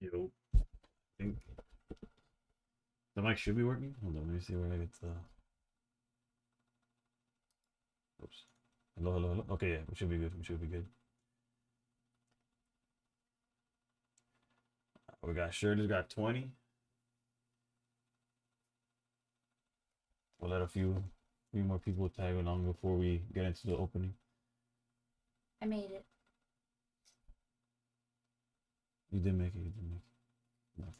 Yo, I think the mic should be working. Hold on, let me see where I get the. Oops. Hello, hello, hello. Okay, yeah, we should be good. We should be good. We got Shirley's got 20. We'll let few more people tag along before we get into the opening. I made it. You did make it. You did make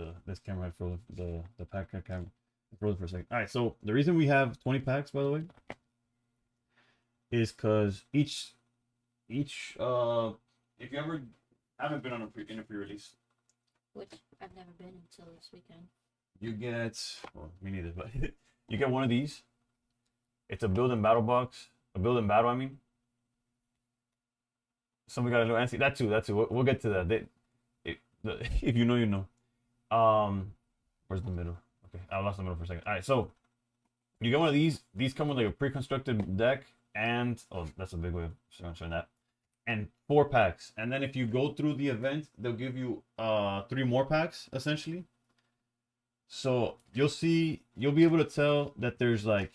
it. This camera had frozen. The pack camera frozen for a second. All right. So the reason we have 20 packs, by the way, is because each if you ever haven't been on in a pre-release, Which I've never been until this weekend. you get, well, me neither, but you get one of these. It's a build and battle box. A build and battle, I mean. Somebody got a little antsy. That too. That too. We'll get to that. If you know, you know. Where's the middle? Okay, I lost the middle for a second. All right, so you get one of these. These come with like a pre-constructed deck, and oh, that's a big way of showing that. And 4 packs. And then if you go through the event, they'll give you 3 more packs essentially. So you'll be able to tell that there's like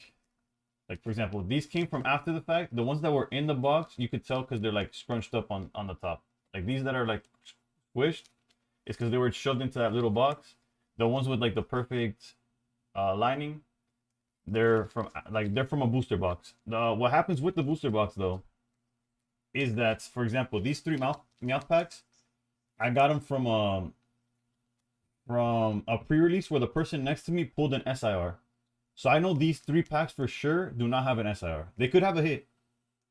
for example, these came from after the fact. The ones that were in the box, you could tell because they're like scrunched up on the top. Like these that are like squished, it's because they were shoved into that little box. The ones with like the perfect lining, they're from a booster box. What happens with the booster box though is that, for example, these 3 mouth packs, I got them from a pre-release where the person next to me pulled an SIR. So I know these 3 packs for sure do not have an SIR. They could have a hit.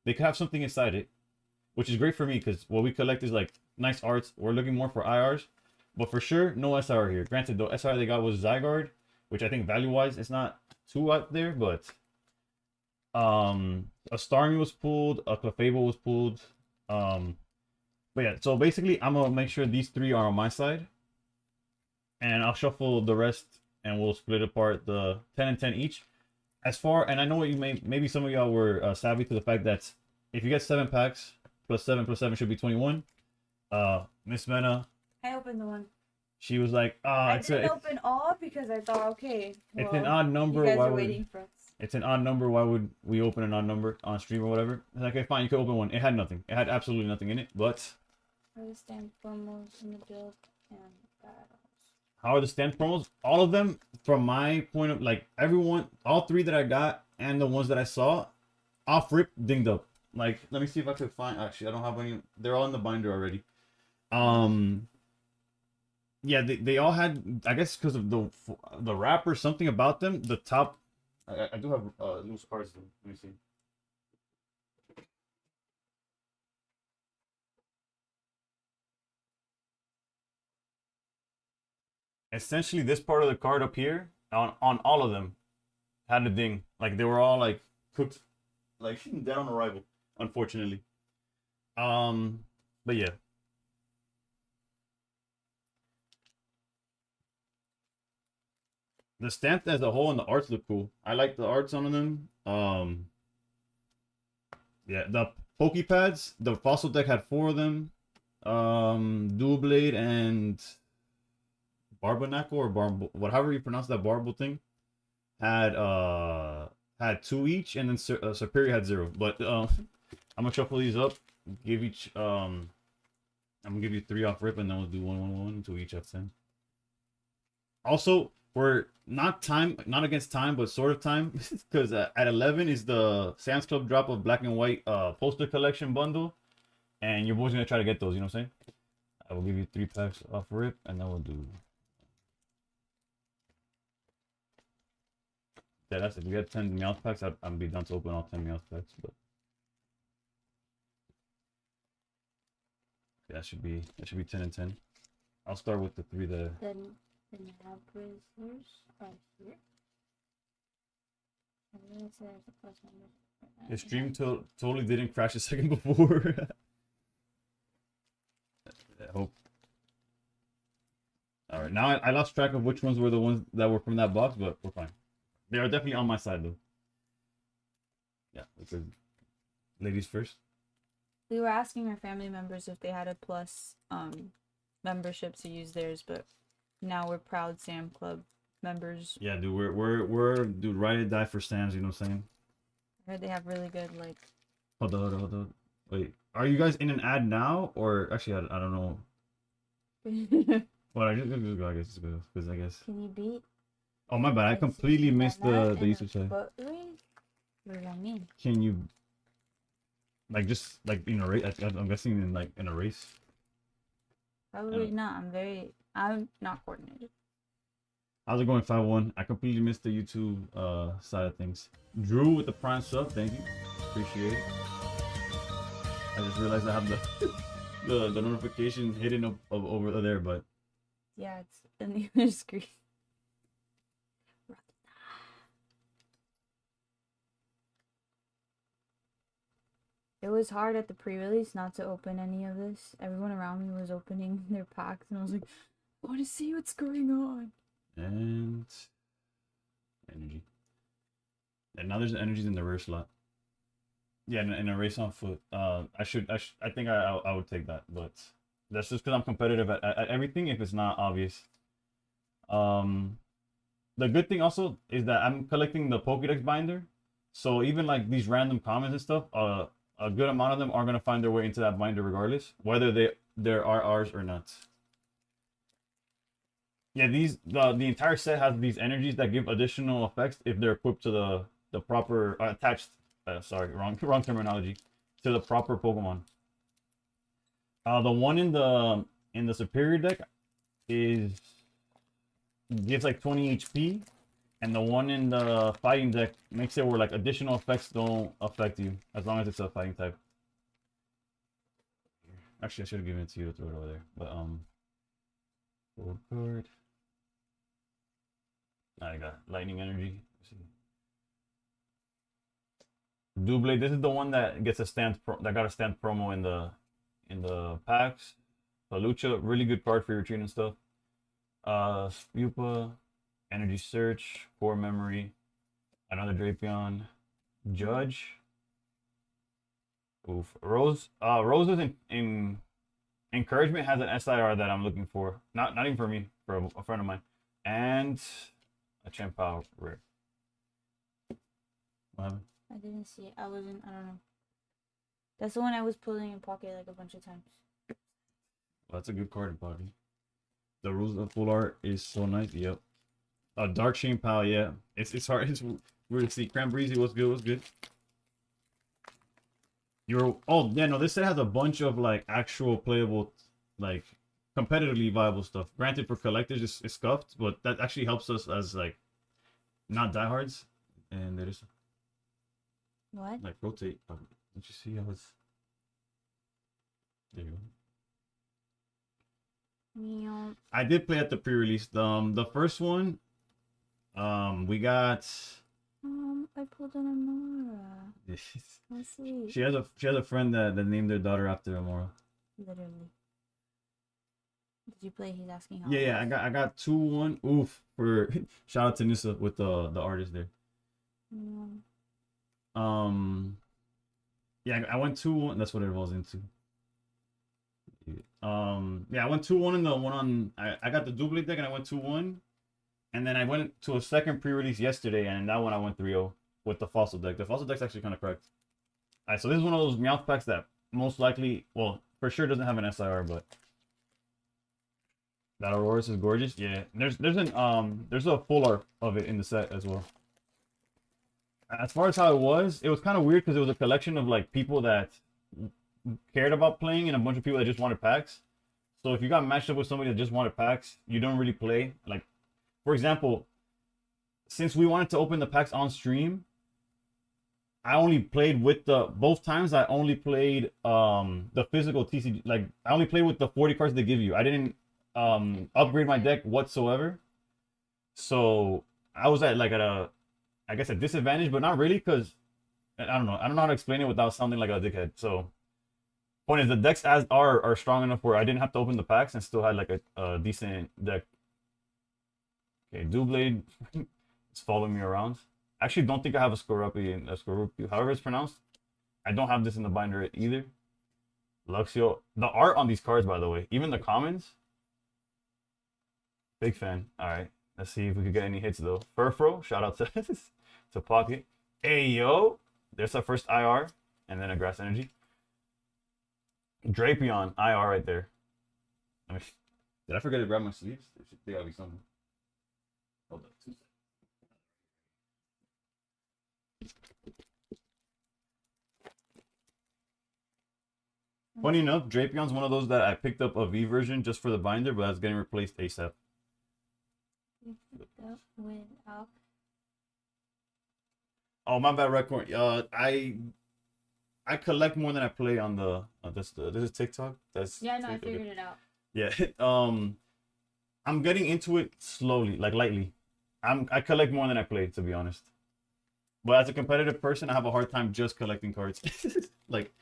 They could have something inside it, which is great for me because what we collect is like nice arts. We're looking more for IRs, but for sure no SIR here. Granted, the SIR they got was Zygarde, which I think value-wise it's not too out there, but a Starmie was pulled, a Clefable was pulled. But yeah, so basically I'm gonna make sure these 3 are on my side, and I'll shuffle the rest, and we'll split apart the 10 and 10 each. And I know what you maybe some of y'all were savvy to the fact that if you get 7 packs plus 7 plus 7 should be 21. Miss Mena, I opened the one. she was like, I didn't open all because I thought, okay, well, it's an odd number. you guys Why are would waiting for us. it's an odd number? Why would we open an odd number on stream or whatever? It's like, okay, fine, you could open one. It had nothing. It had absolutely nothing in it. But I was stand promos in the build and battles. how are the stand promos? All of them, from my point of like everyone, all 3 that I got and the ones that I saw, off rip dinged up. Like, let me see if I could find. Actually, I don't have any. They're all in the binder already. Yeah, they all had. I guess because of the wrap or something about them. The top. I do have loose cards. Though. Let me see. Essentially, this part of the card up here on all of them had a ding. Like they were all like cooked, like dead on arrival. Unfortunately. But yeah, the stamp as a whole and the arts look cool. I like the arts on them. Yeah, the Pokepads, the fossil deck had 4 of them. Dual Blade and Barbanako or whatever you pronounce that Barble thing had 2 each, and then Superior had 0. But I'm gonna shuffle these up. Give each I'm gonna give you 3 off rip, and then we'll do 1 until each have 10. Also, we're not against time, but sort of time, because at 11 is the Sam's Club drop of Black and White poster collection bundle, and your boy's gonna try to get those. You know what I'm saying? I will give you 3 packs off rip, and then we'll do. Yeah, that's it. We got 10 Meowth packs. I'm be done to open all 10 Meowth packs, but yeah, that should be 10 and 10. I'll start with the 3 that. Then you have Grizzlers right here. And then it says the plus number. The stream totally didn't crash a second before. I hope. All right, now I lost track of which ones were the ones that were from that box, but we're fine. They are definitely on my side though. Yeah, because ladies first. We were asking our family members if they had a plus membership to use theirs, but now we're proud Sam Club members. Yeah, dude, we're dude, ride or die for Sam's. You know what I'm saying? I heard they have really good like. Hold on. Wait, are you guys in an ad now, or actually, I don't know. Can Well, I just go. I guess it's good because I guess. you beat? Oh my bad, I completely missed the banana YouTube and a side. foot race? What does that mean? Can you like just like in a race? I'm guessing in like in a race. Probably not. I'm not coordinated. How's it going, 5-1? I completely missed the YouTube side of things. Drew with the prime sub, thank you. Appreciate it. I just realized I have the notification hidden up over there, but Yeah, it's in the other screen. It was hard at the pre-release not to open any of this. Everyone around me was opening their packs, and I was like, I want to see what's going on. and energy. And now there's energies in the rear slot. Yeah, in a race on foot. I think I would take that, but that's just because I'm competitive at everything. If it's not obvious, the good thing also is that I'm collecting the Pokédex binder, so even like these random comments and stuff, a good amount of them are gonna find their way into that binder regardless, whether there are ours or not. Yeah, the entire set has these energies that give additional effects if they're equipped to the proper attached. Sorry, wrong terminology. To the proper Pokemon. The one in the superior deck gives like 20 HP, and the one in the fighting deck makes it where like additional effects don't affect you as long as it's a fighting type. Actually, I should have given it to you to throw it over there, but forward card. I got lightning energy. Let's see. Doublade. This is the one that gets that got a stand promo in the packs. Palucha, really good card for your retreat and stuff. Spupa, Energy Search, Core Memory, another Drapion, Judge. Oof. Rose's in Encouragement has an SIR that I'm looking for. Not even for me, for a friend of mine. And a Chien-Pao rare. What happened? I didn't see it. I don't know. That's the one I was pulling in pocket like a bunch of times. Well, that's a good card, buddy. The rules of full art is so nice. Yep. A Dark Chien-Pao, yeah. It's hard. It's weird to see. Cranbreezy, what's good? What's good? Oh yeah, no. This set has a bunch of like actual playable, like competitively viable stuff. Granted, for collectors, it's scuffed, but that actually helps us as like not diehards. And there's What? like rotate. Don't you see how it's? There you go. Meow. I did play at the pre-release. The first one, we got. I pulled an Amora. That's sweet. She has a friend that named their daughter after Amora. Literally. Did you play? He's asking how. Yeah, I got 2-1. Oof, for shout out to Nissa with the artist there. Yeah, I went 2-1. That's what it rolls into. Yeah, I went 2-1 in the one on. I got the Doublade deck and I went 2-1, and then I went to a second pre-release yesterday, and in that one I went 3-0 with the Fossil deck. The Fossil deck's actually kind of cracked. Alright, so this is one of those Meowth packs that most likely, well, for sure doesn't have an SIR, but that Aurorus is gorgeous. Yeah, there's a full art of it in the set as well. As far as how it was kind of weird because it was a collection of like people that cared about playing and a bunch of people that just wanted packs. So if you got matched up with somebody that just wanted packs, you don't really play. Like, for example, since we wanted to open the packs on stream, I only played with both times I only played the physical TCG. Like, I only played with the 40 cards they give you. I didn't upgrade my deck whatsoever. So I was at like I guess a disadvantage, but not really, because I don't know how to explain it without sounding like a dickhead. So point is, the decks are strong enough where I didn't have to open the packs and still had like a decent deck. Okay, Doublade is following me around. I actually don't think I have a Skorupi, however it's pronounced. I don't have this in the binder either. Luxio. The art on these cards, by the way, even the commons, Big fan. All right. Let's see if we could get any hits though. Furfro, shout out to to Pocket. Hey yo, there's our first IR, and then a Grass Energy. Drapion IR right there. Let me, did I forget to grab my sleeves? There gotta be something. Hold up. 2 seconds. Funny enough, Drapion's one of those that I picked up a V version just for the binder, but that's getting replaced ASAP. Without. Oh, my bad, Redcorn. I collect more than I play on the this is TikTok. That's Yeah, no, I figured it out. Yeah. I'm getting into it slowly, like lightly. I collect more than I play, to be honest. But as a competitive person, I have a hard time just collecting cards. Like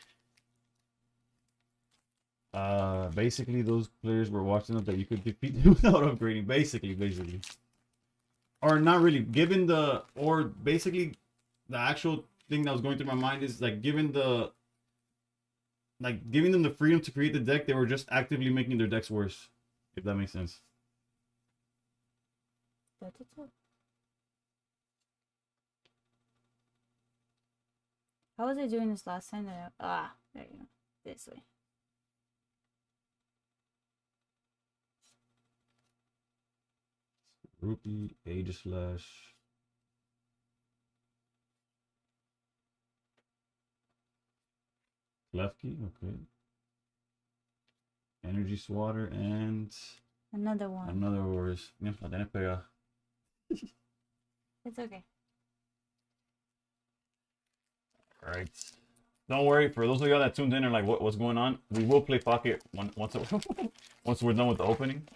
basically those players were watching up that you could defeat without upgrading. Basically. Or not really. Given the or basically the actual thing that was going through my mind is like giving them the freedom to create the deck, they were just actively making their decks worse. If that makes sense. That's it. How was I doing this last time? There you go. This way. Rupee, Aegislash. Klefki, okay. Energy Swatter and Another one. another Horus. Yeah, la tenés pegada. It's okay. Alright. Don't worry, for those of y'all that tuned in and like what's going on, we will play Pocket once once we're done with the opening.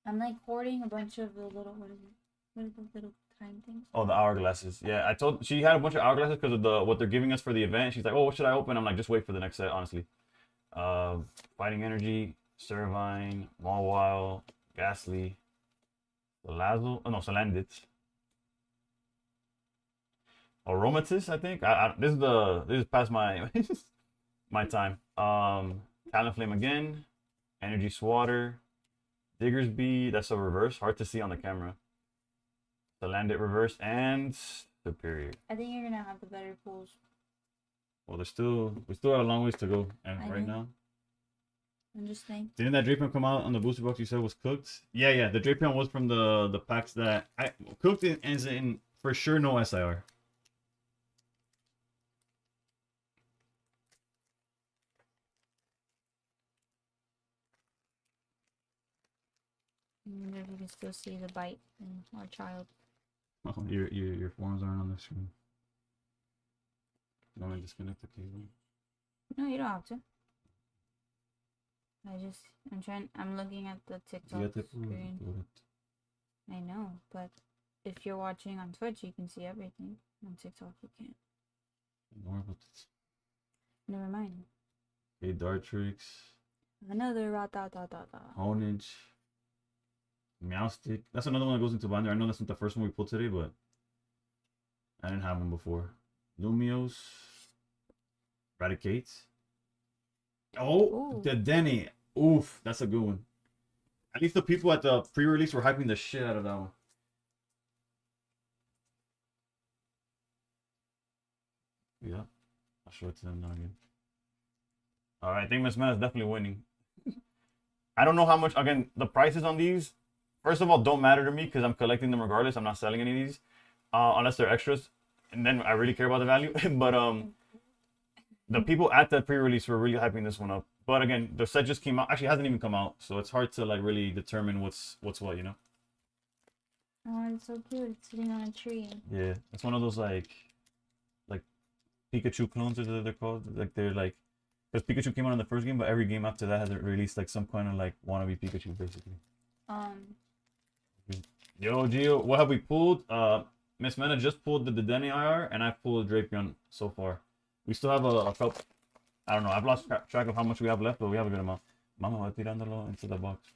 I'm like hoarding a bunch of the little what is it? What are the little time things? Oh, the hourglasses. Yeah, I told she had a bunch of hourglasses because of the what they're giving us for the event. She's like, "Oh, what should I open?" I'm like, "Just wait for the next set, honestly." Fighting Energy, Servine, Mawile, Ghastly, Salazzle. Oh no, Salandit. Aromatisse, I think. This is past my my time. Talonflame again, Energy Swatter, Diggersby. That's a reverse, hard to see on the camera. Salandit reverse and Superior. I think you're gonna have the better pools. Well, we still have a long ways to go, and I right know. now. I'm just saying. Didn't that Drapion come out on the booster box you said was cooked? Yeah. The Drapion was from the packs that I cooked it as in for sure no SIR. I wonder if you can still see the bite in our child. Oh, your forms aren't on the screen. You want me to disconnect the cable? No, you don't have to. I'm looking at the TikTok screen. I know, but if you're watching on Twitch, you can see everything. On TikTok, you can't. Never mind. Okay, Dartrix. Another Ratatata. Honage. Meowstic. That's another one that goes into binder. I know that's not the first one we pulled today, but I didn't have one before. Lumios. Eradicate. Oh, Ooh. the Denny. Oof, that's a good one. At least the people at the pre-release were hyping the shit out of that one. Yeah, I'll show it to them now again. All right, I think Miss Man is definitely winning. I don't know how much. Again, the prices on these, first of all, don't matter to me because I'm collecting them regardless. I'm not selling any of these, unless they're extras, and then I really care about the value. But the people at the pre-release were really hyping this one up. But again, the set just came out. Actually, it hasn't even come out, so it's hard to like really determine what's what, you know. Oh, it's so cute. It's sitting on a tree. Yeah, it's one of those like Pikachu clones, as they're called. Like they're like, because Pikachu came out in the first game, but every game after that has released like some kind of like wannabe Pikachu, basically. Yo, Gio, what have we pulled? Miss Mena just pulled the Dedenne IR, and I've pulled Drapion so far. We still have a couple. I don't know. I've lost track of how much we have left, but we have a good amount. Mama, va tirándolo into the box.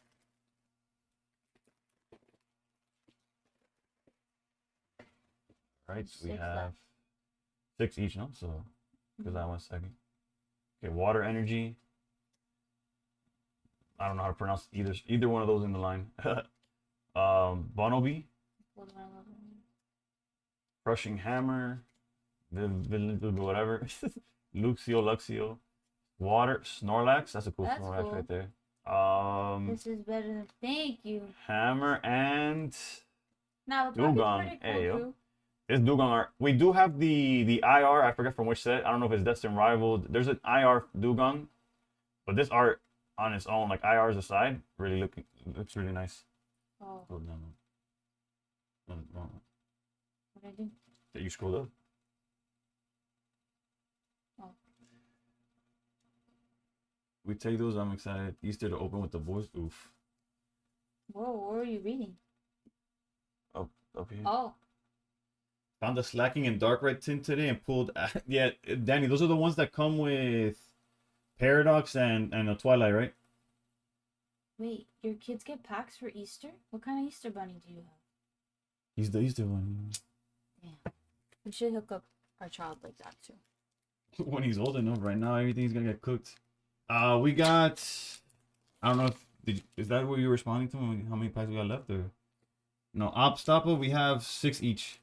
Right, so we have 6 each, no? So, give that 1 second. Okay, Water Energy. I don't know how to pronounce either one of those in the line. Bonobi, Crushing Hammer, whatever. Luxio, Water, Snorlax. That's a cool That's Snorlax cool. right there. This is better than. Thank you. Hammer and Now the Dugong. pocket's pretty Hey, yo. cool too. It's Dugong art. We do have the IR. I forget from which set. I don't know if it's Destined Rival. There's an IR Dugong, but this art on its own, like IRs aside, looks really nice. Oh, Oh no, no, wrong. what did I do? That you scrolled up. Oh. We take those. I'm excited. Easter to open with the boys. Oof. Whoa, what were you reading? Up here. Oh, Found the Slacking and Dark Red tint today and pulled. Yeah, Danny, those are the ones that come with Paradox and a Twilight, right? wait, your kids get packs for Easter? What kind of Easter bunny do you have? He's the Easter one. Yeah, we should hook up our child like that too. When he's old enough. Right now, everything's gonna get cooked. We got. I don't know if is that what you're responding to? How many packs we got left, or no? Obstacle, we have 6 each.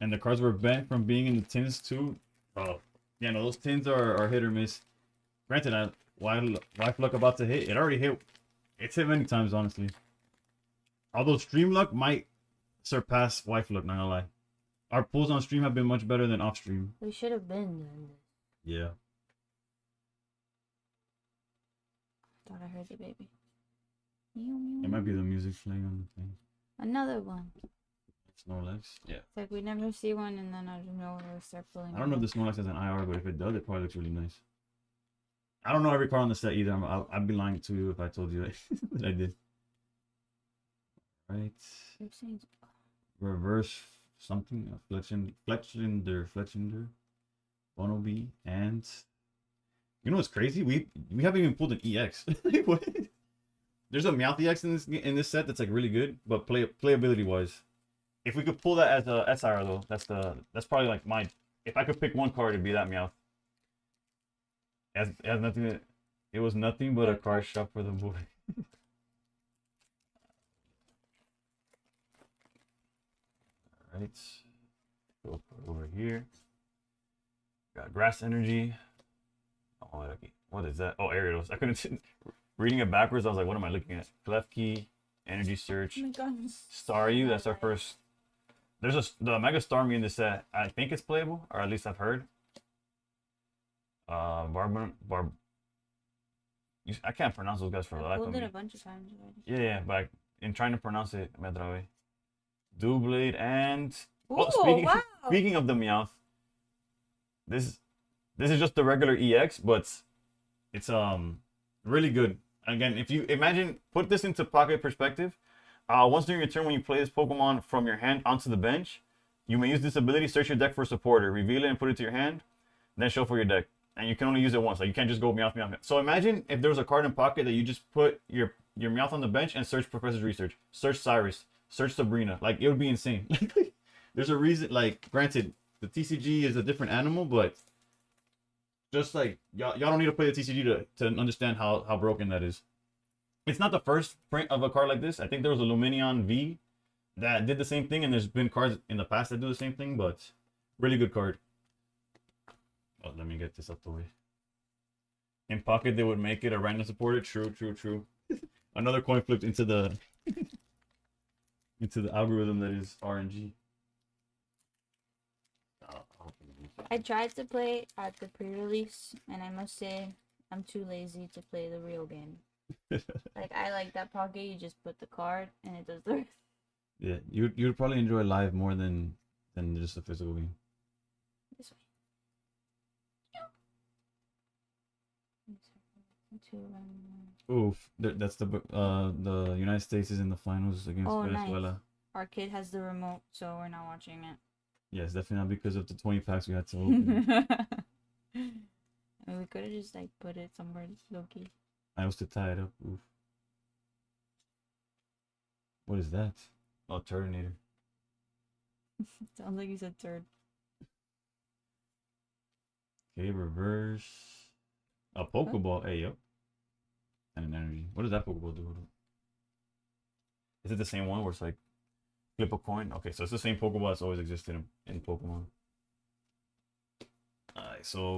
And the cards were bent from being in the tins too. Oh, yeah, no, those tins are hit or miss. Granted, Wife Luck about to hit. It already hit. It's hit many times, honestly. Although Stream Luck might surpass Wife Luck, not gonna lie. Our pulls on stream have been much better than off stream. We should have been doing this. Yeah. Thought I heard the baby. It might be the music playing on the thing. Another one. Snorlax. Yeah. It's like we never see one, and then I don't know where we start pulling. I don't know if the Snorlax has an IR, but if it does, it probably looks really nice. I don't know every card on the set either. I'd be lying to you if I told you that I did. Right. Reverse something. Fletchinder. Bonobi, and you know what's crazy? We haven't even pulled an EX. What? There's a Meowth EX in this set that's like really good, but playability wise, if we could pull that as a SR though, that's probably like my. If I could pick one card, it'd be that Meowth. It has nothing. It was nothing but a card shop for the boy. All right, go over here. Got Grass Energy. Oh, what is that? Oh, Ariados. I couldn't. Reading it backwards, I was like, what am I looking at? Klefki, Energy Search. Oh my god. Staryu, that's our first. There's the Mega Starmie in this set. I think it's playable, or at least I've heard. I can't pronounce those guys for the life of me. I pulled it a bunch of times already. Yeah, but in trying to pronounce it, me trabé. Doublade and. Ooh, Speaking of the Meowth, this is just the regular EX, but it's really good. Again, if you imagine, put this into pocket perspective. Once during your turn, when you play this Pokemon from your hand onto the bench, you may use this ability, search your deck for a supporter, reveal it and put it to your hand, then shuffle your deck. And you can only use it once. Like you can't just go Meowth, Meowth, Meowth. So imagine if there was a card in pocket that you just put your Meowth on the bench and search Professor's Research, search Cyrus, search Sabrina. Like it would be insane. There's a reason. Like granted, the TCG is a different animal, but just like y'all don't need to play the TCG to understand how broken that is. It's not the first print of a card like this. I think there was a Luminion V that did the same thing, and there's been cards in the past that do the same thing, but really good card. Oh, let me get this up the way. In pocket, they would make it a random supporter. True. Another coin flipped into the algorithm that is RNG. I tried to play at the pre-release, and I must say, I'm too lazy to play the real game. Like I like that pocket. You just put the card, and it does the rest. Yeah, you'd probably enjoy live more than just a physical game. This way. Oof, that's the United States is in the finals against Venezuela. Nice. Our kid has the remote, so we're not watching it. Yes, definitely not because of the 20 packs we had to open. I mean, we could have just like put it somewhere low key. I was to tie it up. Oof. What is that? Oh, Turtonator. Sounds like you said turd. Okay, reverse. A Pokeball. Hey, yo. And an energy. What does that Pokeball do? Is it the same one where it's like flip a coin? Okay, so it's the same Pokeball that's always existed in Pokemon. Alright, so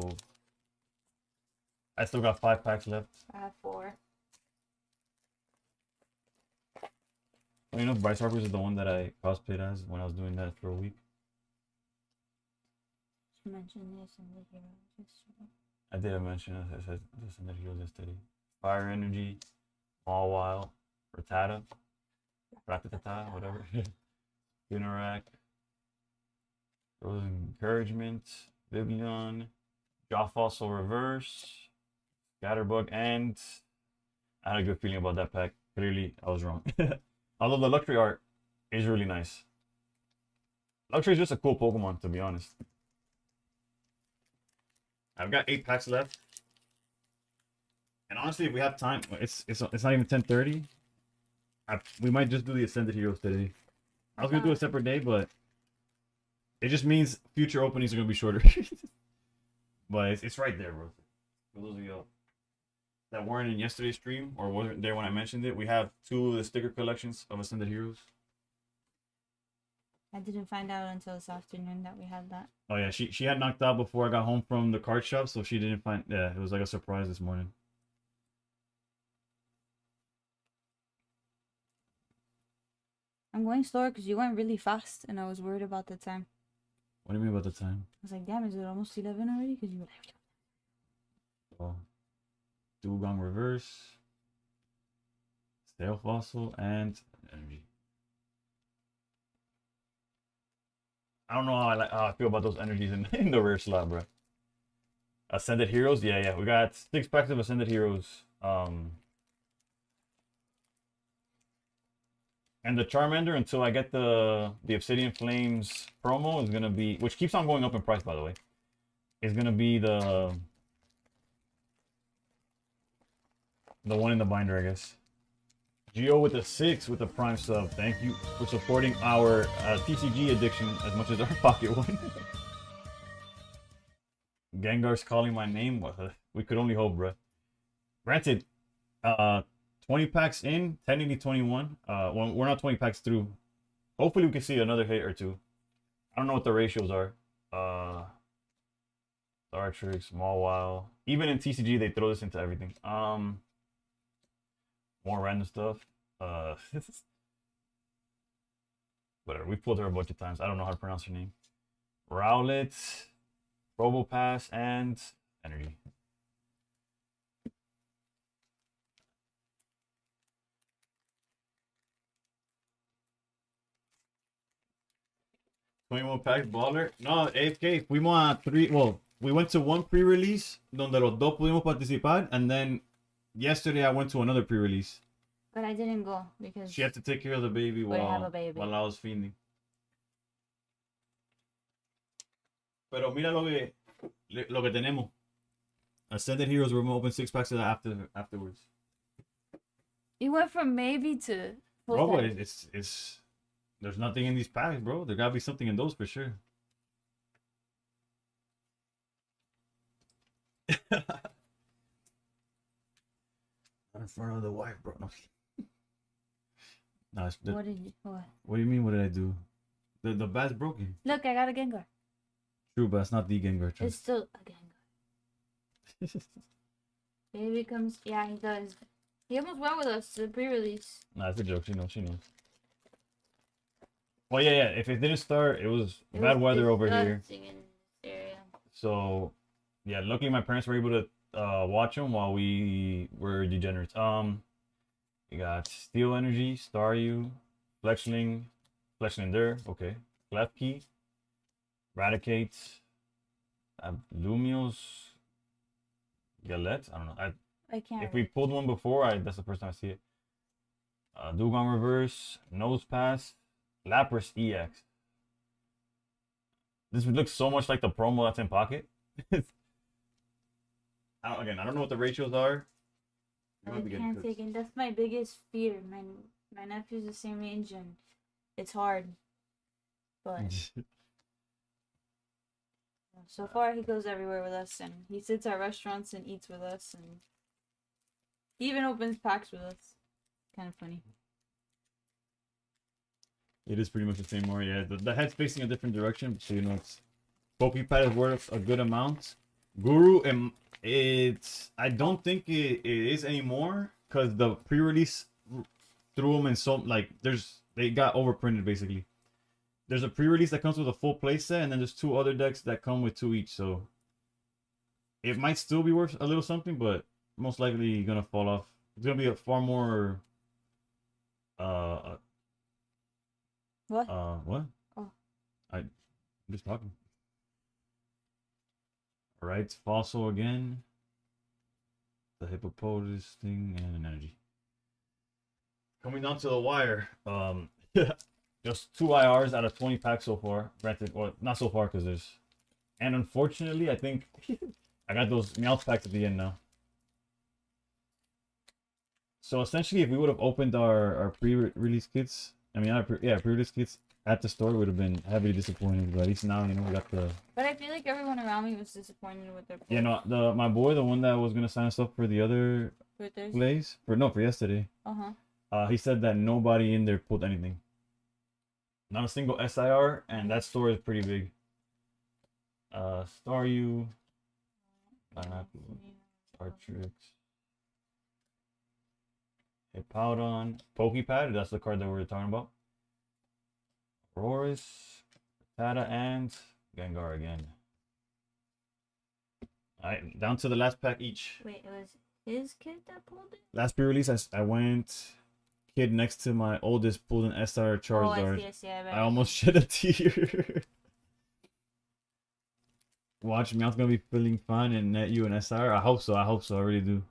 I still got 5 packs left. I have 4. You know, Bryce Harper is the one that I cosplayed as when I was doing that for a week. You mentioned this in the heroes. I did mention it. I said this in the heroes yesterday. Fire Energy, Mawile, Rattata, Rattata, whatever. Spinarak, Rose Encouragement, Vivian, Jaw Fossil Reverse, Scatterbug, and I had a good feeling about that pack. Clearly, I was wrong. Although the Luxury art is really nice. Luxury is just a cool Pokemon, to be honest. I've got 8 packs left. And honestly, if we have time, it's not even 10:30. We might just do the Ascended Heroes today. I was gonna do a separate day, but it just means future openings are gonna be shorter. But it's right there, bro. For those of you that weren't in yesterday's stream or wasn't there when I mentioned it, we have 2 of the sticker collections of Ascended Heroes. I didn't find out until this afternoon that we had that. Oh yeah, she had knocked out before I got home from the card shop, so she didn't find. Yeah, it was like a surprise this morning. I'm going slower because you went really fast, and I was worried about the time. What do you mean about the time? I was like, damn, is it almost 11 already? Because you were like... Oh. Dugong Reverse, Stale Fossil, and Energy. I don't know how I feel about those energies in the rare slot, bro. Ascended Heroes, yeah. We got 6 packs of Ascended Heroes. And the Charmander, until I get the Obsidian Flames promo, is gonna be, which keeps on going up in price, by the way. Is gonna be the one in the binder, I guess. Geo with the 6 with the Prime sub. Thank you for supporting our TCG addiction as much as our pocket one. Gengar's calling my name. We could only hope, bro. Granted, 20 packs in, 1080-21. Well, we're not 20 packs through. Hopefully we can see another hit or 2. I don't know what the ratios are. Dartrix, Mawile. Even in TCG, they throw this into everything. More random stuff. Whatever. We've pulled her a bunch of times. I don't know how to pronounce her name. Rowlet, Probopass, and Energy. $21 packs, baller. No, AFK, fuimos a 3. Well, we went to 1 pre-release, donde los dos pudimos participar, and then yesterday I went to another pre-release. But I didn't go because she had to take care of the baby while I was feeding. Pero mira lo que tenemos. Ascended Heroes, we're gonna open 6 packs of that afterwards. You went from maybe to full. Bro, it's there's nothing in these packs, bro. There gotta be something in those for sure. Not in front of the wife, bro. No. No, what? What do you mean? What did I do? The bat's broken. Look, I got a Gengar. True, but it's not the Gengar. It's still a Gengar. Baby comes. Yeah, he does. He almost went with us the pre-release. Nah, it's a joke. She knows. Well, yeah. If it didn't start, it was bad weather over here. In this area. So, yeah, luckily my parents were able to watch them while we were degenerates. You got Steel Energy, Staryu, Fletchling there, okay. Klefki, Raticate, Lumios, Galette, I don't know. I can't. If we pulled one before, that's the first time I see it. Dugong Reverse, Nosepass, Lapras EX. This looks so much like the promo that's in Pocket. I don't know what the ratios are. I can't take it. That's my biggest fear. My nephew's the same age and it's hard. But So far, he goes everywhere with us, and he sits at restaurants and eats with us, and he even opens packs with us. Kind of funny. It is pretty much the same more. Yeah, the head's facing a different direction, so you know it's Pokepad is worth a good amount. Guru, it's I don't think it is anymore because the pre-release threw them in so like they got overprinted basically. There's a pre-release that comes with a full playset, and then there's 2 other decks that come with 2 each. So it might still be worth a little something, but most likely gonna fall off. It's gonna be a far more What? what? Oh. I'm just talking. Alright, Fossil again. The Hippopotamus thing and an energy. Coming down to the wire. Just 2 IRs out of 20 packs so far. Granted, well, not so far because there's. And unfortunately, I think I got those Meowth packs at the end now. So essentially, if we would have opened our pre-release kits, pre-release kits at the store, would have been heavily disappointed. But at least now, you know, we got the. But I feel like everyone around me was disappointed with their. Yeah, no, my boy, the one that was gonna sign us up for the other plays for yesterday. He said that nobody in there pulled anything. Not a single SIR, and that store is pretty big. Staryu, Startrix, Hippowdon, Pokepad, that's the card that we were talking about. Aurorus, Tata, and Gengar again. Alright, down to the last pack each. Wait, it was his kid that pulled it? Last pre-release, I went kid next to my oldest pulled an SR Charizard. Oh, I see. I almost shed a tear. Watch, Meowth's gonna be feeling fine and net you an SR. I hope so. I really do.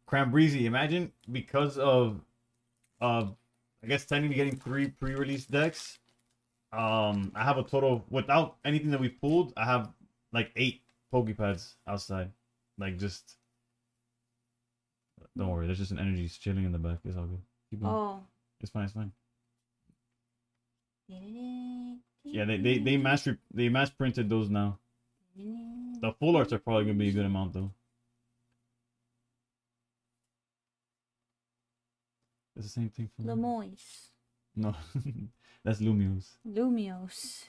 Crambreezy, imagine because of I guess technically getting 3 pre-release decks. I have a total without anything that we pulled. I have like 8 Pokepads outside. Like just don't worry. There's just an energy chilling in the back. It's all good. Keep going. Oh. It's fine. It's fine. Yeah, they mass printed those now. The full arts are probably gonna be a good amount though. It's the same thing for Lamoise. No, that's Lumiose. Lumiose.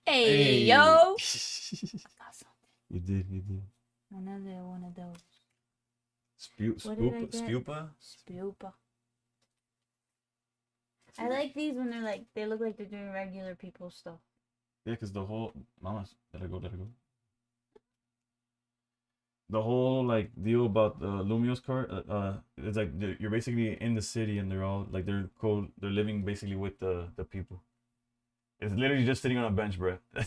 Hey, yo! I got something. You did. Another one of those. Spupa? Spupa. I like these when they look like they're doing regular people stuff. Yeah, because the whole let it go. The whole like deal about the Lumiose card, it's like you're basically in the city and they're all like they're living basically with the people. It's literally just sitting on a bench, bro. That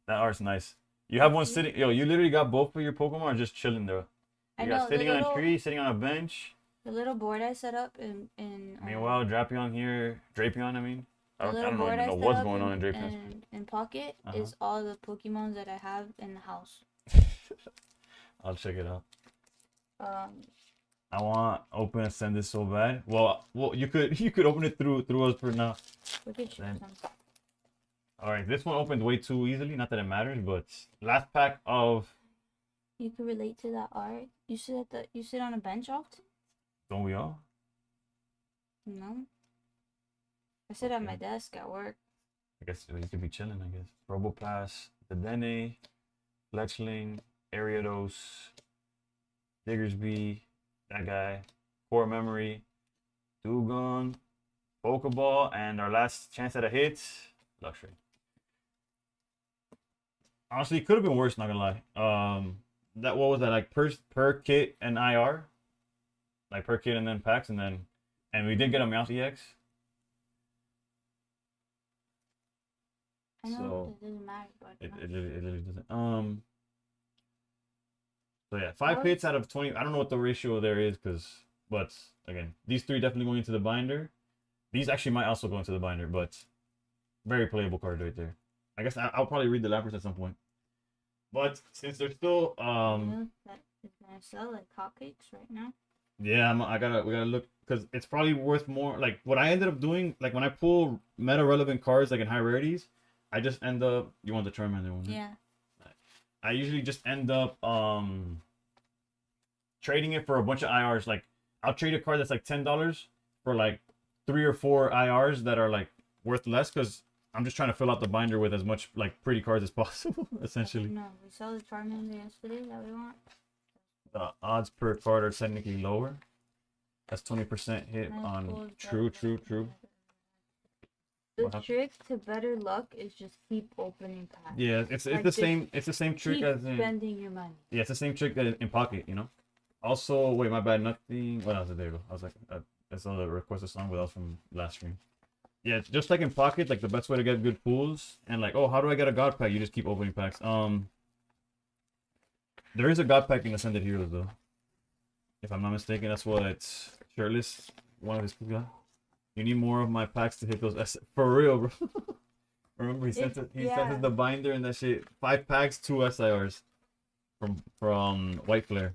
art's nice. You have one sitting, yo. You literally got both of your Pokemon are just chilling there. You got sitting on a tree, sitting on a bench. The little board I set up in meanwhile, Drapion, I mean. I don't even know what's going on in Drapion. In Pocket is all the Pokemons that I have in the house. I'll check it out. I want open and send this so bad. Well, you could open it through us for now. All right, this one opened way too easily. Not that it matters, but last pack of. You could relate to that art. You sit on a bench often. Don't we all? No. I sit at my desk at work. I guess you could be chilling. I guess. Robopass, Dedenne, Fletchling, Ariados, Diggersby, that guy, Core Memory, Dugong, Pokeball, and our last chance at a hit, Luxray. Honestly, it could have been worse. Not gonna lie. What was that like per kit and IR, like per kit and then packs and we did get a Meowth EX. I know it doesn't matter, but it literally doesn't. So yeah, 5 hits out of 20. I don't know what the ratio there is, but again, these 3 definitely going into the binder. These actually might also go into the binder, but very playable card right there. I guess I'll probably read the Lapras at some point. But since they're still that is gonna sell like hotcakes right now. Yeah, we gotta look because it's probably worth more. Like what I ended up doing, like when I pull meta relevant cards like in high rarities, I just end up. You want the Charmander one? Yeah. I usually just end up trading it for a bunch of IRs. Like I'll trade a card that's like $10 for like 3 or 4 IRs that are like worth less because I'm just trying to fill out the binder with as much like pretty cards as possible, essentially. No, we saw the Charmander yesterday that we want. The odds per card are technically lower. That's 20% hit Nice on pulls, true, better luck. true. The What happened? trick to better luck is just keep opening packs. Yeah, it's Like, the just same. It's the same trick Keep as in. spending your money. Yeah, it's the same trick that in pocket. You know. Also, wait, my bad. Nothing. What else? There you go. I was like, that's a requested song, but that was from last stream. Yeah, it's just like in pocket, like the best way to get good pools, and like, oh, how do I get a god pack? You just keep opening packs. There is a god pack in Ascended Heroes though, if I'm not mistaken. That's what Shirtless, one of his got. You need more of my packs to hit those for real, bro. Remember he sent it. He sent us the binder and that shit. 5 packs, 2 SIRs from White Flare.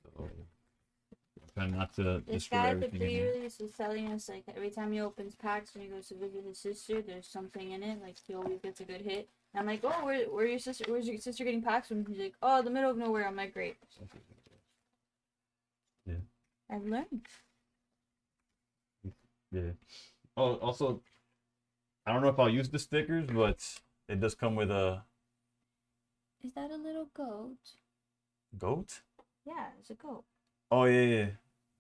So trying not to This destroy guy at the everything in here. pre-release is telling us like every time he opens packs when he goes to visit his sister, there's something in it. Like he always gets a good hit. And I'm like, oh, where your sister? Where's your sister getting packs from? He's like, oh, the middle of nowhere. I'm like, great. Yeah. I've learned. Yeah. Oh, also, I don't know if I'll use the stickers, but it does come with a Is that a little goat? goat. Yeah, it's a goat. Oh yeah.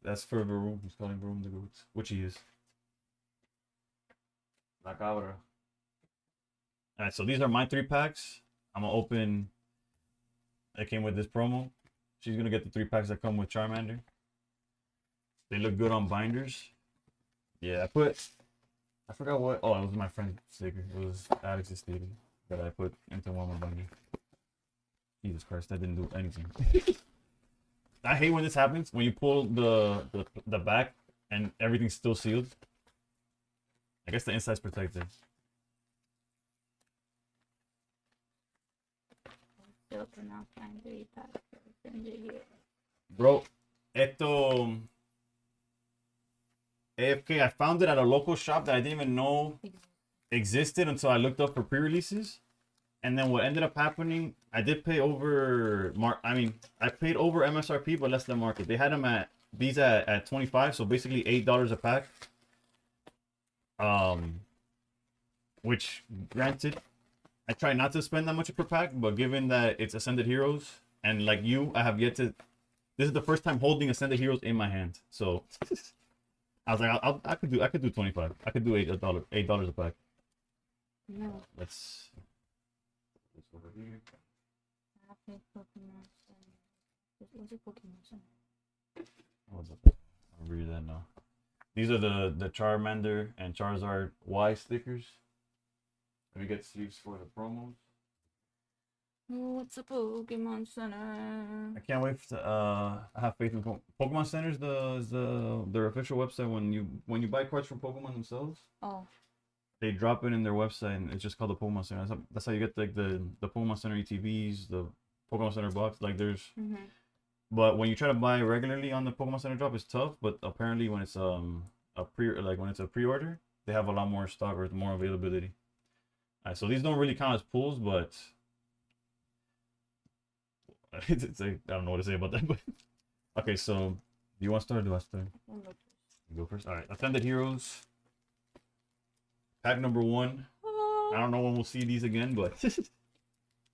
That's for Varum. He's calling Varum the goat, which he is. La cabra. All right, so these are my 3 packs. I'm gonna open. It came with this promo. She's gonna get the 3 packs that come with Charmander. They look good on binders. Yeah, I forgot what. Oh, it was my friend's sticker. It was Alex's sticker that I put into one of my binders. Jesus Christ, that didn't do anything. I hate when this happens. When you pull the back and everything's still sealed. I guess the inside's protected. Still cannot find 3 packs. Bro, esto AFK, I found it at a local shop that I didn't even know existed until I looked up for pre-releases. And then what ended up happening, I did pay over I paid over MSRP but less than market. They had them at these at 25, so basically $8 a pack. Which granted, I try not to spend that much per pack, but given that it's Ascended Heroes and like you, I have yet to. This is the first time holding Ascended Heroes in my hand, so I was like, I could do 25. I could do $8 a pack. No. Let's over here. What's a Pokemon Center? I'll read that now. These are the Charmander and Charizard Y stickers. We get sleeves for the promos. What's a Pokemon Center? I can't wait to I have faith in Pokemon Center is their official website when you buy cards from Pokemon themselves. Oh. They drop it in their website and it's just called the Pokemon Center. That's how you get like the Pokemon Center ETBs, the Pokemon Center box. Like there's but when you try to buy regularly on the Pokemon Center drop, it's tough. But apparently when it's when it's a pre-order, they have a lot more stock or more availability. Alright, so these don't really count as pulls, but it's like, I don't know what to say about that. But okay, so do you want to start or do I start? You go first. All right, Ascended Heroes. Pack number 1. I don't know when we'll see these again, but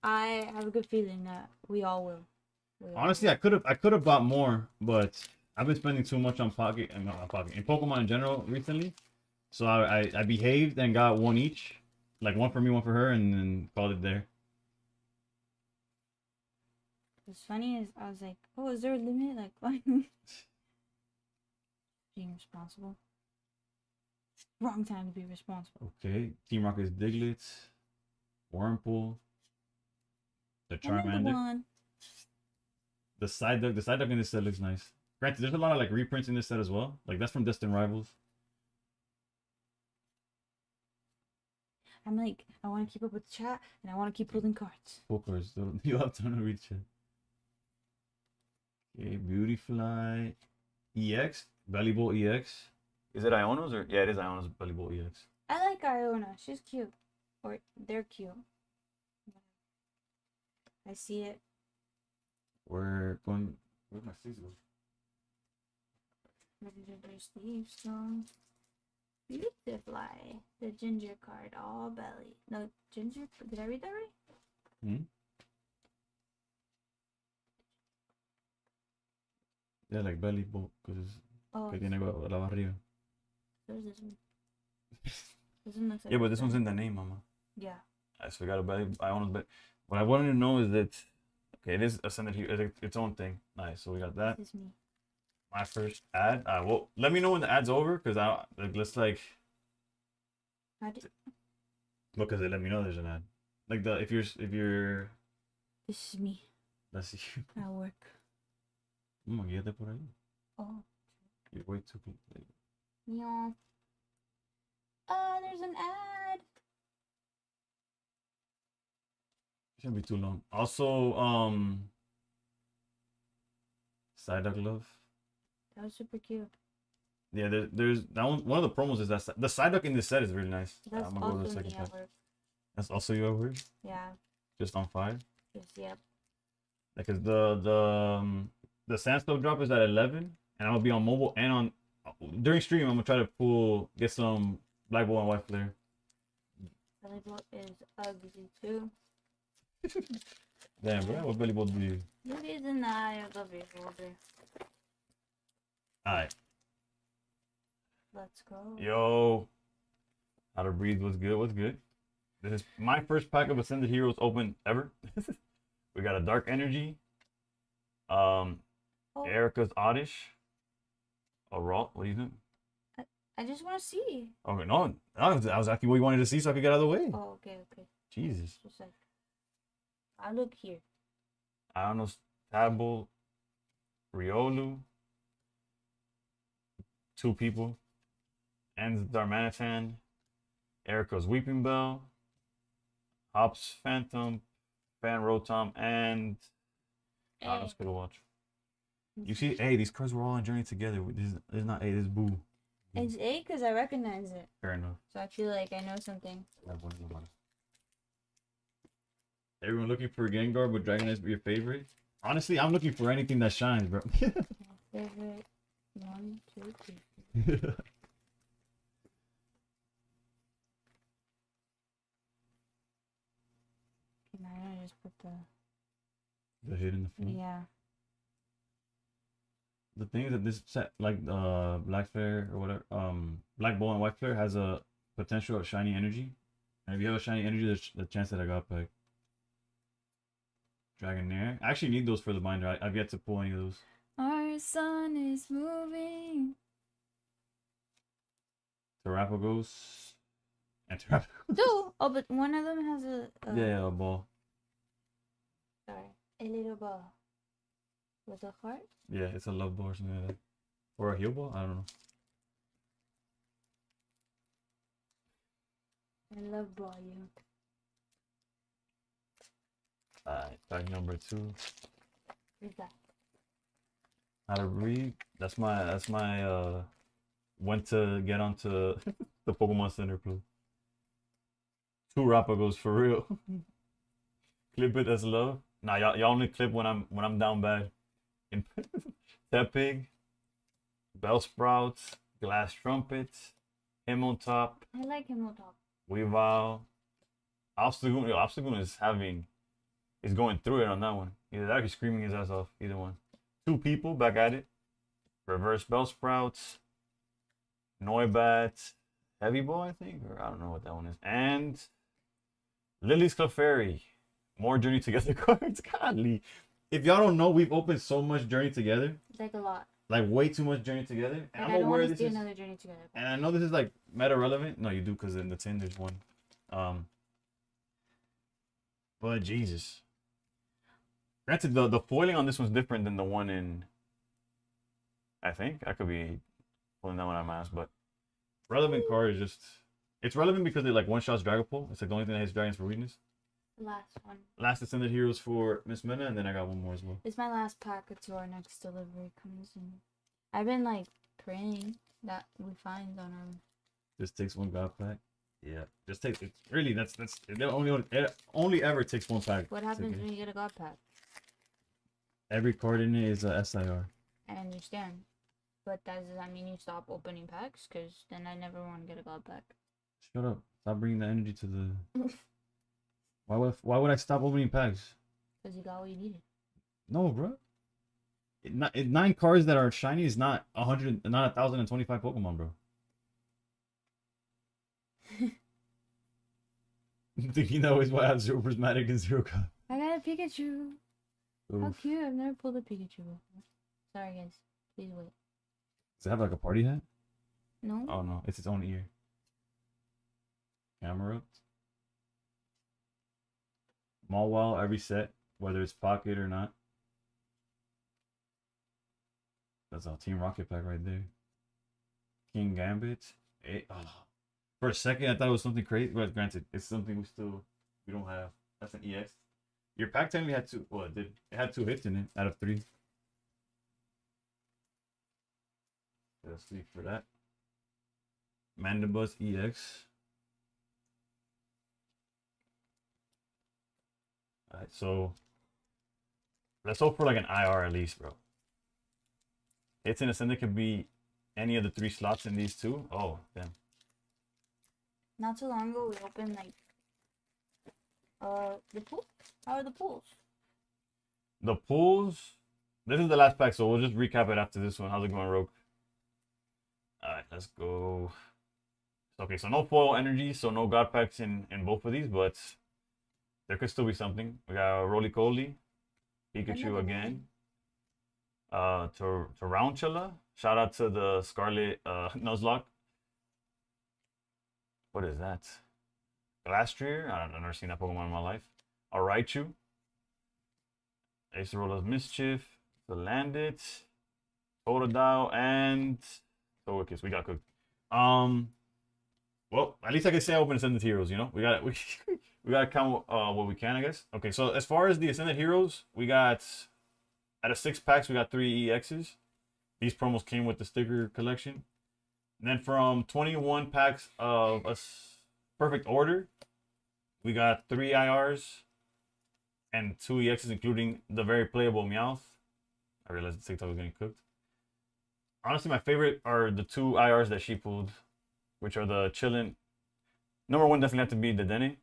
I have a good feeling that we all will. Honestly, I could have bought more, but I've been spending too much on Pocket and not Pocket in Pokemon in general recently. So I behaved and got 1 each, like 1 for me, 1 for her, and then called it there. What's funny is I was like, oh, is there a limit? Like, what? Being responsible. Wrong time to be responsible. Okay, Team Rocket's Diglett, Wurmple, the Charmander. The side duck in this set looks nice. Granted, there's a lot of like reprints in this set as well. Like that's from Destined Rivals. I'm like, I want to keep up with the chat and I want to keep pulling cards. Pull cards. You have time to read chat. Okay, Beautyfly EX, Belly Bowl EX. Is it Iono's or yeah, it is Iono's Belly Bowl EX. I like Iona. She's cute. Or they're cute. I see it. We're going. Where's my sleeves go? Ginger Steve Strong. Beautifly. The ginger card. All belly. No, ginger. Did I read that right? Hmm? Yeah, like Belly Bowl because Oh, que tiene la barriga. there's this one. This one looks like Yeah, but this one's in the name, mama. Yeah. I so we got a belly. Iono's belly. What I wanted to know is that okay, it is Ascended here. It's its own thing. Nice. So we got that. This is me. My first ad. Well, let me know when the ad's over, cause I like let's like How did... because they let me know there's an ad. Like the if you're This is me. let's see. At work. Guíate por ahí. Oh. You're way too. Yeah. Oh, there's an ad. Shouldn't be too long. Also, Psyduck Love. That was super cute. Yeah, there's that one. One of the promos is that the Psyduck in this set is really nice. That's I'm gonna go to the also me second at pack. work. That's also you over here? Yeah. Just on fire. Just, yep. Because the Sandstone drop is at 11, and I'm gonna be on mobile and on during stream. I'm gonna try to get some Black Ball and White Flare. Belly Boat is ugly too. Damn, bro, what Belly Ball do you? Beauty is in the eye of the beholder. Alright, Let's go. yo, How to Breathe was good. What's good? This is my first pack of Ascended Heroes open ever. We got a Dark Energy, Oh, Erica's Oddish, a Raw. What do you think? I just want to see. Okay, no, I was asking what you wanted to see so I could get out of the way. Oh, okay, okay. Jesus. Just like, I look here. I don't know. Tabo, Riolu, two people, and Darmanitan, Erica's Weeping Bell, Hops Phantom, Fan Rotom, and I was gonna watch. You see, hey, these cards were all on Journey together. This is not A, this is Boo. It's A because I recognize it. Fair enough. So I feel like I know something. Everyone looking for a Gengar, but Dragonite be your favorite? Honestly, I'm looking for anything that shines, bro. Favorite 1, 2, 3. Okay, now I just put The hit in the front. yeah. The thing is that this set, like Black Flare or whatever, Black Ball and White Flare has a potential of shiny energy. And if you have a shiny energy, there's the chance that I got back. Dragonair. I actually need those for the binder. I've yet to pull any of those. Our sun is moving. Terrapagos. And Terrapagos. Two. Oh, but one of them has a Yeah, a ball. sorry, a little ball with a heart. Yeah, it's a love ball or something like that. Or a heal ball? I don't know. I love ball you. Alright, pack number 2. Who's that? How to Breathe. That's my when to get onto the Pokemon Center club. 2 Rapagos for real. Clip it as love. Nah, y'all only clip when I'm down bad. Tepig, Bellsprouts, Glass Trumpet, Himmeltop, I like him on top. Weavile, Obstagoon. Yo, Obstagoon is going through it on that one. Either that or he's screaming his ass off. Either one. 2 people back at it. Reverse Bellsprouts, Noibat, Heavy Ball, I think, or I don't know what that one is. And Lily's Clefairy. More Journey Together cards. Godly. If y'all don't know, we've opened so much Journey Together. Like a lot. Like way too much Journey Together. And Like, I'm I don't aware want to this see is. another journey together. And I know this is like meta relevant. No, you do, because in the 10 there's one. But Jesus. Granted, the foiling on this one's different than the one in. I think I could be pulling that one out of my ass, but relevant card is just. It's relevant because it like one shots Dragapult. It's like the only thing that hits dragons for weakness. Last one. Last Ascended Heroes for Miss Mena, and then I got one more as well. It's my last pack until our next delivery comes in. I've been like praying that we find on our. Just takes one god pack. Yeah, just takes it. Really, that's it only ever takes one pack. What happens when you get a god pack? Every card in it is a SIR. I understand, but does that mean you stop opening packs? Cause then I never want to get a god pack. Shut up! Stop bringing the energy to the. Why would I stop opening packs? Cause you got what you needed. No, bro. 9 cards that are shiny is not 100, not 1,025 Pokemon, bro. Thinking that was why I have 0 prismatic and 0 cop. I got a Pikachu. How Oof. cute! I've never pulled a Pikachu before. Sorry, guys. Please wait. Does it have like a party hat? No. Oh no, it's its own ear. Camera up. Mawile every set, whether it's pocket or not. That's a Team Rocket pack right there. King Gambit. For a second, I thought it was something crazy. But granted, it's something we don't have. That's an EX. Your pack technically had 2. Well, it did. It had 2 hits in it out of 3. Let's sleep for that. Mandibus EX. Alright, so let's hope for like an IR at least, bro. Hits in Ascended could be any of the 3 slots in these 2. Oh, damn. Not too long ago, we opened like the pool. How are the pools? The pools. This is the last pack, so we'll just recap it after this one. How's it going, Rogue? Alright, let's go. Okay, so no foil energy, so no god packs in both of these, but there could still be something. We got Roly-Poly, Pikachu again. Tarantula. Shout out to the Scarlet Nuzlocke. What is that? Glastrier. I've never seen that Pokemon in my life. A Raichu. Acerola's Mischief. Salandit. Totodile and Togekiss. We got cooked. Well, at least I can say I opened Ascended Heroes, you know? We gotta count what we can, I guess. Okay, so as far as the Ascended Heroes, we got out of 6 packs, we got 3 EXs. These promos came with the sticker collection. And then from 21 packs of a perfect order, we got 3 IRs and 2 EXs, including the very playable Meowth. I realized the TikTok was getting cooked. Honestly, my favorite are the 2 IRs that she pulled, which are the chilling. Number 1 definitely have to be the Dedenne.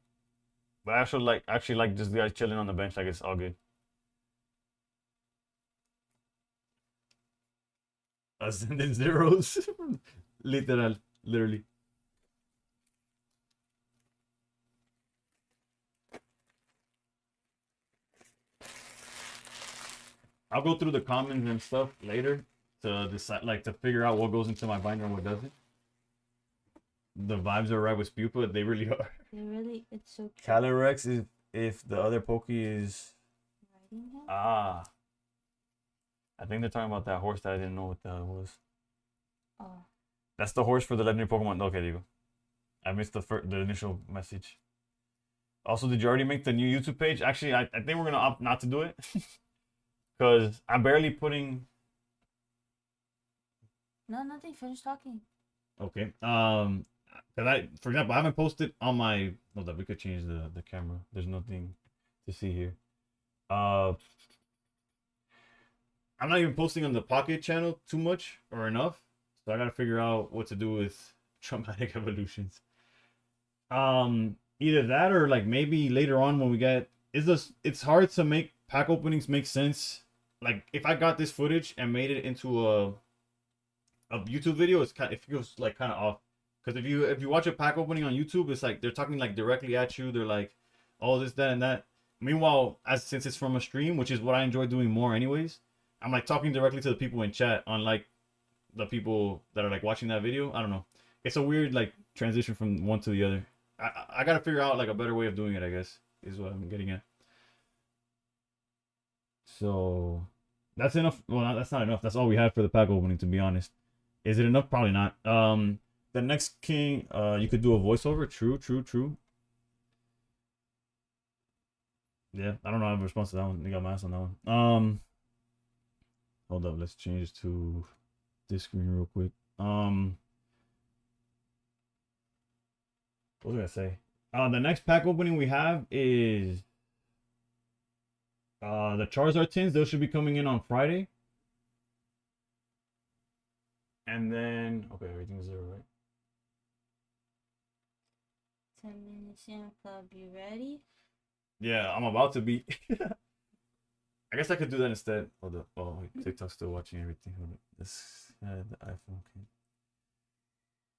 But I actually like just the guys chilling on the bench, like it's all good. Ascended Zeros. Literally. I'll go through the commons and stuff later to decide, like, to figure out what goes into my binder and what doesn't. The vibes are right with Spupa. They really are. It's so cute. Calyrex is if the other Poke is... Riding him? Ah. I think they're talking about that horse that I didn't know what the hell it was. Oh. That's the horse for the legendary Pokemon. Okay, there you go. I missed the initial message. Also, did you already make the new YouTube page? Actually, I think we're gonna opt not to do it. Because I'm barely putting... No, nothing. Finish talking. Okay. For example, I haven't posted on my... Hold up, we could change the camera. There's nothing to see here. I'm not even posting on the Pocket channel too much or enough. So I gotta figure out what to do with Traumatic Evolutions. Either that or like maybe later on when we get... It's hard to make pack openings make sense. Like if I got this footage and made it into a YouTube video, it feels like kind of off. Because if you watch a pack opening on YouTube, it's like they're talking like directly at you. They're like, oh, this, that, and that. Meanwhile, since it's from a stream, which is what I enjoy doing more anyways, I'm like talking directly to the people in chat, unlike the people that are like watching that video. I don't know. It's a weird like transition from one to the other. I gotta figure out like a better way of doing it, I guess, is what I'm getting at. So that's enough. Well, that's not enough. That's all we had for the pack opening, to be honest. Is it enough? Probably not. The next king, you could do a voiceover. True. Yeah, I don't know. I have a response to that one. They got my ass on that one. Hold up. Let's change to this screen real quick. What was I gonna say? The next pack opening we have is the Charizard tins. Those should be coming in on Friday. And then okay, everything's there, right? 10 minutes in club, you ready? Yeah, I'm about to be. I guess I could do that instead. Hold up. Oh, wait, TikTok's still watching everything. Hold up. This the iPhone.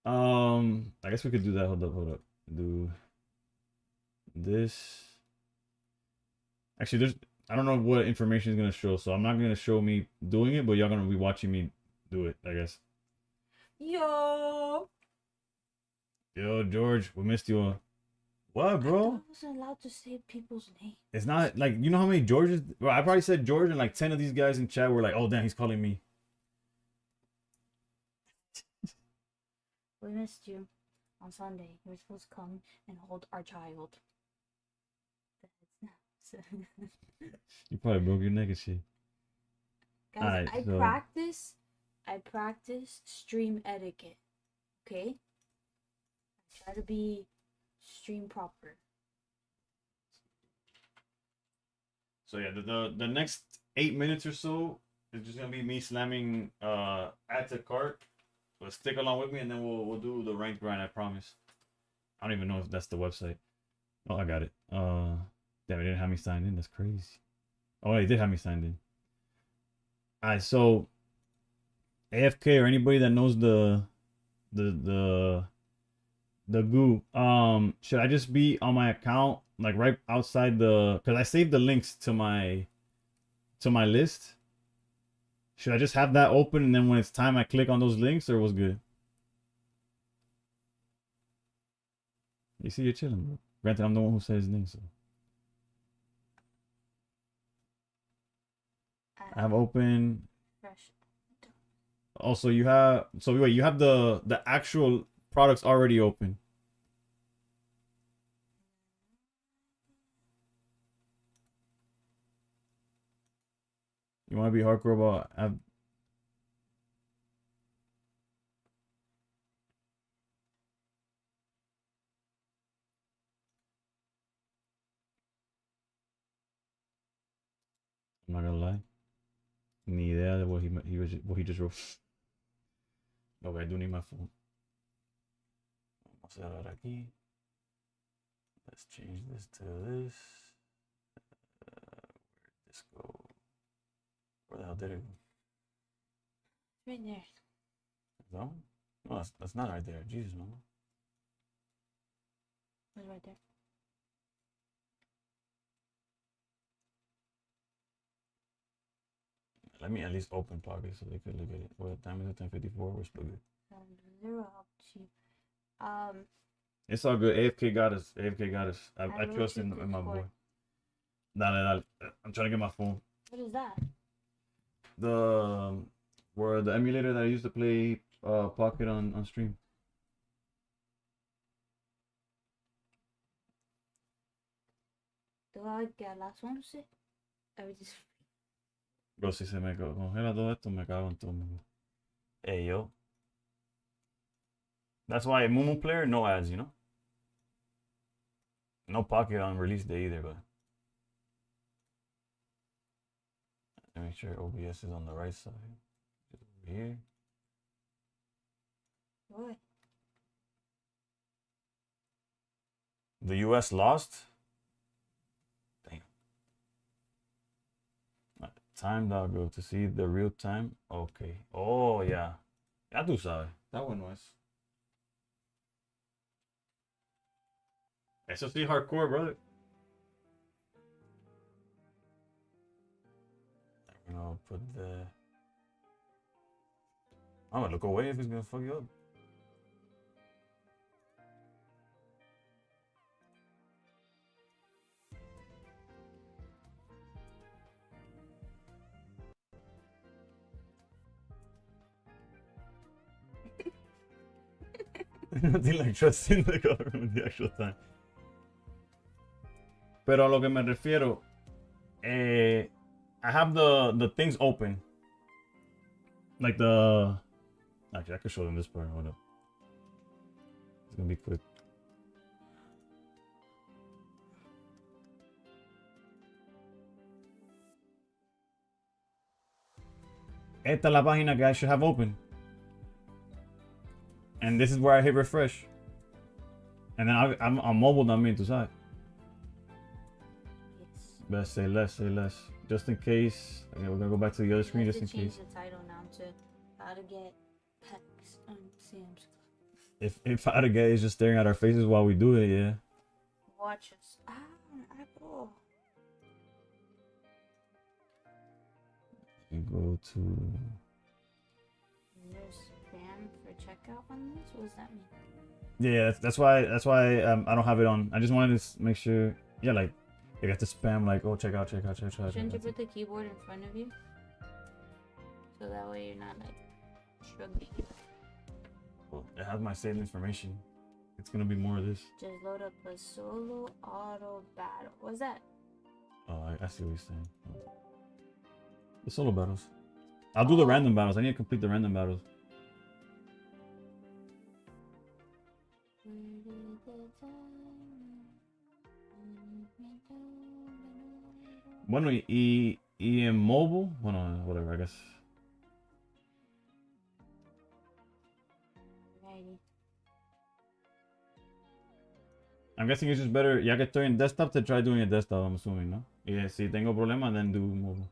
Okay. I guess we could do that. Hold up. Do this. Actually, I don't know what information is gonna show, so I'm not gonna show me doing it, but y'all gonna be watching me do it, I guess. Yo! Yo, George, we missed you. What, I bro? wasn't allowed to say people's names. It's not like you know how many Georges. Well, I probably said George, and like 10 of these guys in chat were like, "Oh, damn, he's calling me." We missed you. On Sunday, you were supposed to come and hold our child. You probably broke your neck and shit. Guys, Alright, I practice stream etiquette. Okay? I try to be stream proper. So yeah, the next 8 minutes or so is just gonna be me slamming add to cart. But stick along with me, and then we'll do the ranked grind. I promise. I don't even know if that's the website. Oh, I got it. Damn, it didn't have me signed in. That's crazy. Oh, it did have me signed in. Alright, so AFK or anybody that knows the goo, should I just be on my account like right outside because I saved the links to my list? Should I just have that open, and then when it's time I click on those links, or what's good? You see, you're chilling, bro. Granted, I'm the one who said his name, so I have open. Fresh. Also, you have wait, you have the actual products already open. You want to be hardcore about I'm not gonna lie. Ni idea de what he just wrote. Okay, I do need my phone. Vamos a ver aquí. Let's change this to this. Where'd this go? Where the hell did it go? Right there. Is that one? No, that's not right there. Jesus, mama. It's right there. Let me at least open Pocket so they could look at it. What time is it? 10:54. We're still good. 0 up to It's all good. AFK got us. AFK got us. I wrote trust you in my boy. Discord. Dale. I'm trying to get my phone. What is that? The where the emulator that I used to play Pocket on stream. Te voy a que a las 11. A ver si Bro, si se me congela todo esto, me cago en todo. Hey, yo. That's why Mumu player, no ads, you know? No Pocket on release day either, but. Make sure OBS is on the right side. Just over here. What? The US lost? Damn. Time doggo to see the real time. Okay. Oh, yeah. Ya tú sabes. Está bueno eso. Eso sí, hardcore, brother. I'm gonna put the. I'm gonna look away if it's gonna fuck you up. Nothing like trusting the government the actual time. Pero a lo que me refiero, I have the things open. Like the. Actually, I could show them this part. Hold up. It's gonna be quick. Esta es la página que I should have open. And this is where I hit refresh. And then I'm on mobile también, tú sabes. Yes. Best say less, say less. Just in case. Okay, we're gonna go back to the other screen You just have in to case. change the title now to how to get pets on Sam's Club. If how to get is just staring at our faces while we do it, yeah. Watch us. Ah, an apple. You go to. There's spam for checkout on this. What does that mean? Yeah, that's why I don't have it on. I just wanted to make sure. Yeah, like you got to spam like, oh, check out. Shouldn't you put the keyboard in front of you? So that way you're not like struggling. Well, it has my saved information. It's gonna be more of this. Just load up a solo auto battle. What's that? Oh, I see what you're saying. The solo battles. I'll do the random battles. I need to complete the random battles. Bueno, y en mobile? Bueno, whatever, I guess. Righty. I'm guessing it's just better, ya que estoy en desktop, to try doing it desktop, I'm assuming, ¿no? Y si tengo problema, then do mobile.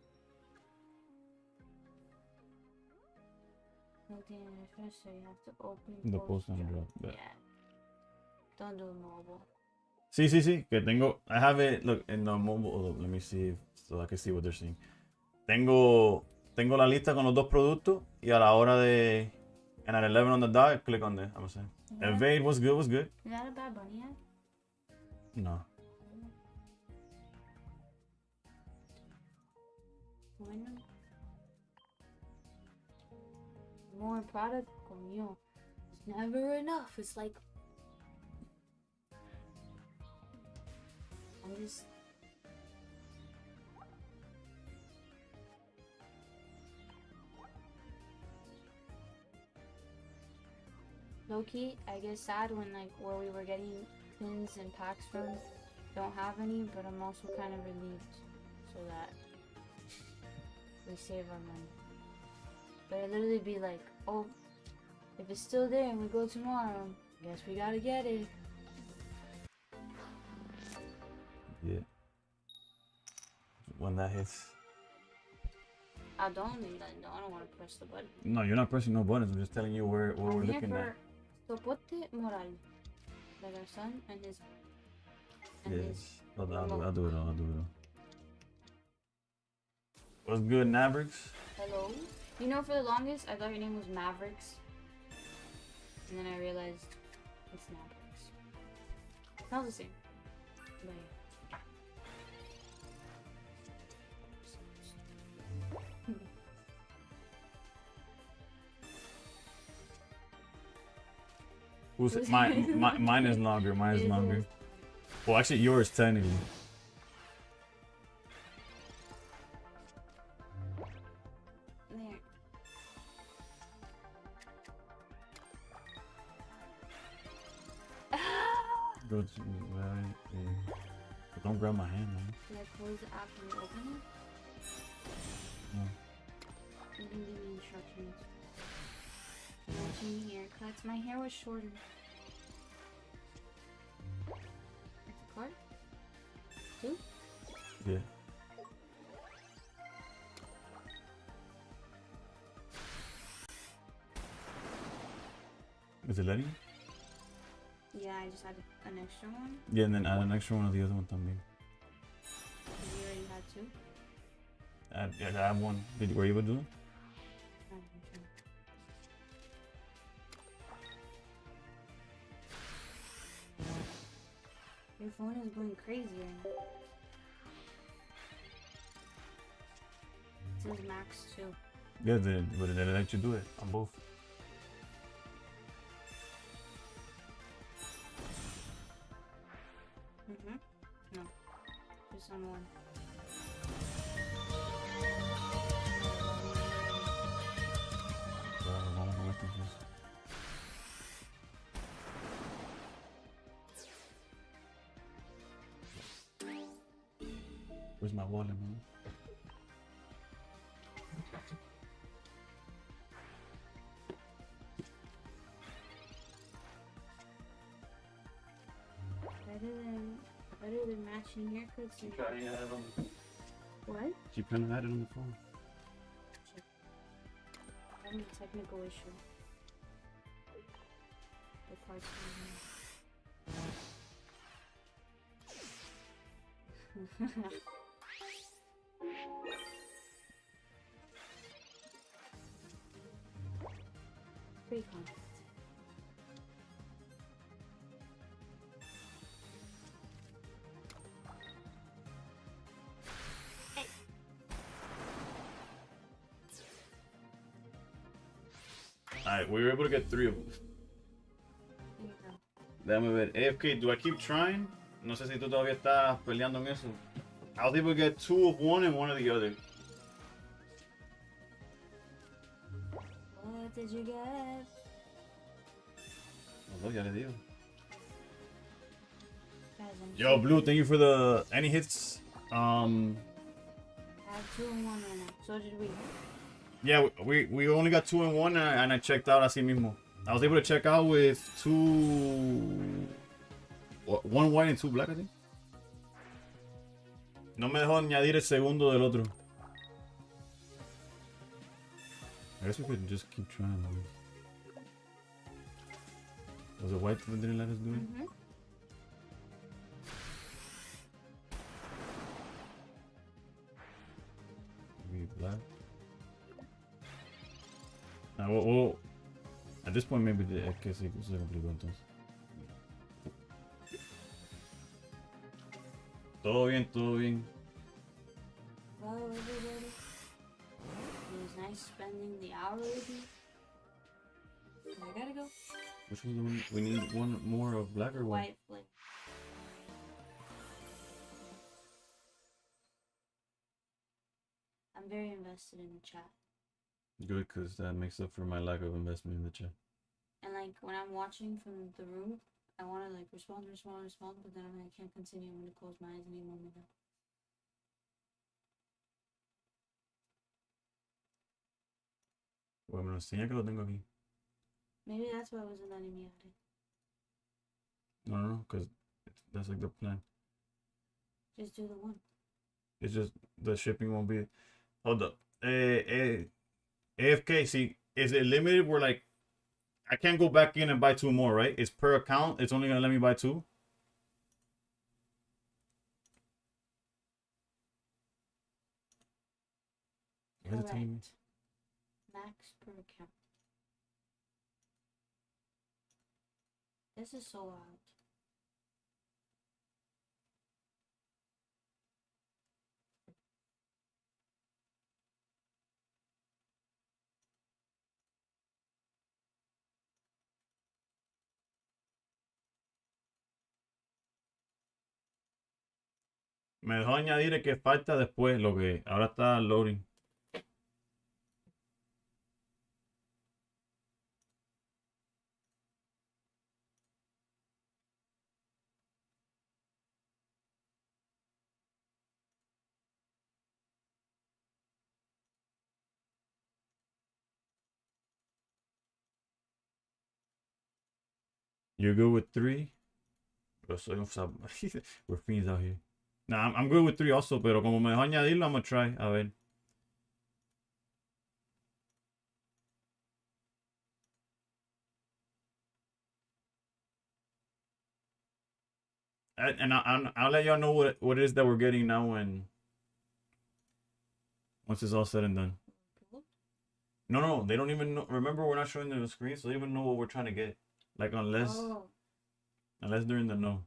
So you have to open The post and drop. Yeah. Yeah. Don't do mobile. Sí, que tengo, I have it, look, in the mobile, hold up, let me see, so I can see what they're seeing. Tengo la lista con los dos productos, y a la hora de, and at 11 on the dot, click on there, I'm saying. Yeah. Evade was good. Is that a Bad Bunny ad? No. Bueno. More product, coño. It's never enough. It's like I'm just low key, I get sad when like where we were getting pins and packs from don't have any, but I'm also kind of relieved so that we save our money. But it literally be like, oh, if it's still there and we go tomorrow, guess we gotta get it. Yeah. When that hits. I don't want to press the button. No, you're not pressing no buttons. I'm just telling you where I'm we're here looking at. for Soporte Moral. Like our son and his. Yes. I'll do it all. What's good, Mavericks? Hello? You know, for the longest, I thought your name was Mavericks. And then I realized it's Mavericks. Smells the same. But yeah. Mine is longer. Mine is longer. Well, actually, yours technically. There. Go to right. Yeah. Don't grab my hand, man. Should I close the app and open it? No. You can give me instructions. Watching haircuts. My hair was shorter. That's a card? 2? Yeah. Is it letting you? Yeah, I just had an extra one. Yeah, and then add an extra one of the other one también. You already had 2? I have one. Were you able to do it? Oh, I'm sure. Your phone is going crazy right now. It says max 2. Yeah, but it let you do it on both. No. Just on one. Where's my wallet, man? Better than matching haircuts. And what? She printed it on the phone. Having a technical issue. The parts. Pretty fun. Alright, we were able to get 3 of them. Déjame ver. AFK, do I keep trying? No sé si tú todavía estás peleando en eso. I was able to get 2 of one and 1 of the other. What did you get? Los dos, ya les digo. Guys, I'm Yo, Blue, thank you for the any hits. I have 2 and 1 right now. So did we. Yeah, we only got 2 and 1 and I checked out así mismo. I was able to check out with 2, 1 white and 2 black, I think. No me dejó añadir el segundo del otro. I guess we could just keep trying. Was it white that didn't let us do it? Mm-hmm. Maybe black. Well, at this point maybe es que sí se complicó entonces. Todo bien, todo bien. Well, everybody. It was nice spending the hour with you. I gotta go. Which was the one? We need one more of black or white? White flame. I'm very invested in the chat. Good, because that makes up for my lack of investment in the chat. And like when I'm watching from the room, I want to like respond, but then I'm like, I can't continue. I'm gonna close my eyes any moment now. Bueno, me lo enseña que lo tengo aquí. Maybe that's why I wasn't letting me add it. No, because that's like the plan. Just do the one. It's just the shipping won't be. Hold up. AFK, see, is it limited where like I can't go back in and buy 2 more, right? It's per account. It's only gonna let me buy 2. What is it telling me? Correct. Max per account. This is so loud. Me dejó añadir el que falta después, lo que ahora está loading. You're good with 3? Yo soy un sab. We're fiends out here. Nah, I'm good with 3 also, pero como me dejó añadirlo, I'm gonna try. A ver. And I'll let y'all know what it is that we're getting now when once it's all said and done. No, they don't even know. Remember, we're not showing them the screen, so they don't even know what we're trying to get. Like unless they're in the know.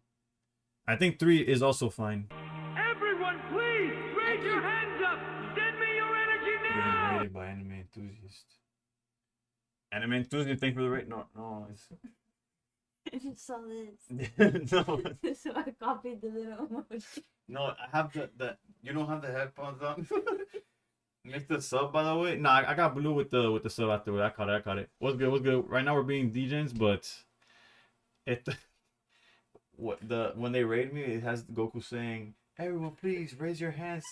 I think 3 is also fine. Everyone, please raise your hands up. Send me your energy Getting now. rated by Anime Enthusiast. Anime Enthusiast, thank you for the rate. No, it's I just saw this. no. So I copied the little emoji. No, I have the you don't have the headphones on. Make the sub, by the way. No, I got Blue with the sub afterward. I caught it. What's good? Right now we're being DJs, but when they raid me, it has Goku saying, everyone, please raise your hands.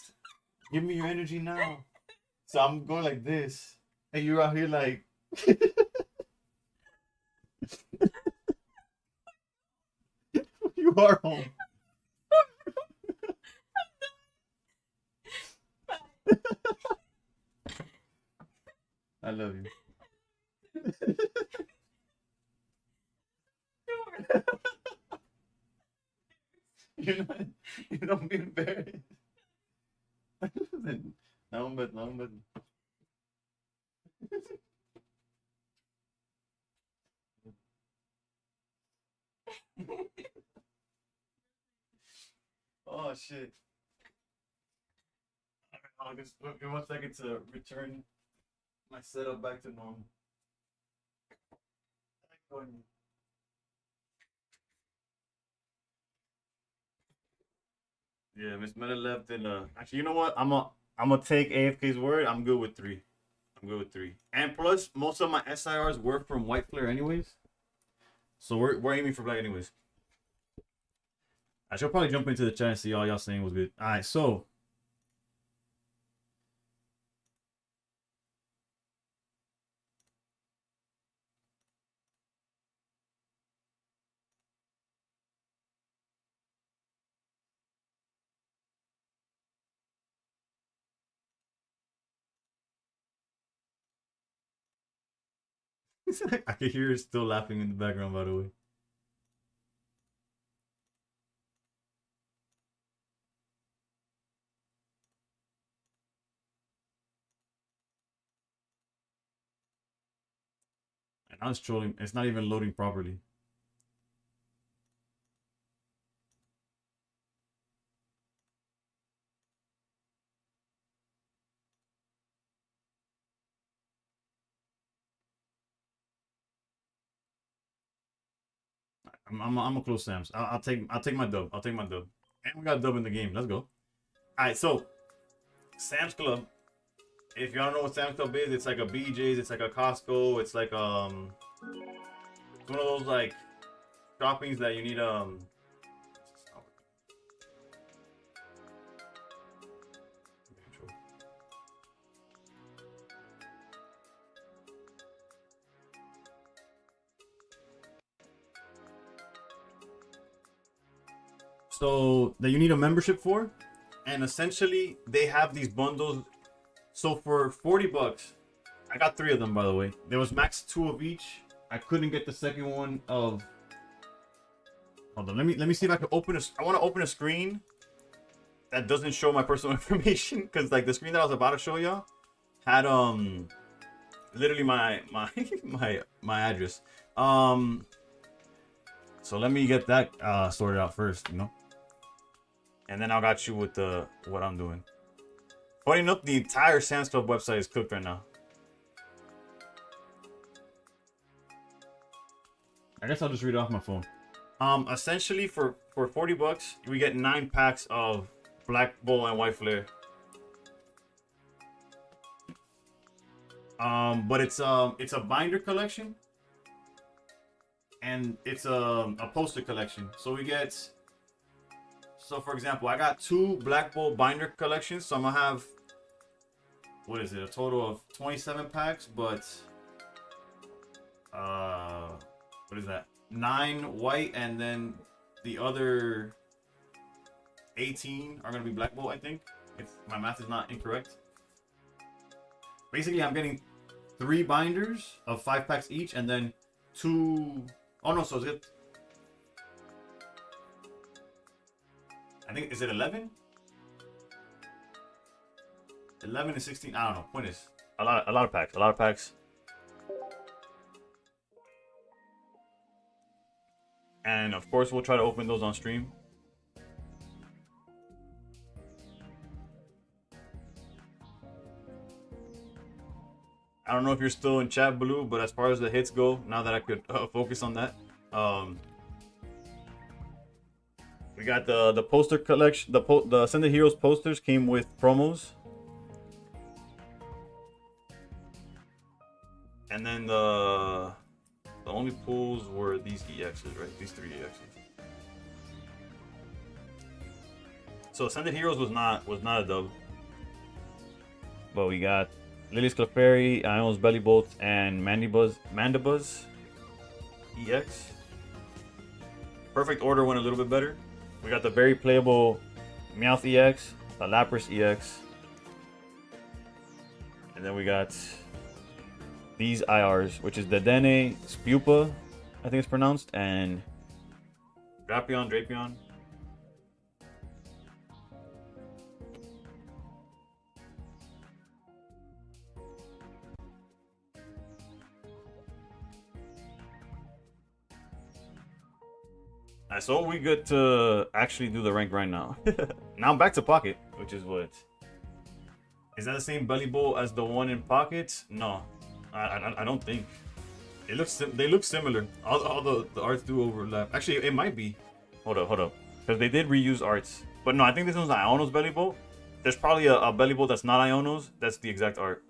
Give me your energy now. So I'm going like this, and you're out here like. You are home. I love you. You don't be embarrassed. No, but no, but. Oh shit. I'll just give me 1 second to return my setup back to normal. Yeah, Miss Meta left and actually you know what? I'm gonna take AFK's word. I'm good with 3. I'm good with 3. And plus most of my SIRs were from White Flare anyways. So we're aiming for black anyways. I should probably jump into the chat and see all y'all saying was good. Alright, so I can hear her still laughing in the background, by the way. And I was trolling. It's not even loading properly. I'm gonna close Sam's. I'll take my dub. I'll take my dub. And we got a dub in the game. Let's go. Alright, so Sam's Club. If y'all don't know what Sam's Club is, it's like a BJ's, it's like a Costco, it's like it's one of those like shoppings that you need so that you need a membership for, and essentially they have these bundles. So for 40 bucks, I got 3 of them, by the way. There was max 2 of each. I couldn't get the second one of. Hold on, let me see if I can open I want to open a screen that doesn't show my personal information, because like the screen that I was about to show y'all had literally my my address. So let me get that sorted out first, you know, and then I got you with the what I'm doing. Funny enough, the entire Sam's Club website is cooked right now. I guess I'll just read it off my phone. Essentially for 40 bucks, we get 9 packs of Black Bull and White Flare. But it's a binder collection, and it's a poster collection. So we get. So for example, I got 2 Black Bull binder collections, so I'm gonna have. What is it? A total of 27 packs, but what is that? 9 white, and then the other 18 are gonna be Black Bull, I think, if my math is not incorrect. Basically, I'm getting 3 binders of 5 packs each, and then 2. Oh no, so is it? I think, is it 11? 11 and 16. I don't know. Point is, a lot of packs. And of course, we'll try to open those on stream. I don't know if you're still in chat, Blue, but as far as the hits go, now that I could focus on that, we got the poster collection. The Send the Heroes posters came with promos. And then the only pulls were these EXs, right? These 3 EXs. So Ascended Heroes was not a dub. But we got Lily's Clefairy, Iono's Belly Bolt, and Mandibuzz EX. Perfect Order went a little bit better. We got the very playable Meowth EX, the Lapras EX, and then we got these IRs, which is the Dene Spupa, I think it's pronounced, and Drapion. Alright, so we good to actually do the rank right now. Now I'm back to Pocket, which is what? Is that the same Belly Bowl as the one in Pocket? No, I don't think. It looks they look similar. All the arts do overlap. Actually, it might be. Hold up, because they did reuse arts. But no, I think this one's Iono's Belly Bowl. There's probably a Belly Bowl that's not Iono's. That's the exact art.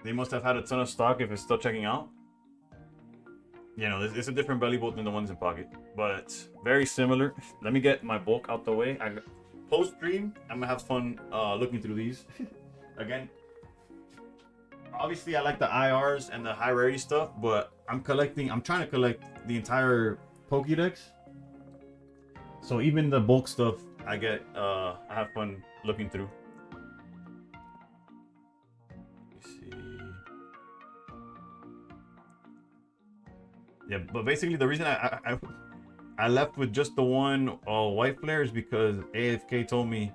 They must have had a ton of stock if it's still checking out. You know, it's a different Belly Bolt than the ones in Pocket, but very similar. Let me get my bulk out the way. Post stream, I'm gonna have fun looking through these. Again, obviously I like the IRs and the high rarity stuff, but I'm trying to collect the entire Pokédex. So even the bulk stuff, I have fun looking through. Yeah, but basically the reason I left with just the one white flare is because AFK told me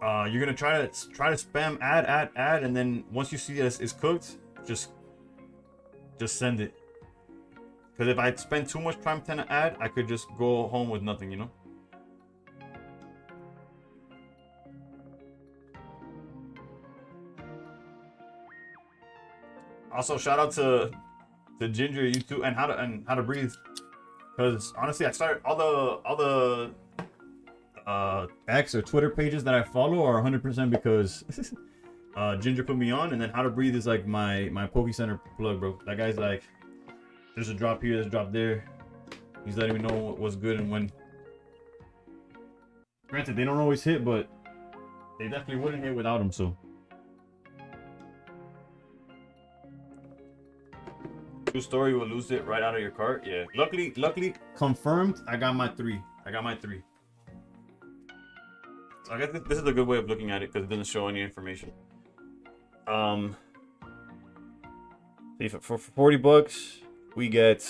you're gonna try to spam add, and then once you see it's cooked, just send it. Because if I spend too much time trying to add, I could just go home with nothing, you know. Also, shout out to Ginger, you too, and how to breathe, because honestly I started all the X or Twitter pages that I follow are 100% because Ginger put me on, and then how to breathe is like my Poke Center plug, bro. That guy's like, there's a drop here, there's a drop there. He's letting me know what's good and when. Granted, they don't always hit, but they definitely wouldn't hit without him. So true story, you will lose it right out of your cart. Yeah. Luckily confirmed. I got my three. So I guess this is a good way of looking at it because it doesn't show any information. For $40, we get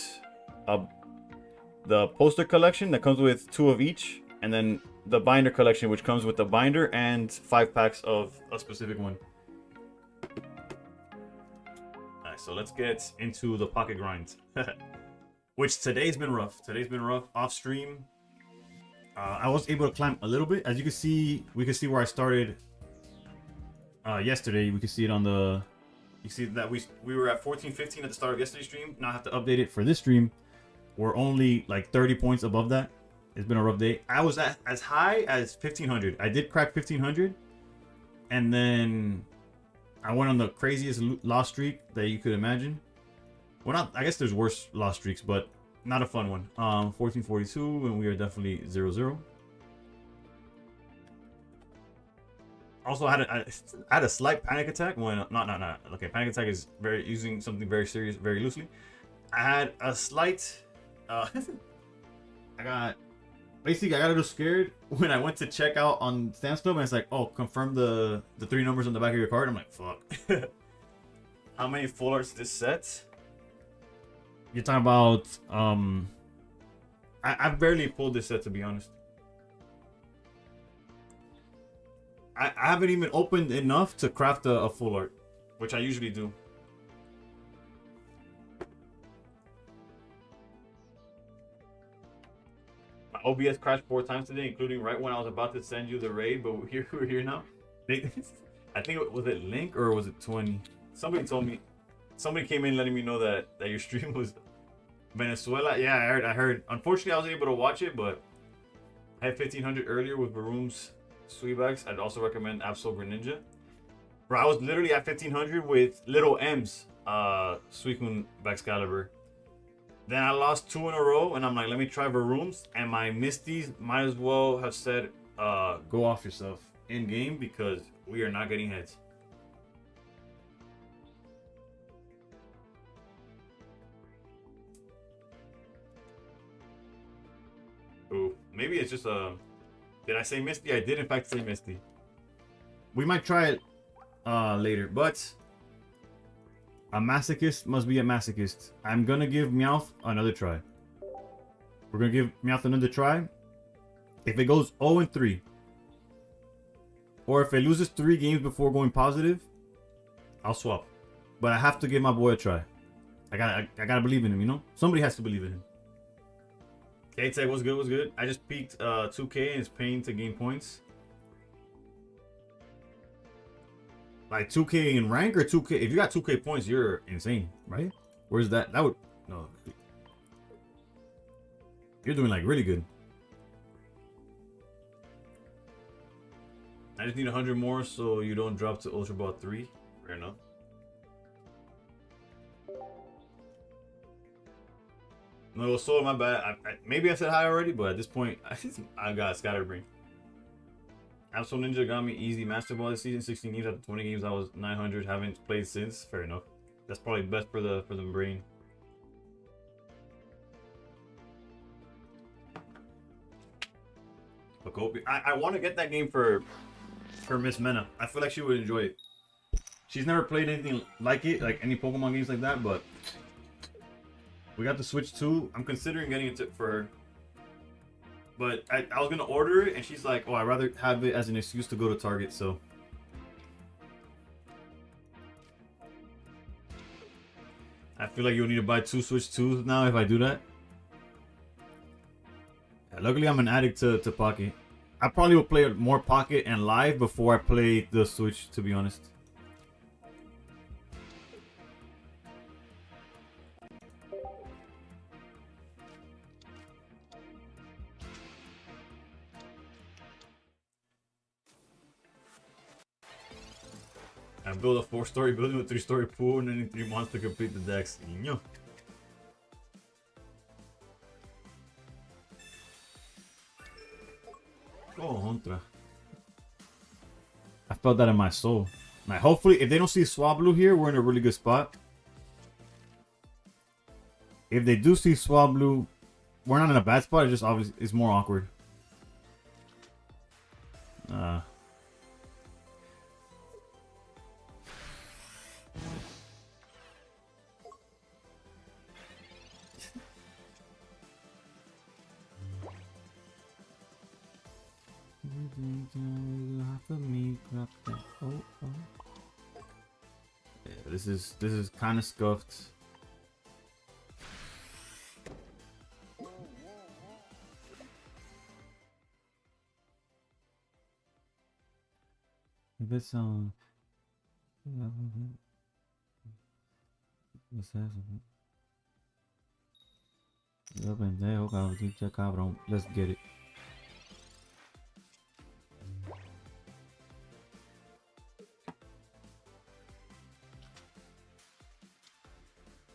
the poster collection that comes with 2 of each, and then the binder collection, which comes with the binder and 5 packs of a specific one. So let's get into the pocket grind, which today's been rough. Off stream. I was able to climb a little bit. As you can see, we can see where I started yesterday. We can see it on the. You see that we were at 1415 at the start of yesterday's stream. Now I have to update it for this stream. We're only like 30 points above that. It's been a rough day. I was at as high as 1500. I did crack 1500, and then I went on the craziest loss streak that you could imagine. Well, not, I guess there's worse loss streaks, but not a fun one. 1442, and we are definitely 0-0. Also, I had a slight panic attack when not. Okay, panic attack is using something very serious very loosely. I had a slight. I got a little scared when I went to check out on Stamstop, and it's like, oh, confirm the 3 numbers on the back of your card. I'm like, fuck. How many full arts this set? You're talking about I barely pulled this set, to be honest. I haven't even opened enough to craft a full art, which I usually do. My OBS crashed 4 times today, including right when I was about to send you the raid, but we're here now. I think was it Link or was it 20? Somebody told me. Somebody came in letting me know that your stream was Venezuela. Yeah, I heard. Unfortunately, I wasn't able to watch it, but I had 1500 earlier with Varum's Sweetbacks. I'd also recommend Absol Greninja. Bro, I was literally at 1500 with little M's, Suicune Excalibur. Then I lost 2 in a row, and I'm like, let me try Varooms, and my Misties might as well have said, go off yourself in game because we are not getting heads. Ooh, maybe it's just a. Did I say Misty? I did in fact say Misty. We might try it later, but a masochist must be a masochist. I'm gonna give Meowth another try. We're gonna give Meowth another try. If it goes 0-3, or if it loses 3 games before going positive, I'll swap. But I have to give my boy a try. I gotta believe in him, you know? Somebody has to believe in him. K-Tech was good, was good. I just peaked 2K and it's paying to gain points. Like 2K in rank or 2K? If you got 2K points, you're insane, right? Where's that? That would... No. You're doing like really good. I just need 100 more so you don't drop to Ultra Ball 3. Fair enough. No, it was so my bad. Maybe I said hi already, but at this point, I got Scatterbrain. Absol Ninja got me easy Master Ball this season. 16 games out of 20 games. I was 900. Haven't played since. Fair enough. That's probably best for the brain. But I want to get that game for Miss Mena. I feel like she would enjoy it. She's never played anything like it, like any Pokemon games like that, but we got the Switch 2. I'm considering getting it for her. But I was going to order it, and she's like, oh, I'd rather have it as an excuse to go to Target, so. I feel like you'll need to buy 2 Switch 2s now if I do that. Yeah, luckily, I'm an addict to Pocket. I probably will play more Pocket and Live before I play the Switch, to be honest. I built a 4-story building with 3-story pool and then in 3 months to complete the decks. Go Hontra. I felt that in my soul. Like, hopefully, if they don't see Swablu here, we're in a really good spot. If they do see Swablu, we're not in a bad spot. It's just obviously it's more awkward. Yeah, this is kind of scuffed. This song. Let's get it.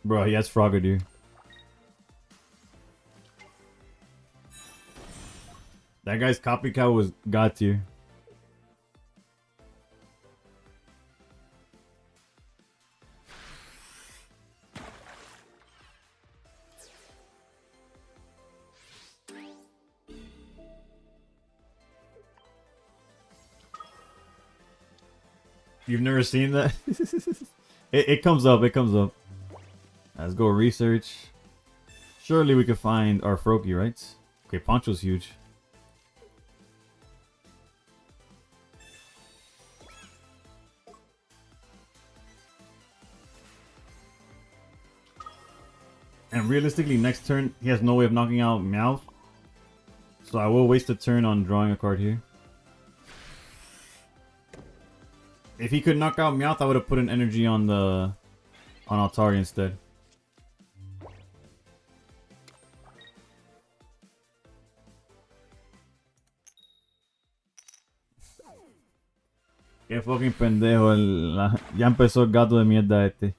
Bro, he has Frogadier. That guy's copycat was God tier. You've never seen that? it comes up, it comes up. Let's go research. Surely we could find our Froakie, right? Okay, Poncho's huge. And realistically, next turn, he has no way of knocking out Meowth. So I will waste a turn on drawing a card here. If he could knock out Meowth, I would have put an energy on Altari instead. Qué fucking pendejo. Ya empezó el gato de mierda este.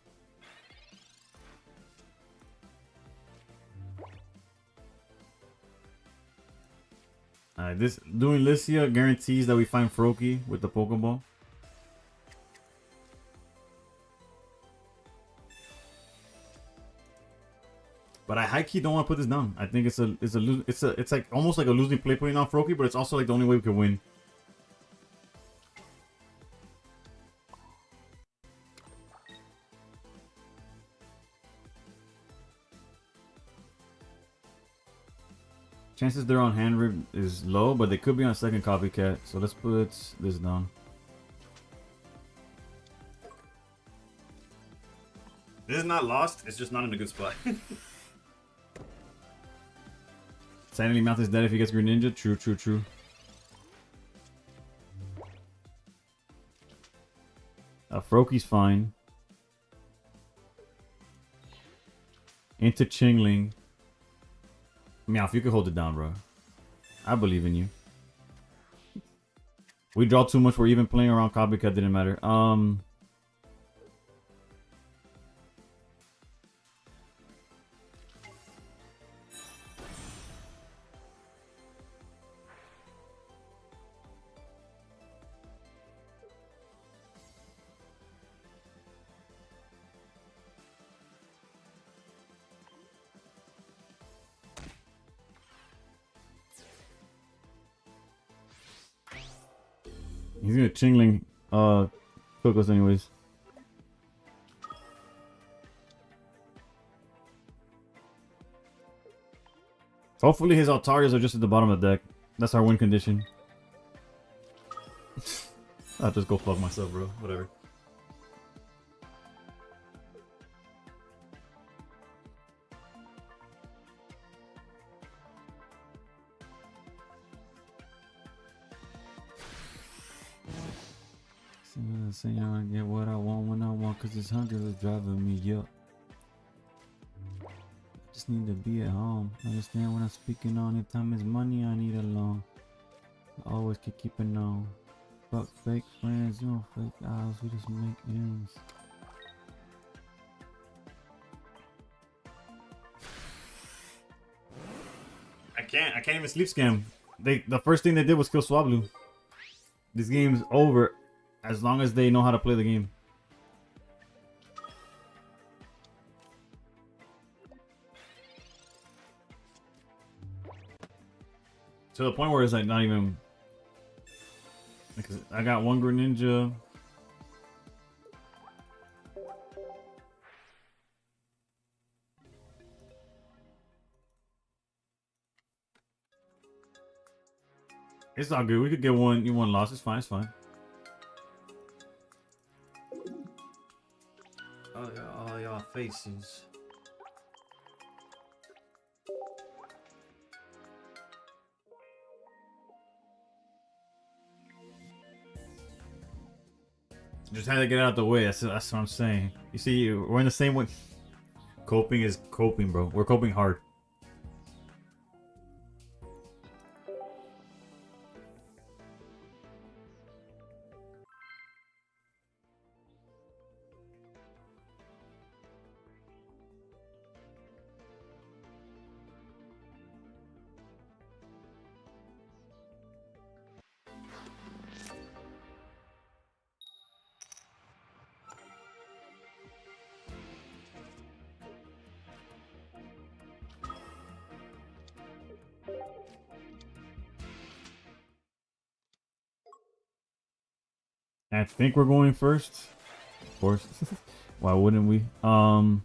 Alright, this doing Lycia guarantees that we find Froakie with the Pokeball. But I high key don't want to put this down. I think it's like almost like a losing play putting on Froakie, but it's also like the only way we can win. Chances they're on hand rib is low, but they could be on second copycat. So let's put this down. This is not lost. It's just not in a good spot. Sanity Mouth is dead if he gets Greninja. True, true, true. Froakie's fine. Into Chingling. Meowth, you can hold it down, bro. I believe in you. We draw too much. We're even playing around copycat. Didn't matter. He's gonna Chingling cook us anyways. Hopefully his Altarias are just at the bottom of the deck. That's our win condition. I'll just go fuck myself, bro. Whatever. Saying I get what I want when I want, cause this hunger is driving me up. Just need to be at home. Understand what I'm speaking on. If time is money, I need a loan. I always keep keeping on. Fuck fake friends, no fake eyes. We just make ends. I can't even sleep scam. The first thing they did was kill Swablu. This game's over as long as they know how to play the game. To the point where it's like not even. Because I got one Greninja. It's all good. We could get one loss. It's fine. It's fine. All y'all faces. Just had to get out of the way. That's what I'm saying. You see, we're in the same way. Coping is coping, bro. We're coping hard. I think we're going first. Of course. Why wouldn't we? Early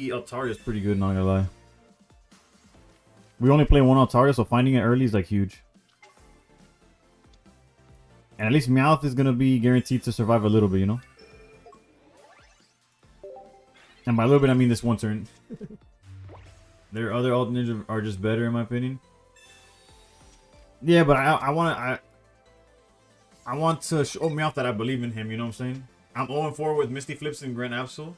Altaria is pretty good, not gonna lie. We only play one Altaria, so finding it early is like huge. And at least Meowth is gonna be guaranteed to survive a little bit, you know? And by a little bit, I mean this one turn. Their other alt ninja are just better in my opinion. Yeah, but I want to show Meowth that I believe in him, you know what I'm saying? I'm 0-4 with Misty Flips and Grand Absol.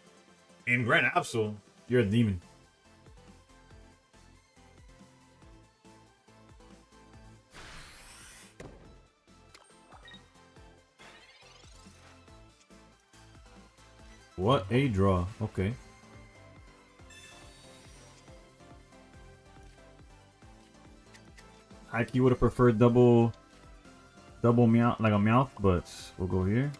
In Grand Absol, you're a demon. What a draw. Okay. Hikey would have preferred double meow, like a mouth, but we'll go here.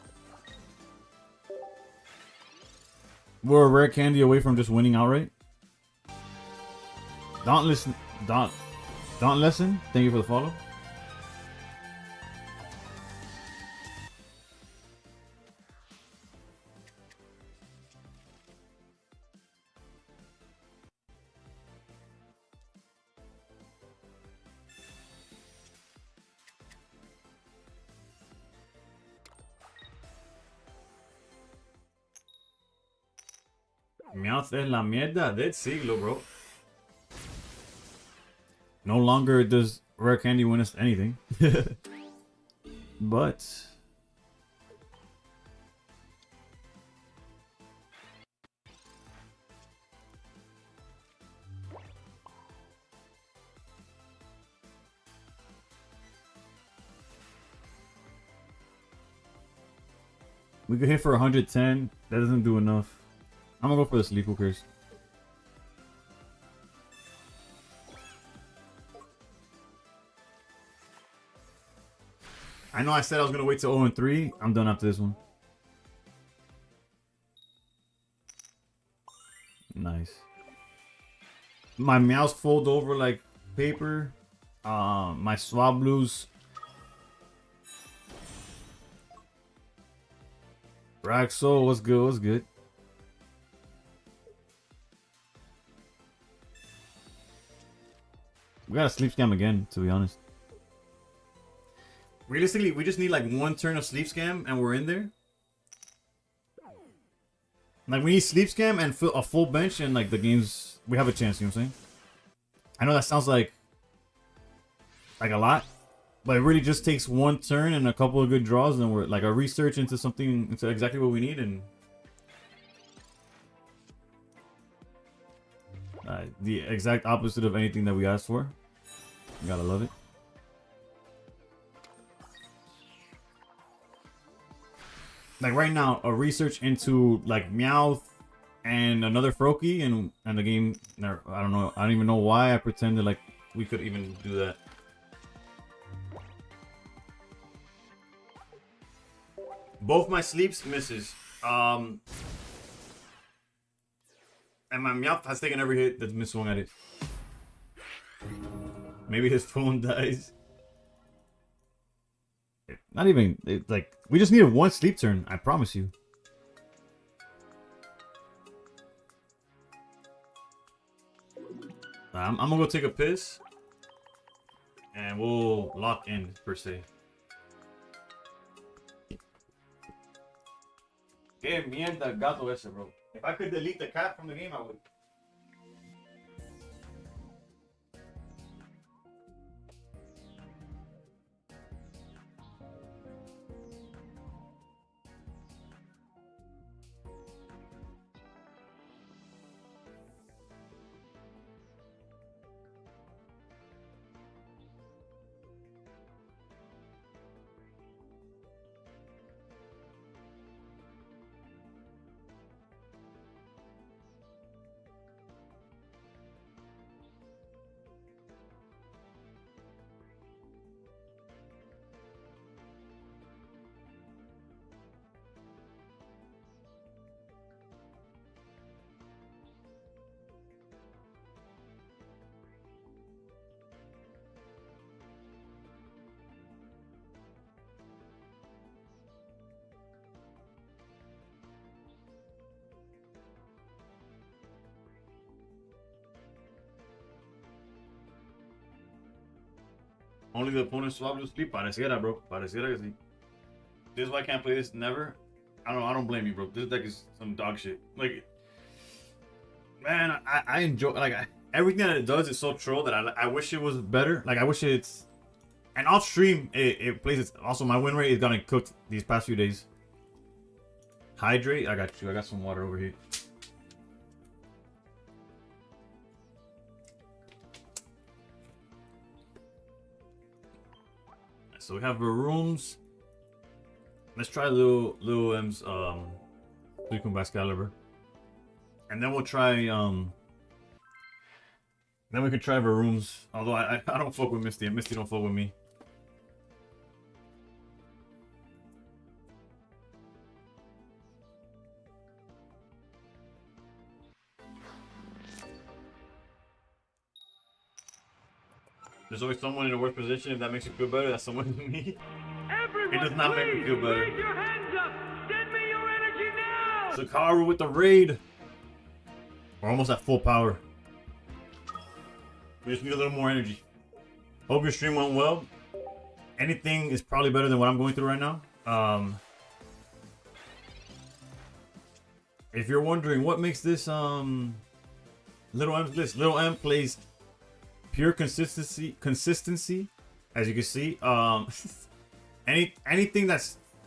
We're a rare candy away from just winning outright. Dauntless, Dauntlesson, thank you for the follow. Meowth es la mierda del siglo, bro. No longer does rare candy win us anything. But we could hit for 110. That doesn't do enough. I'm gonna go for the sleep hookers. I know I said I was gonna wait till 0 and 3. I'm done after this one. Nice. My mouse fold over like paper. My Swablues. Raxo, what's good? What's good? We gotta sleep scam again, to be honest. Realistically, we just need like one turn of sleep scam and we're in there. Like we need sleep scam and a full bench and like the games, we have a chance, you know what I'm saying? I know that sounds like a lot, but it really just takes one turn and a couple of good draws and we're like a research into something, into exactly what we need and the exact opposite of anything that we asked for. You gotta love it. Like right now, a research into like Meowth and another Froakie and the game. I don't know. I don't even know why I pretended like we could even do that. Both my sleeps misses. And my Meowth has taken every hit that's missed one at it. Maybe his phone dies. Not even, like, we just needed one sleep turn, I promise you. I'm gonna go take a piss. And we'll lock in, per se. Que mierda gato ese, bro. If I could delete the cat from the game, I would. Only the opponent swap to sleep. Pareciera, bro. Pareciera que sí. This is why I can't play this never. I don't blame you, bro. This deck is some dog shit. Like, man, I enjoy, like, everything that it does is so troll that I wish it was better. Like, I wish it's, and off stream it plays it. Also, my win rate is gonna cooked these past few days. Hydrate. I got you. I got some water over here. So we have our rooms. Let's try Lil M's Suicune Excalibur. And then we'll try then we could try Varooms. Although I don't fuck with Misty, and Misty don't fuck with me. There's always someone in a worse position. If that makes you feel better, that's someone is me. Everyone, It does not make me please feel better. raise your hands up. Send me your energy now. Sakaru with the raid. We're almost at full power. We just need a little more energy. Hope your stream went well. Anything is probably better than what I'm going through right now. If you're wondering what makes this Little M's list, Little M plays pure consistency, as you can see. Anything that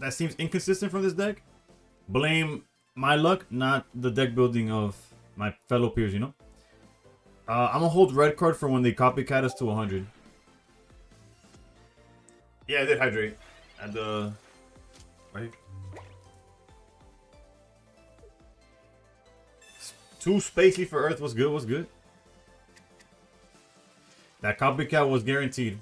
seems inconsistent from this deck, blame my luck, not the deck building of my fellow peers, you know. I'm gonna hold red card for when they copycat us to 100. Yeah, I did hydrate at the right. Too spacey for Earth was good. Was good. That copycat was guaranteed.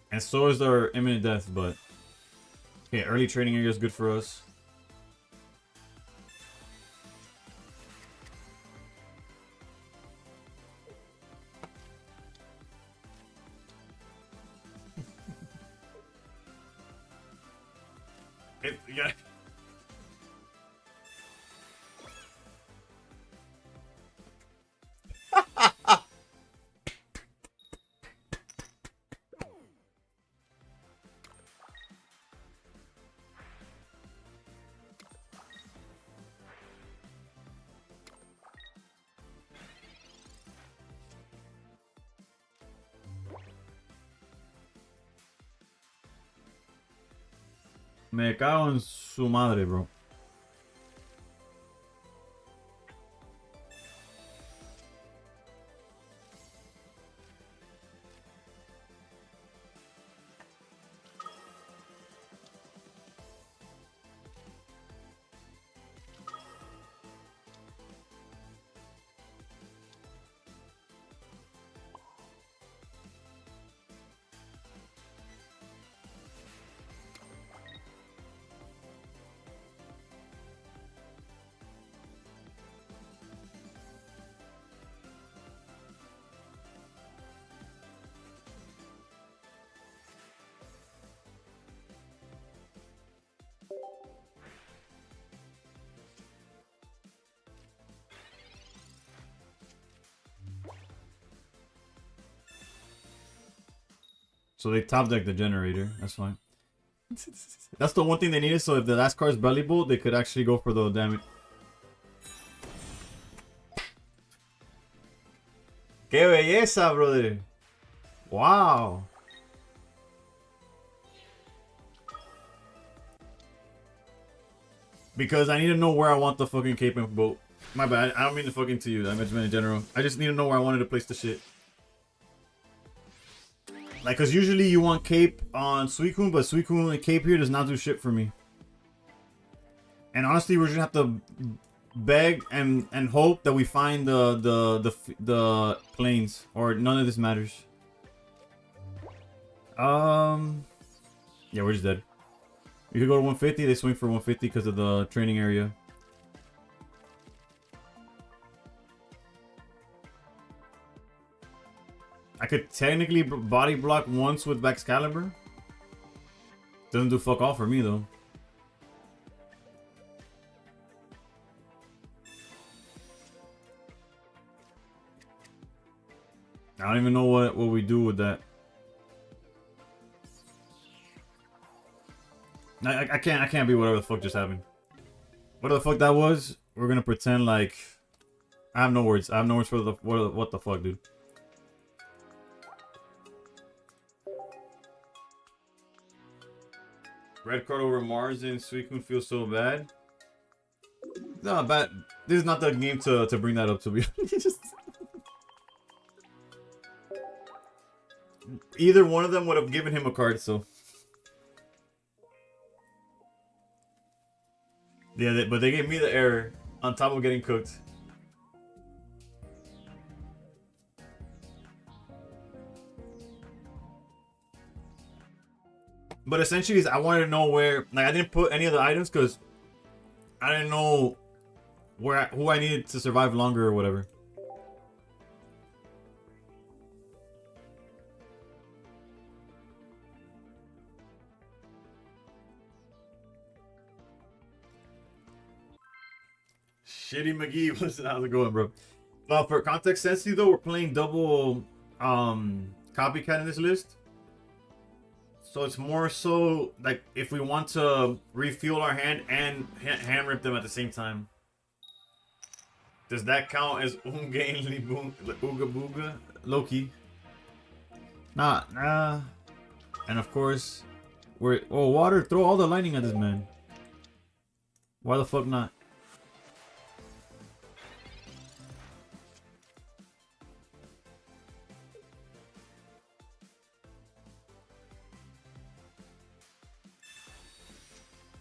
And so is our imminent death, but okay, early training area is good for us. Yeah. Me cago en su madre, bro. So they top deck the generator. That's fine. That's the one thing they needed. So if the last card is Belly Bolt, they could actually go for the damage. ¡Qué belleza, brother! Wow. Because I need to know where I want the fucking cape and boat. My bad. I don't mean to fucking to you. I meant in general. I just need to know where I wanted to place the shit. Like, cause usually you want cape on Suicune, but Suicune and cape here does not do shit for me. And honestly, we're just gonna have to beg and hope that we find the planes, or none of this matters. Yeah, we're just dead. We could go to 150. They swing for 150 because of the training area. I could technically body block once with Excalibur. Doesn't do fuck all for me though. I don't even know what we do with that. I can't be whatever the fuck just happened. Whatever the fuck that was, we're gonna pretend like I have no words. I have no words for the what the fuck, dude. Red card over Mars and Suicune feels so bad. No, bad. This is not the game to bring that up, to be honest. either one of them would have given him a card. So yeah, but they gave me the error on top of getting cooked. But essentially, I wanted to know where. Like, I didn't put any of the items because I didn't know who I needed to survive longer or whatever. Shitty McGee, listen, how's it going, bro? For context sensitive though, we're playing double copycat in this list. So it's more so like if we want to refuel our hand and hand rip them at the same time. Does that count as ungainly ooga booga? Loki. Nah. And of course, water, throw all the lightning at this man. Why the fuck not?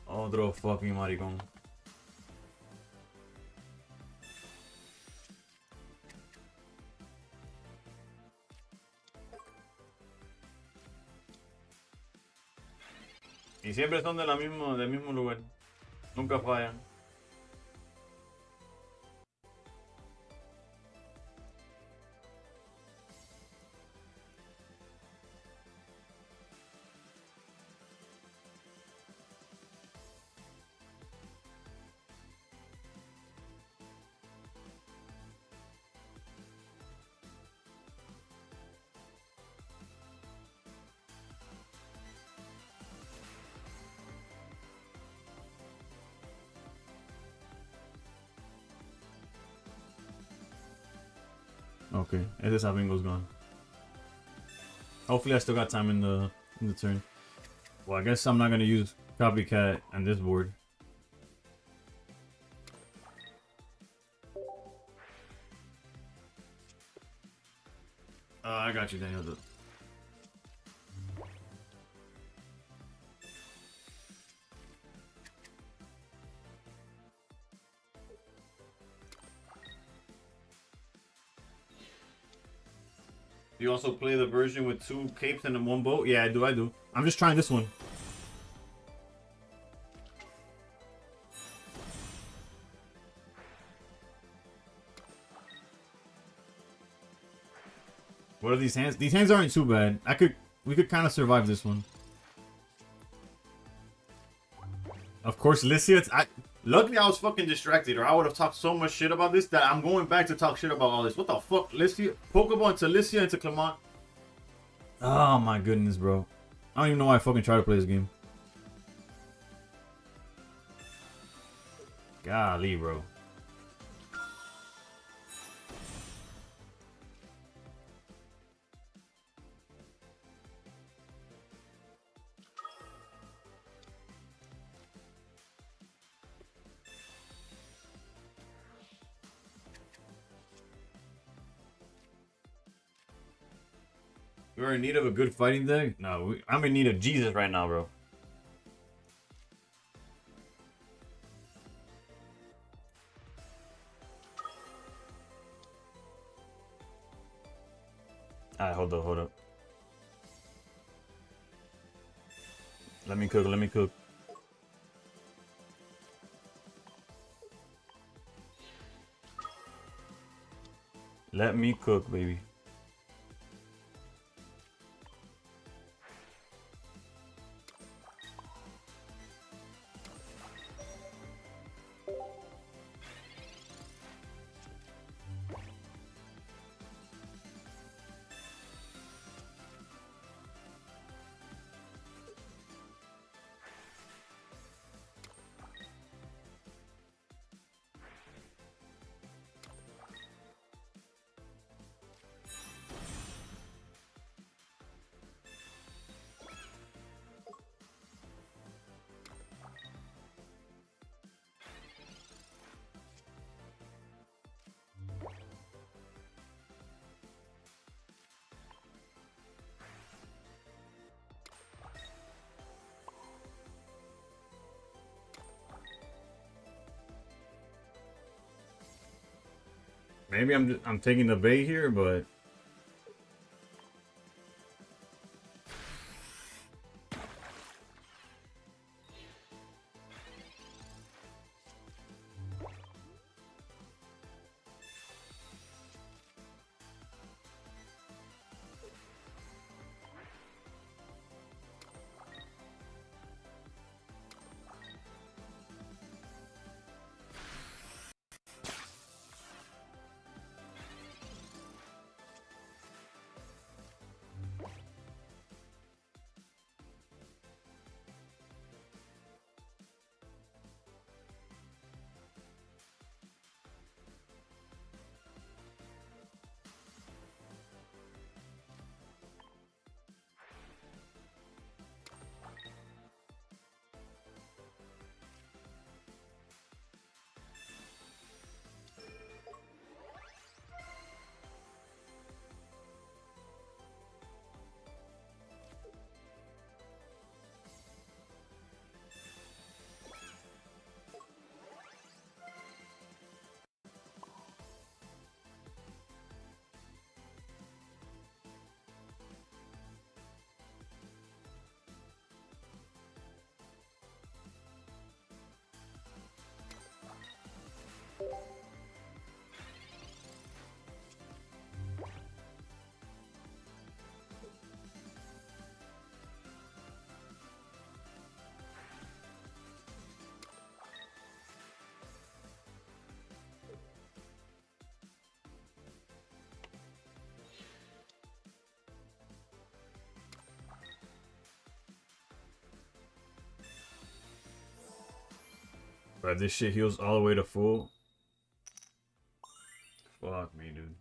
Otro fucking maricón. Y siempre son del mismo lugar. Nunca fallan. Okay, this Bingo's gone. Hopefully I still got time in the turn. Well, I guess I'm not gonna use copycat on this board. I got you, Daniel. You also play the version with 2 capes and 1 boat? Yeah, I do. I'm just trying this one. What are these hands? These hands aren't too bad. We could kind of survive this one. Of course, Lycia. Luckily, I was fucking distracted, or I would have talked so much shit about this that I'm going back to talk shit about all this. What the fuck, Lycia? Pokemon to Lycia into Clement. Oh my goodness, bro. I don't even know why I fucking try to play this game. Golly, bro. We're in need of a good fighting deck? No, I'm in need of Jesus right now, bro. Alright, hold up. Let me cook. Let me cook, baby. Maybe I'm taking the bait here, but if this shit heals all the way to full, fuck me, dude.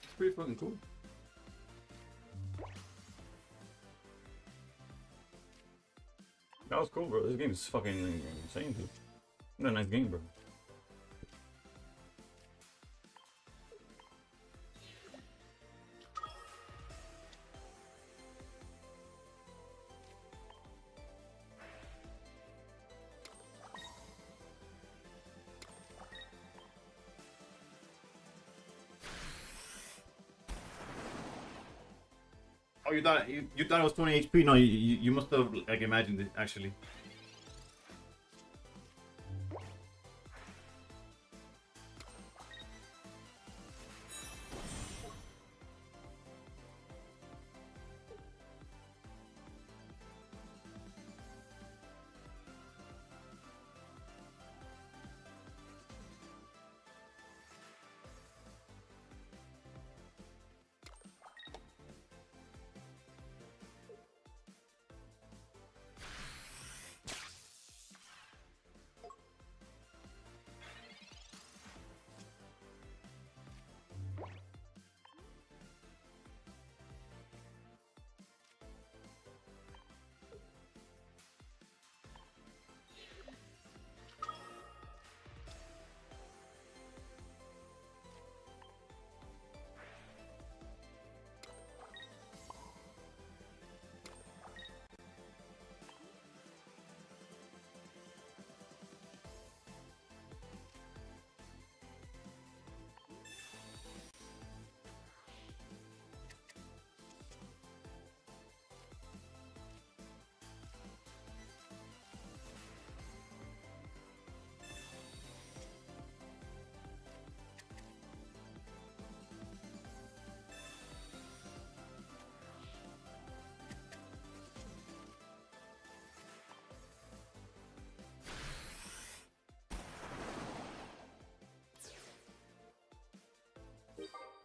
It's pretty fucking cool. That was cool, bro. This game is fucking insane, dude. What a nice game, bro. Oh, you thought it was 20 HP? No, you must have like imagined it actually.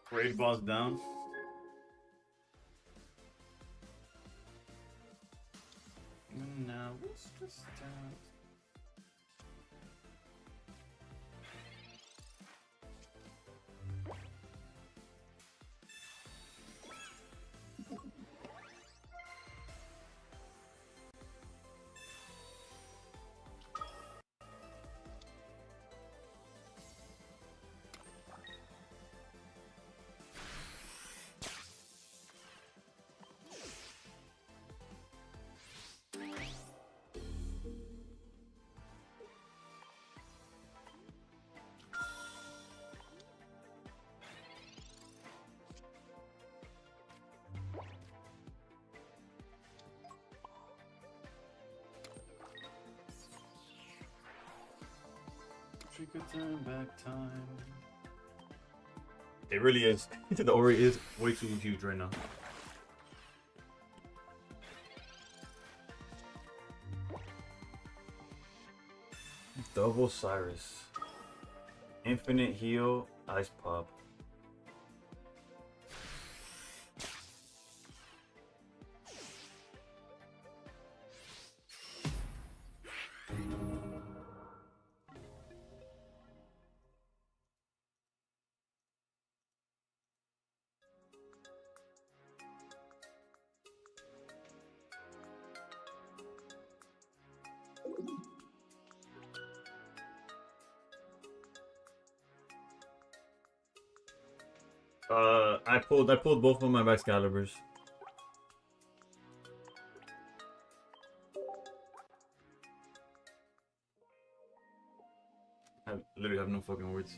Great balls down. Now what's this down? She could turn back time. It really is. The Ori is way too huge right now. Double Cyrus. Infinite heal, ice pop. I pulled both of my Excaliburs. I literally have no fucking words.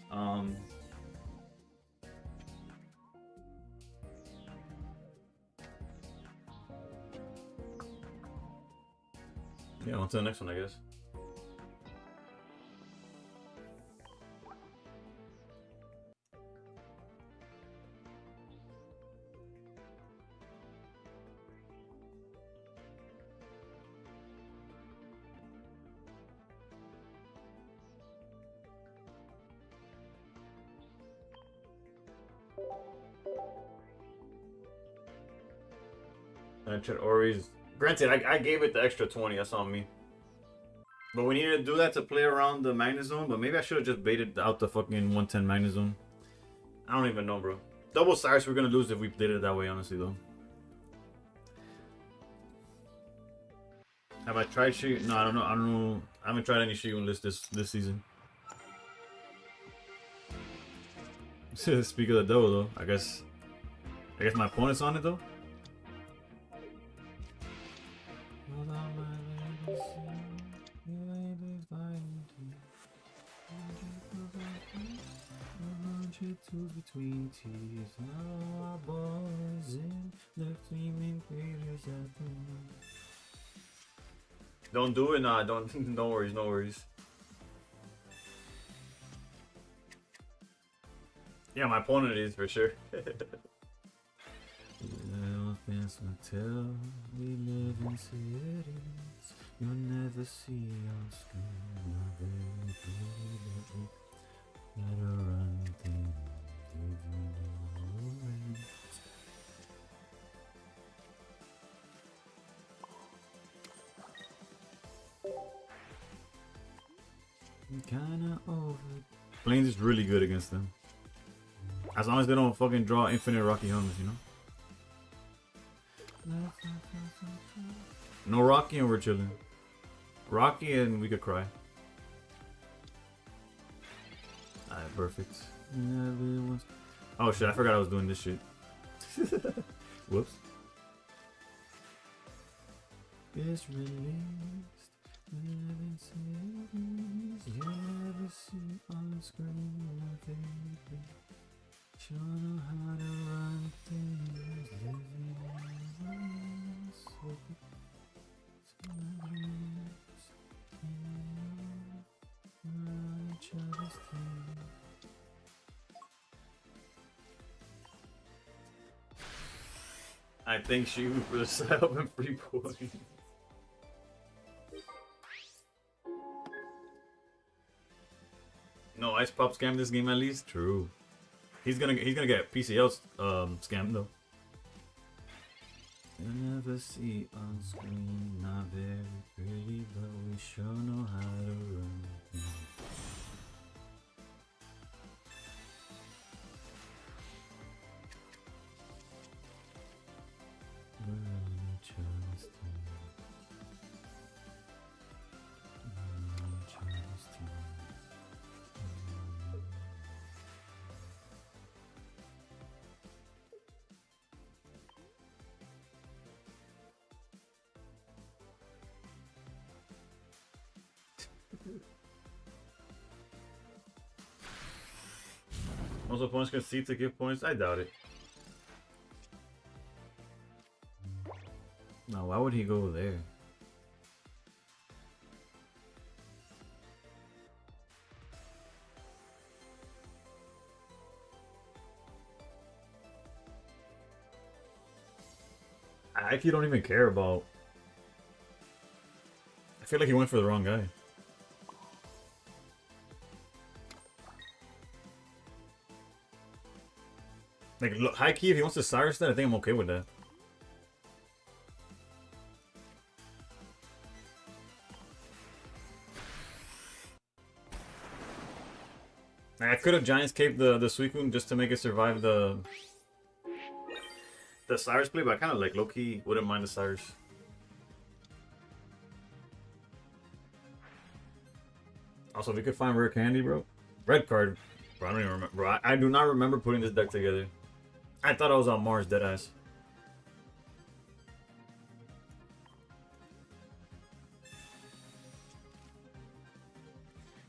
Yeah, on to the next one, I guess. I tried Ori's. Granted, I gave it the extra 20. That's on me. But we needed to do that to play around the Magnezone. But maybe I should have just baited out the fucking 110 Magnezone. I don't even know, bro. Double Cyrus we're gonna lose if we did it that way, honestly, though. Have I tried Shigun? No, I don't know. I haven't tried any Shigun list this season. Speak of the devil, though. I guess my opponent's on it, though. Between teeth, now our boys in the flaming craters at the moon. Don't do it, nah. Don't. No worries, no worries. Yeah, my opponent is for sure. Elephants until we live in cities, you'll never see on screen. Better run things. Kinda over. Plains is really good against them. As long as they don't fucking draw infinite Rocky Helmets, you know? No Rocky and we're chilling. Rocky and we could cry. Alright, perfect. Oh shit, I forgot I was doing this shit. Whoops. It's released. You never see on screen. Show know how to run things. Living each other's things. I think she was for the setup and free points. No Ice Pop scam this game at least? True. He's gonna get PCL scam though. You'll never see on screen, not very pretty, but we sure know how to run. Most opponents can see to give points? I doubt it. Now, why would he go there? I actually don't even care about... I feel like he went for the wrong guy. Like, look, high key, if he wants to Cyrus that, I think I'm okay with that. I could have Giants caped the Suicune just to make it survive the Cyrus play, but I kind of like low-key wouldn't mind the Cyrus. Also, if we could find rare candy, bro. Red card. Bro, I don't even remember. Bro, I do not remember putting this deck together. I thought I was on Mars, deadass.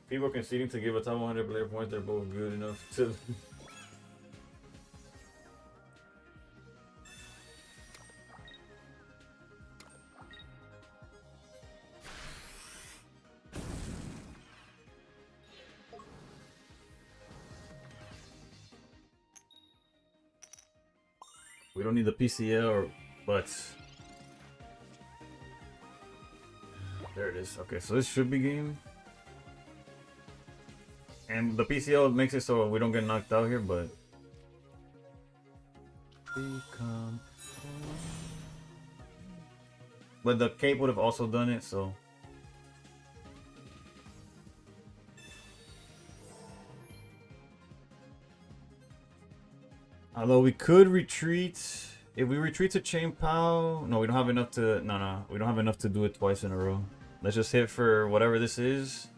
People conceding to give a top 100 player points, they're both good enough to... We don't need the PCL, but... There it is. Okay, so this should be game. And the PCL makes it so we don't get knocked out here, but... But the cape would have also done it, so... Although we could retreat. If we retreat to Chain Pow... No, we don't have enough to... No. We don't have enough to do it twice in a row. Let's just hit for whatever this is.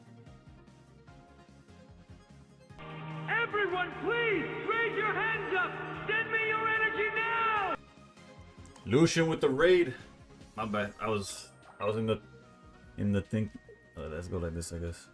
Everyone, please raise your hands up. Send me your energy now. Lucian with the raid. My bad. I was in the thing. Let's go like this, I guess.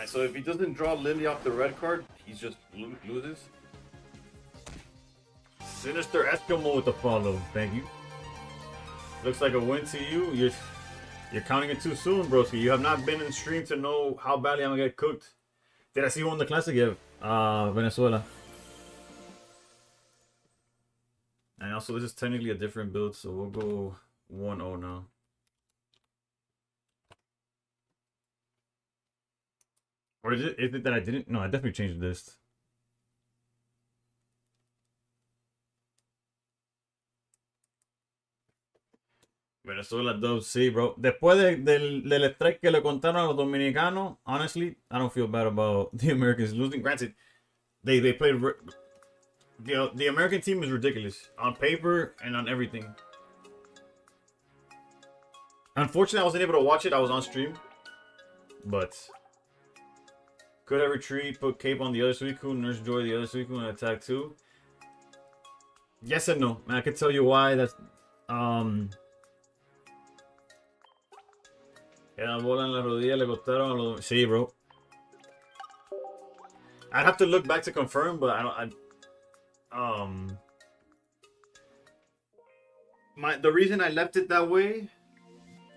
So if he doesn't draw Lily off the red card, he just loses. Sinister Eskimo with the follow. Thank you. Looks like a win to you. You're counting it too soon, broski. You have not been in stream to know how badly I'm gonna get cooked. Did I see you on the classic yet? Venezuela. And also, this is technically a different build, so we'll go 1-0 now. Or is it that I didn't? No, I definitely changed this. Venezuela dub, sí, bro. Después del strike que le contaron a los dominicanos, honestly, I don't feel bad about the Americans losing. Granted, they played... The American team is ridiculous. On paper and on everything. Unfortunately, I wasn't able to watch it. I was on stream. But... Could I retreat, put Cape on the other Suicune, Nurse Joy the other Suicune, and attack too? Yes and no. Man, I can tell you why. That's la bola en la rodilla le costaron a los... Sí, bro. I'd have to look back to confirm, but the reason I left it that way,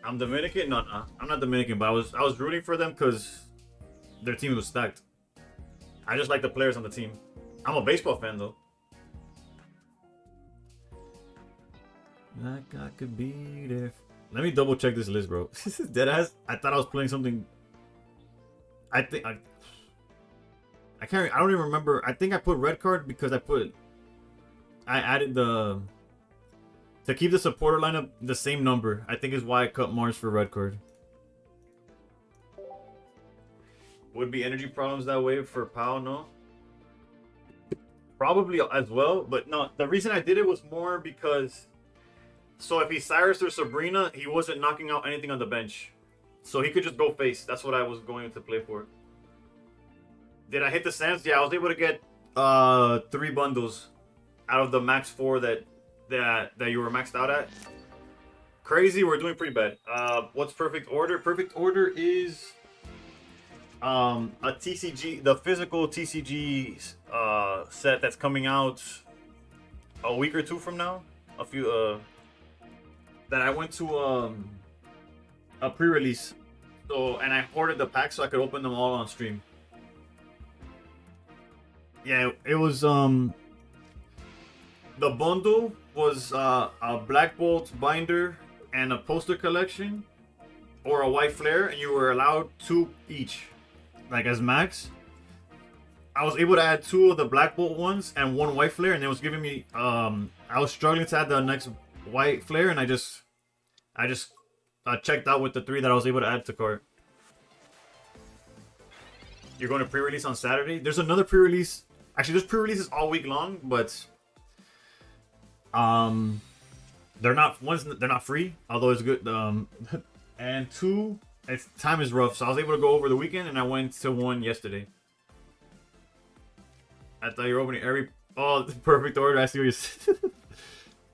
I'm Dominican. No, I'm not Dominican, but I was rooting for them because their team was stacked. I just like the players on the team. I'm a baseball fan though. Like I could be there. Let me double check this list, bro. Deadass. I thought I was playing something. I think I can't. I don't even remember. I think I put red card because I added the to keep the supporter lineup the same number. I think is why I cut Mars for red card. Would be energy problems that way for Pau, no? Probably as well, but no. The reason I did it was more because so if he's Cyrus or Sabrina, he wasn't knocking out anything on the bench. So he could just go face. That's what I was going to play for. Did I hit the Sands? Yeah, I was able to get 3 bundles out of the max 4 that you were maxed out at. Crazy, we're doing pretty bad. What's perfect order? Perfect order is a TCG, the physical TCG set that's coming out a week or 2 from now. A few that I went to a pre-release. So and I hoarded the packs so I could open them all on stream. Yeah, it was the bundle was a Black Bolt binder and a poster collection or a white flare, and you were allowed 2 each, like as max. I was able to add 2 of the Black Bolt ones and 1 white flare, and it was giving me I was struggling to add the next white flare, and I just checked out with the 3 that I was able to add to cart. You're going to pre-release on Saturday? There's another pre-release. Actually, there's pre-releases all week long, but they're not free, although it's good. And 2, time is rough, so I was able to go over the weekend, and I went to 1 yesterday. I thought you were opening every perfect order. I see what you said.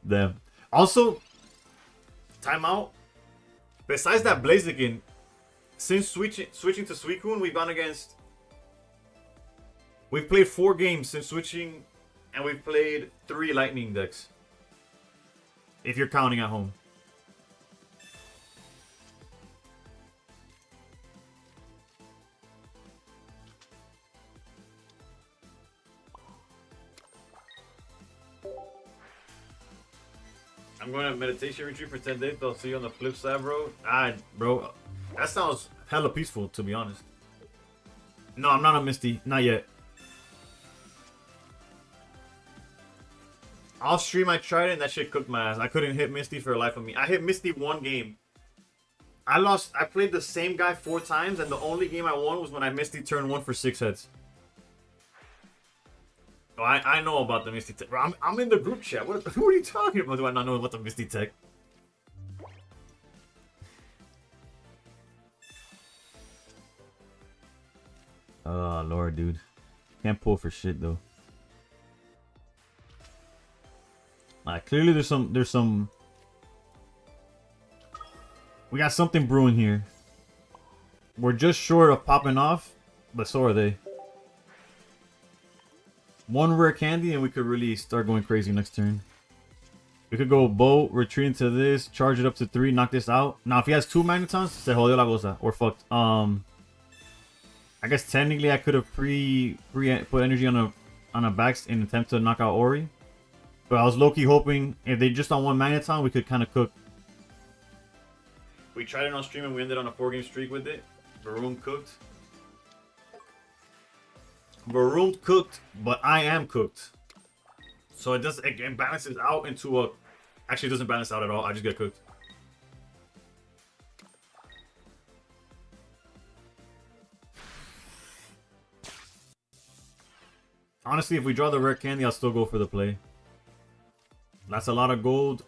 Damn. Also, timeout. Besides that Blaziken, since switching to Suicune, we've played 4 games since switching, and we've played 3 Lightning decks. If you're counting at home. I'm going to meditation retreat for 10 days. I'll see you on the flip side, bro. Bro, that sounds hella peaceful, to be honest. No, I'm not a Misty. Not yet. Off stream, I tried it, and that shit cooked my ass. I couldn't hit Misty for the life of me. I hit Misty 1 game. I played the same guy 4 times, and the only game I won was when I Misty turn 1 for 6 heads. Oh, I know about the Misty tech. Bro, I'm in the group chat. Who are you talking about? Do I not know about the Misty tech? Oh, Lord, dude. Can't pull for shit, though. Clearly there's some... We got something brewing here. We're just short of popping off, but so are they. 1 rare candy and we could really start going crazy next turn. We could go boat, retreat into this, charge it up to 3, knock this out. Now if he has 2 magnetons, se jodió la cosa. We're fucked. I guess technically I could have put energy on a back in an attempt to knock out Ori. But I was low-key hoping if they just on 1 magneton, we could kind of cook. We tried it on stream and we ended on a 4-game streak with it. Varun cooked. Varun cooked, but I am cooked. So it balances out into a... Actually, it doesn't balance out at all. I just get cooked. Honestly, if we draw the rare candy, I'll still go for the play. That's a lot of gold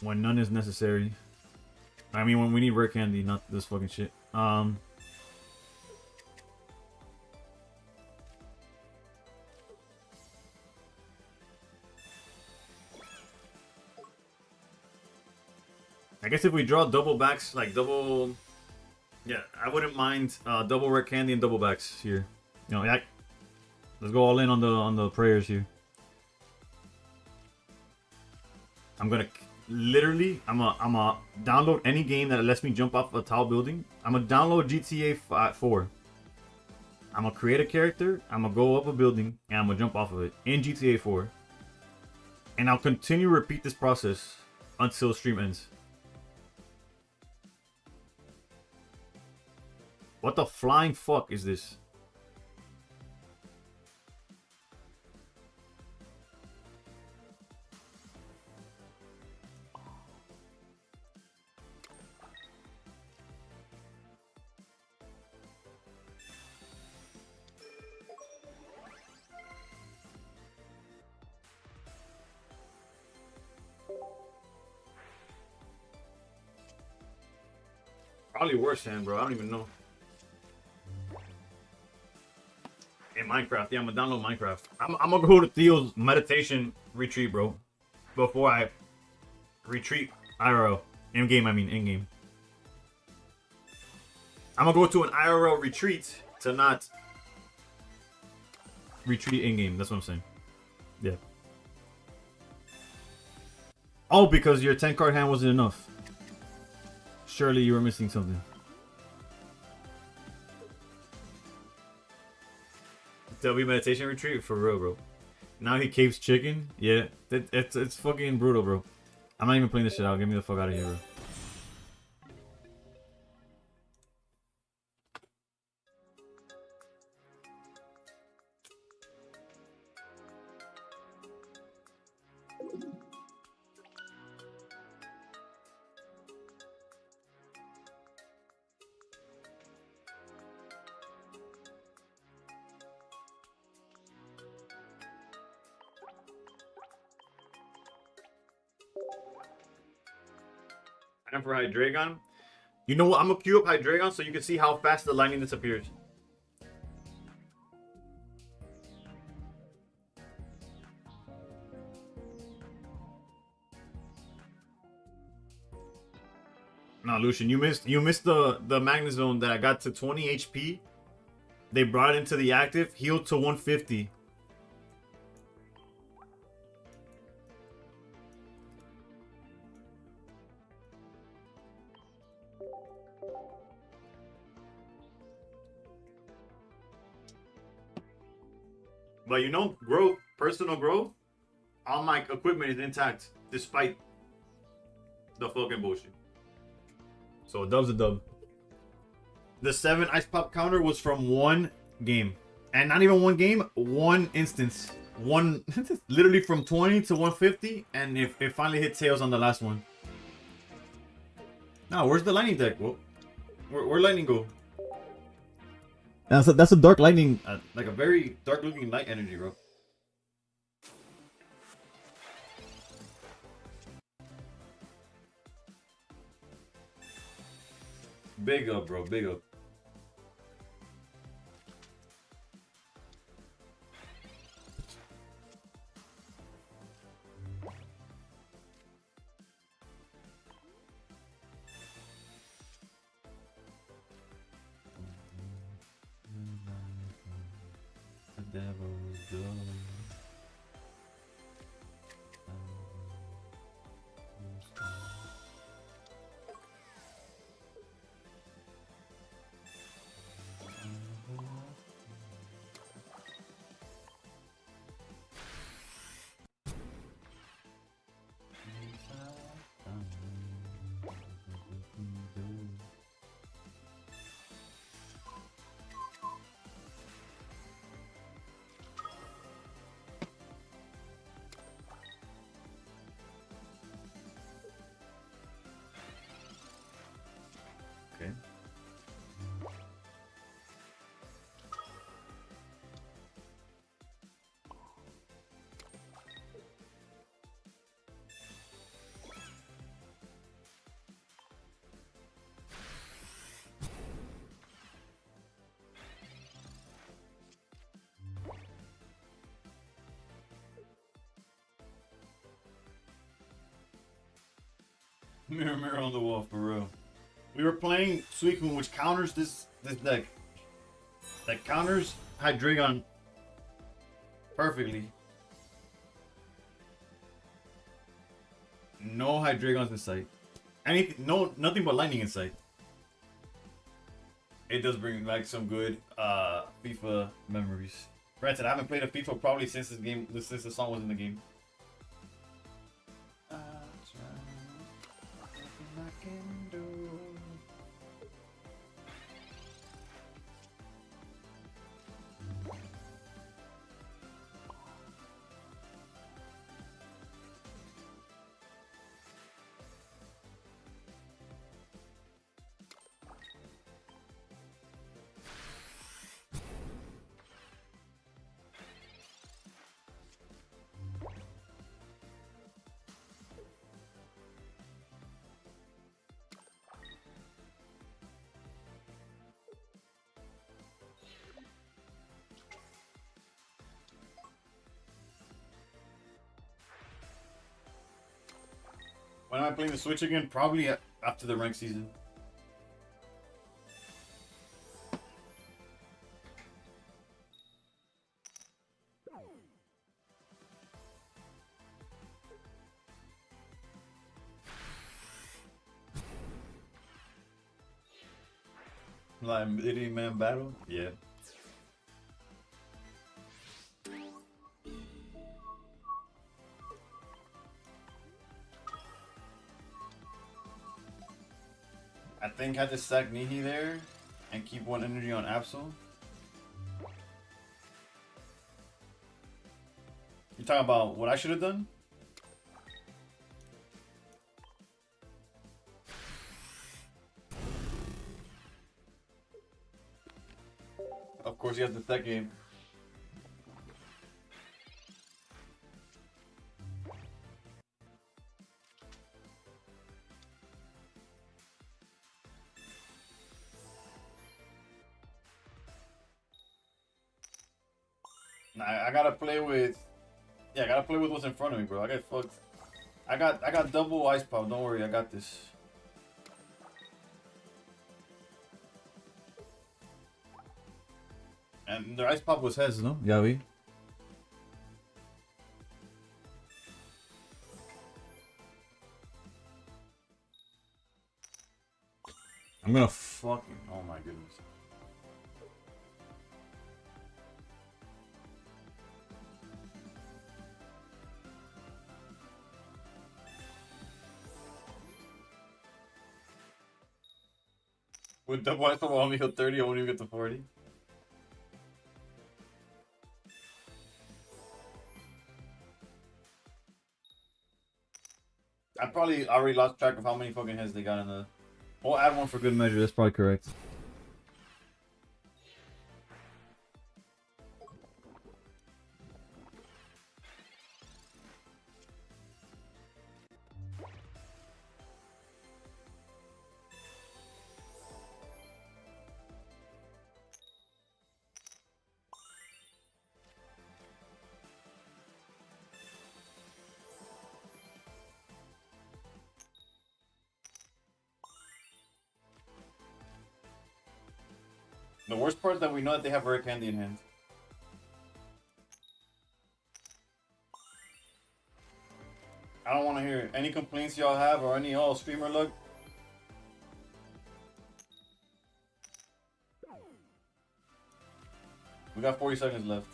when none is necessary. I mean, when we need rare candy, not this fucking shit. I guess if we draw double backs, like double... Yeah, I wouldn't mind double rare candy and double backs here. You know, yeah, let's go all in on the prayers here. I'm gonna literally, I'm a download any game that lets me jump off a tall building. I'm gonna download GTA 4. I'm gonna create a character, I'm gonna go up a building, and I'm gonna jump off of it in GTA 4. And I'll continue to repeat this process until stream ends. What the flying fuck is this? Probably worse than, bro. I don't even know. In Minecraft, yeah, I'm gonna download Minecraft. I'm gonna go to Theo's meditation retreat, bro. Before I retreat IRL. In-game, I mean in-game. I'm gonna go to an IRL retreat to not retreat in-game. That's what I'm saying. Yeah. Oh, because your 10 card hand wasn't enough. Surely you were missing something. W meditation retreat for real, bro. Now he caves chicken. Yeah, it's fucking brutal, bro. I'm not even playing this shit out. Get me the fuck out of here, bro. Time for Hydreigon. You know what? I'm gonna queue up Hydreigon so you can see how fast the lightning disappears. Nah, Lucian, you missed the Magnezone that I got to 20 HP. They brought it into the active, healed to 150. But you know, growth, personal growth, all my equipment is intact despite the fucking bullshit. So a dub's a dub. The 7 ice pop counter was from one game. And not even one game, one instance. One, literally from 20 to 150. And it finally hit tails on the last one. Now, where's the lightning deck? Well, where lightning go? That's a dark lightning, like a very dark looking light energy, bro. Big up, bro. Big up. Devil's Door. Okay. Mirror, mirror on the wall, for real. We were playing Suicune, which counters this deck. That counters Hydreigon perfectly. No Hydreigons in sight. Anything, nothing but lightning in sight. it does bring like some good FIFA memories. Granted, I haven't played a FIFA probably since this game, since the song was in the game. When am I playing the Switch again? Probably after the rank season. Like Idiot Man Battle? Yeah. I think I had to stack Nihi there and keep one energy on Absol. You talking about what I should have done? Of course, he has the tech game. I gotta play with. Yeah, I gotta play with what's in front of me, bro. I got fucked. I got double ice pop. Don't worry, I got this. And the ice pop was heads, no? Yeah, we. I'm gonna fucking. Oh my goodness. With double ice pop, I'll only hit 30. I won't even get to 40. I probably already lost track of how many fucking heads they got in the. We'll add one for good measure. That's probably correct. The worst part is that we know that they have rare candy in hand. I don't want to hear any complaints y'all have or any streamer luck. We got 40 seconds left.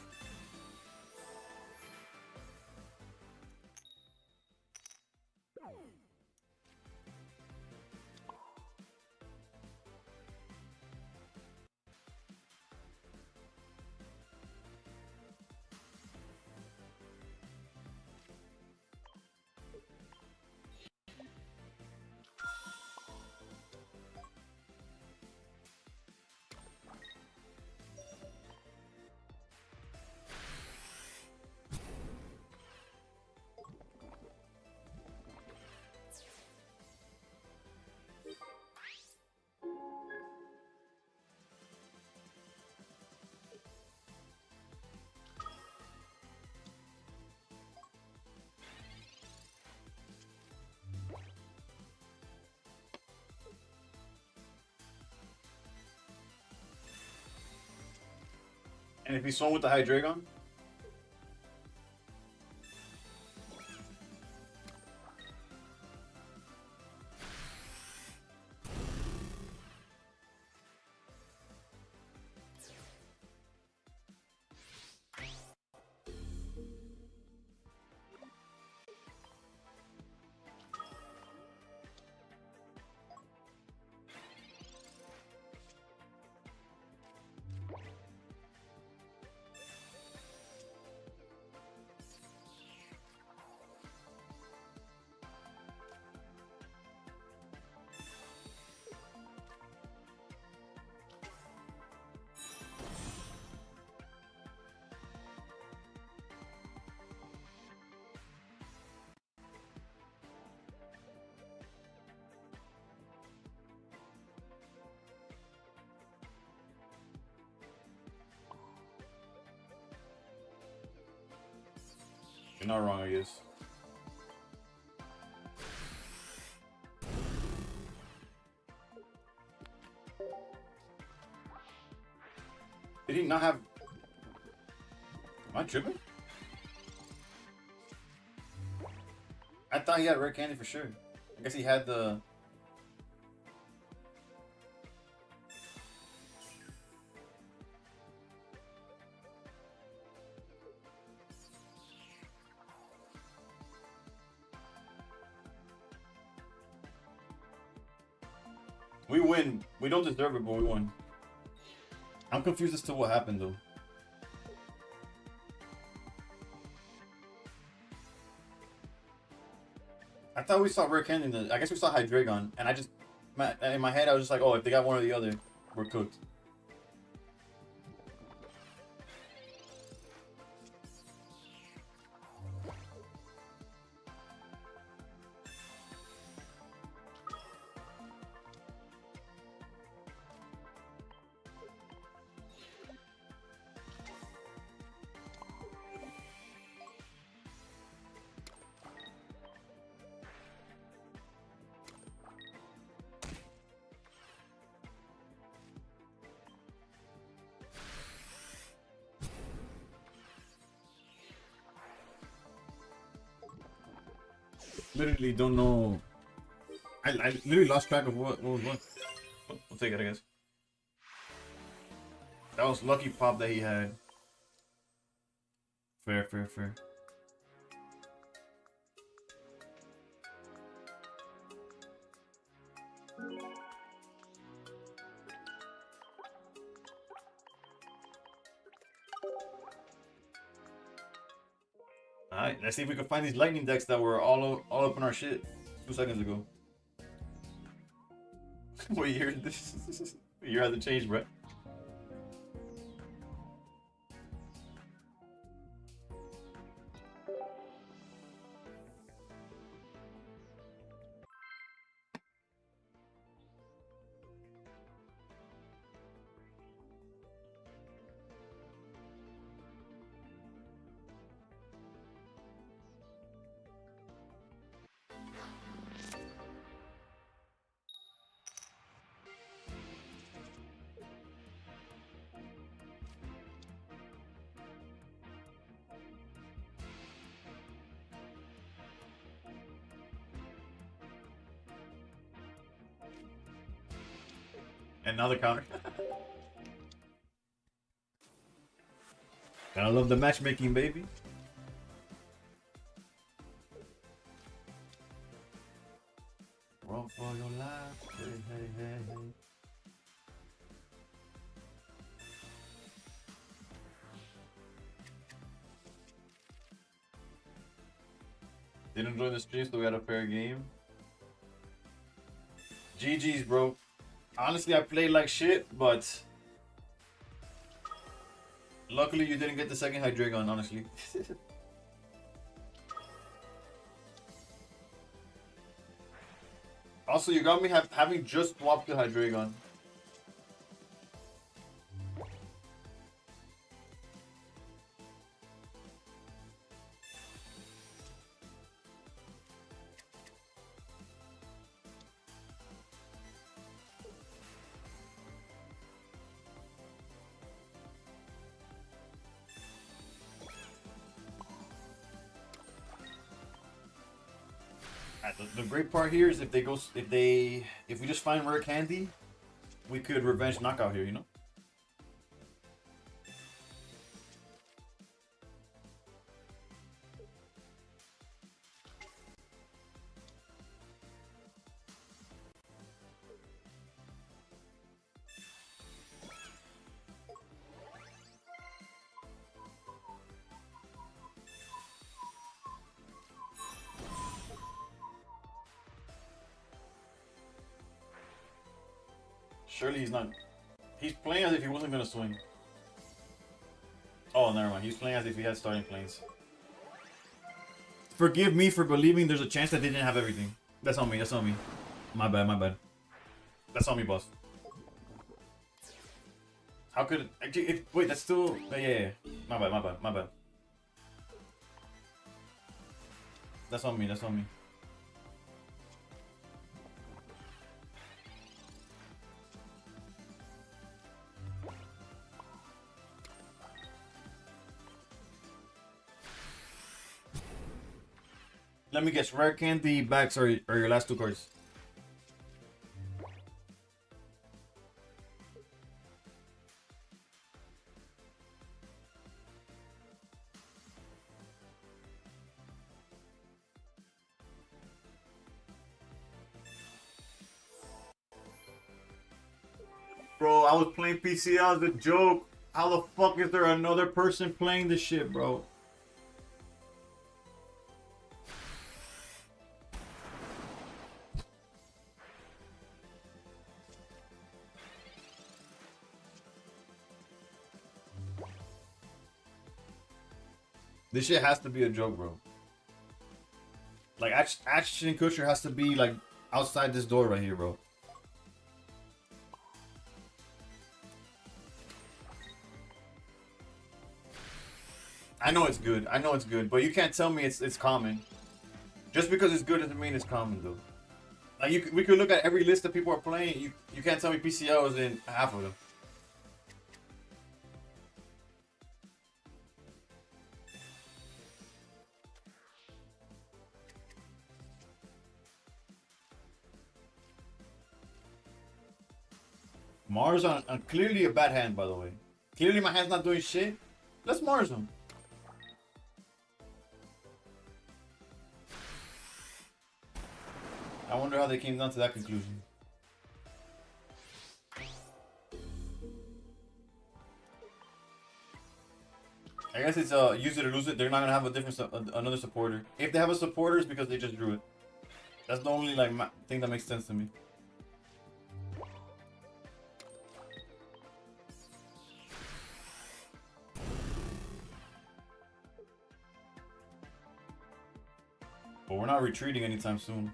And if he's swung with the Hydreigon, You're not wrong, I guess. Did he not have... Am I tripping? I thought he had rare candy for sure. I guess he had the... We win. We don't deserve it, but we won. I'm confused as to what happened though. I thought we saw rare candy. I guess we saw Hydreigon, and I just in my head I was just like, oh, if they got one or the other, we're cooked. Literally don't know. I literally lost track of what was what. We'll take it, I guess. That was lucky pop that he had. Fair, fair, fair. Alright, let's see if we can find these lightning decks that were all up in our shit 2 seconds ago. What year is this? What year hasn't changed, bro? Another counter. Gotta love the matchmaking, baby. Run for your life. Hey, hey, hey, hey. Didn't join the stream, so we had a fair game. GG's, bro. Honestly, I played like shit, but luckily you didn't get the second Hydreigon, honestly. Also, you got me having just swapped the Hydreigon. The great part here is if we just find rare candy, we could revenge knockout here, you know? Surely he's not. He's playing as if he wasn't gonna swing. Oh, never mind. He's playing as if he had starting planes. Forgive me for believing there's a chance that they didn't have everything. That's on me. That's on me. My bad. My bad. That's on me, boss. How could it? Wait, that's still. Yeah. My bad. My bad. My bad. That's on me. That's on me. Let me guess. Rare candy backs are your last two cards. Bro, I was playing PCL as a joke. How the fuck is there another person playing this shit, bro? This shit has to be a joke, bro. Like, Ashton Kutcher has to be, like, outside this door right here, bro. I know it's good. I know it's good, but you can't tell me it's common. Just because it's good doesn't mean it's common, though. Like, we could look at every list that people are playing. You can't tell me PCL is in half of them. Mars on clearly a bad hand, by the way. Clearly my hand's not doing shit. Let's Mars him. I wonder how they came down to that conclusion. I guess it's use it or lose it. They're not gonna have a different another supporter. If they have a supporter, it's because they just drew it. That's the only like thing that makes sense to me. But we're not retreating anytime soon.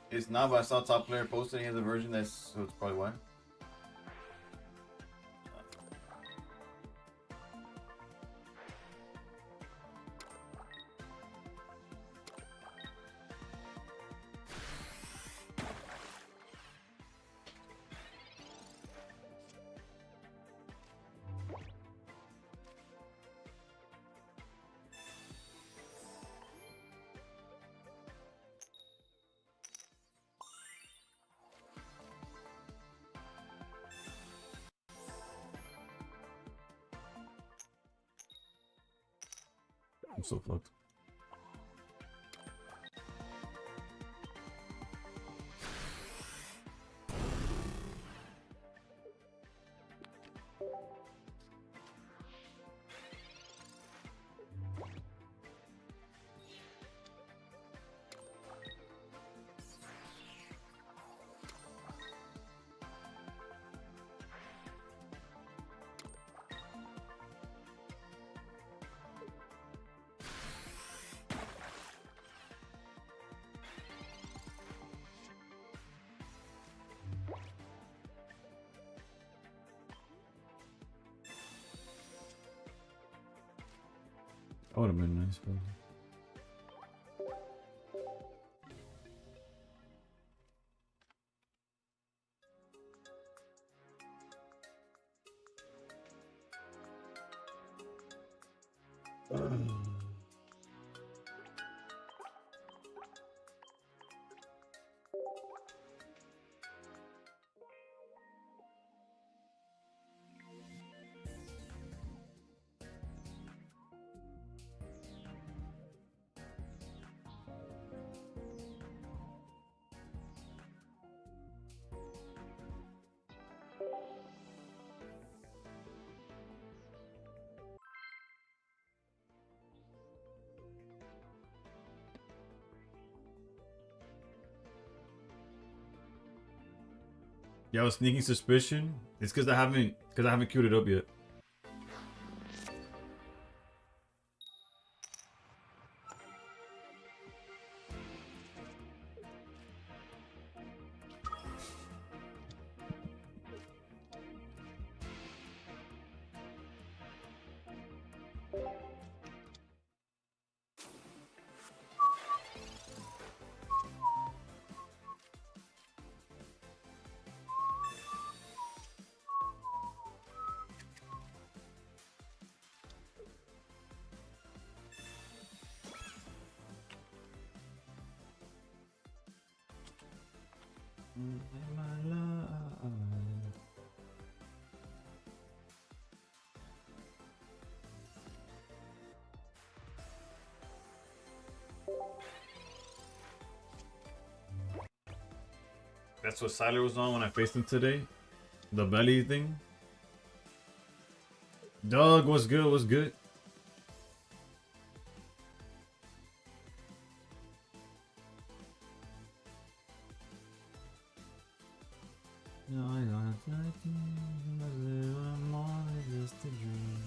It's not, but I saw top player posted. He has a version that's, so it's probably why. I'm so fucked. That would have been nice, bro. Yo, sneaking suspicion. It's because I haven't queued it up yet. My love. That's what Siler was on when I faced him today. The belly thing. Doug, what's good? What's good? No, I I'm only just a dream.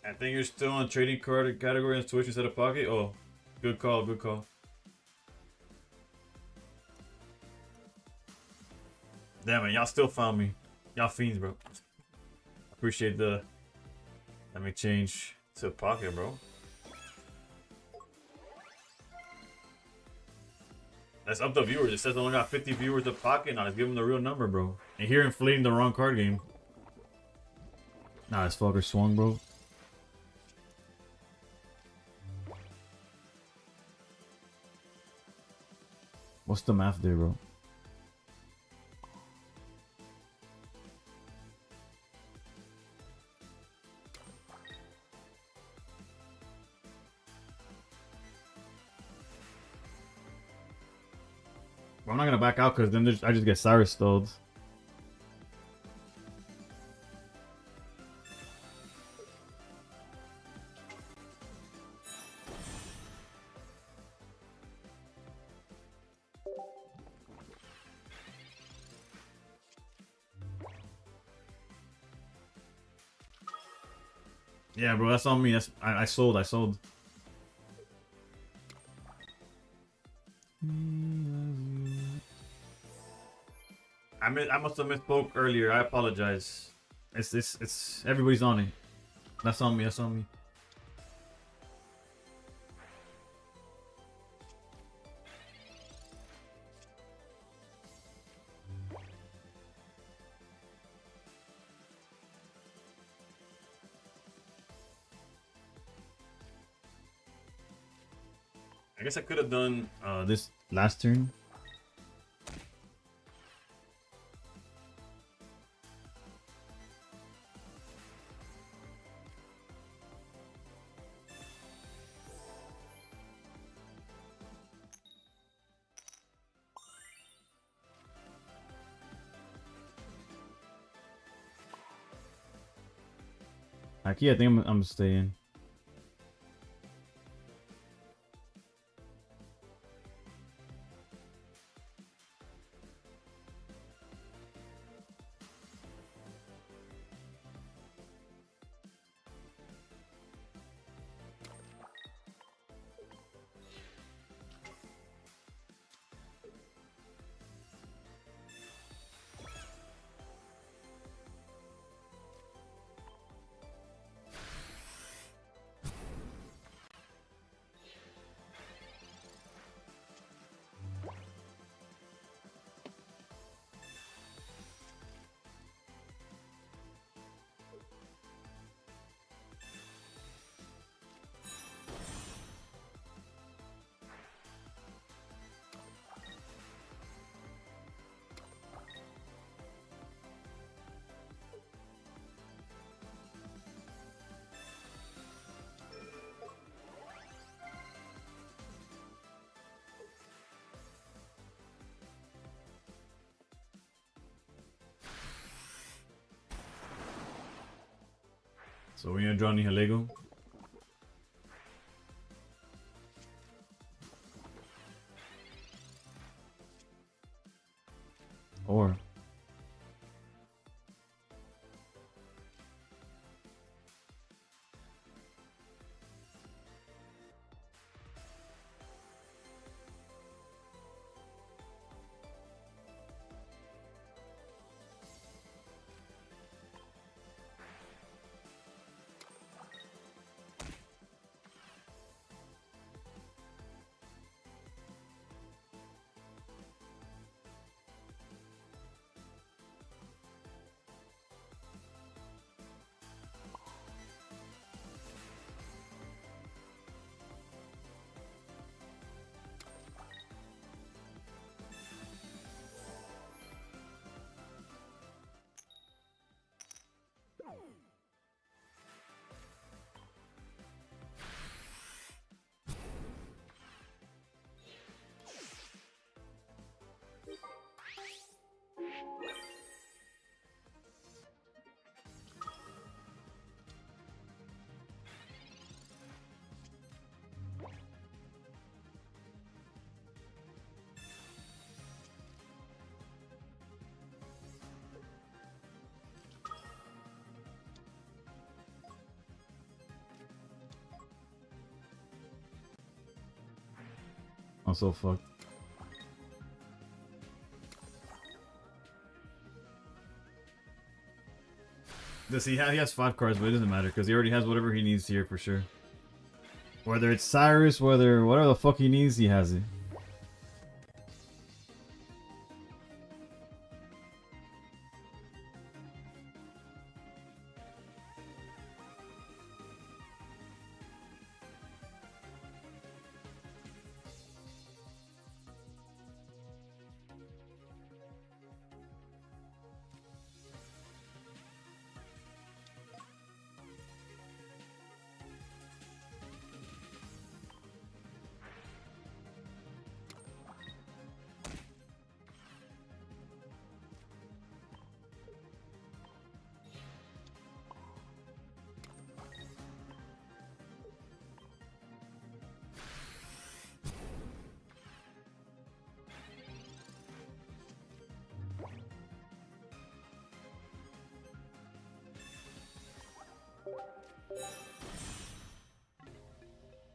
I think you're still on trading card category on Twitch instead of Pocket. Oh, good call, good call. Damn it, y'all still found me. Y'all fiends, bro. Appreciate the. Let me change to Pocket, bro. That's up to viewers. It says I only got 50 viewers to Pocket. Now let's give them the real number, bro. And here inflating the wrong card game. Nah, this fucker swung, bro. What's the math there, bro? Well, I'm not gonna back out because then I just get Cyrus stalled. Yeah, bro, that's on me. That's I sold. I sold. I must have misspoke earlier. I apologize. It's everybody's on it. That's on me. That's on me. I guess I could have done this last turn. Aki, I think I'm staying. So we're gonna draw Nihilego. Or I'm so fucked. Does he have? He has 5 cards, but it doesn't matter because he already has whatever he needs here for sure. Whether it's Cyrus, whatever the fuck he needs, he has it.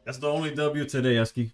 That's the only W today, Eski.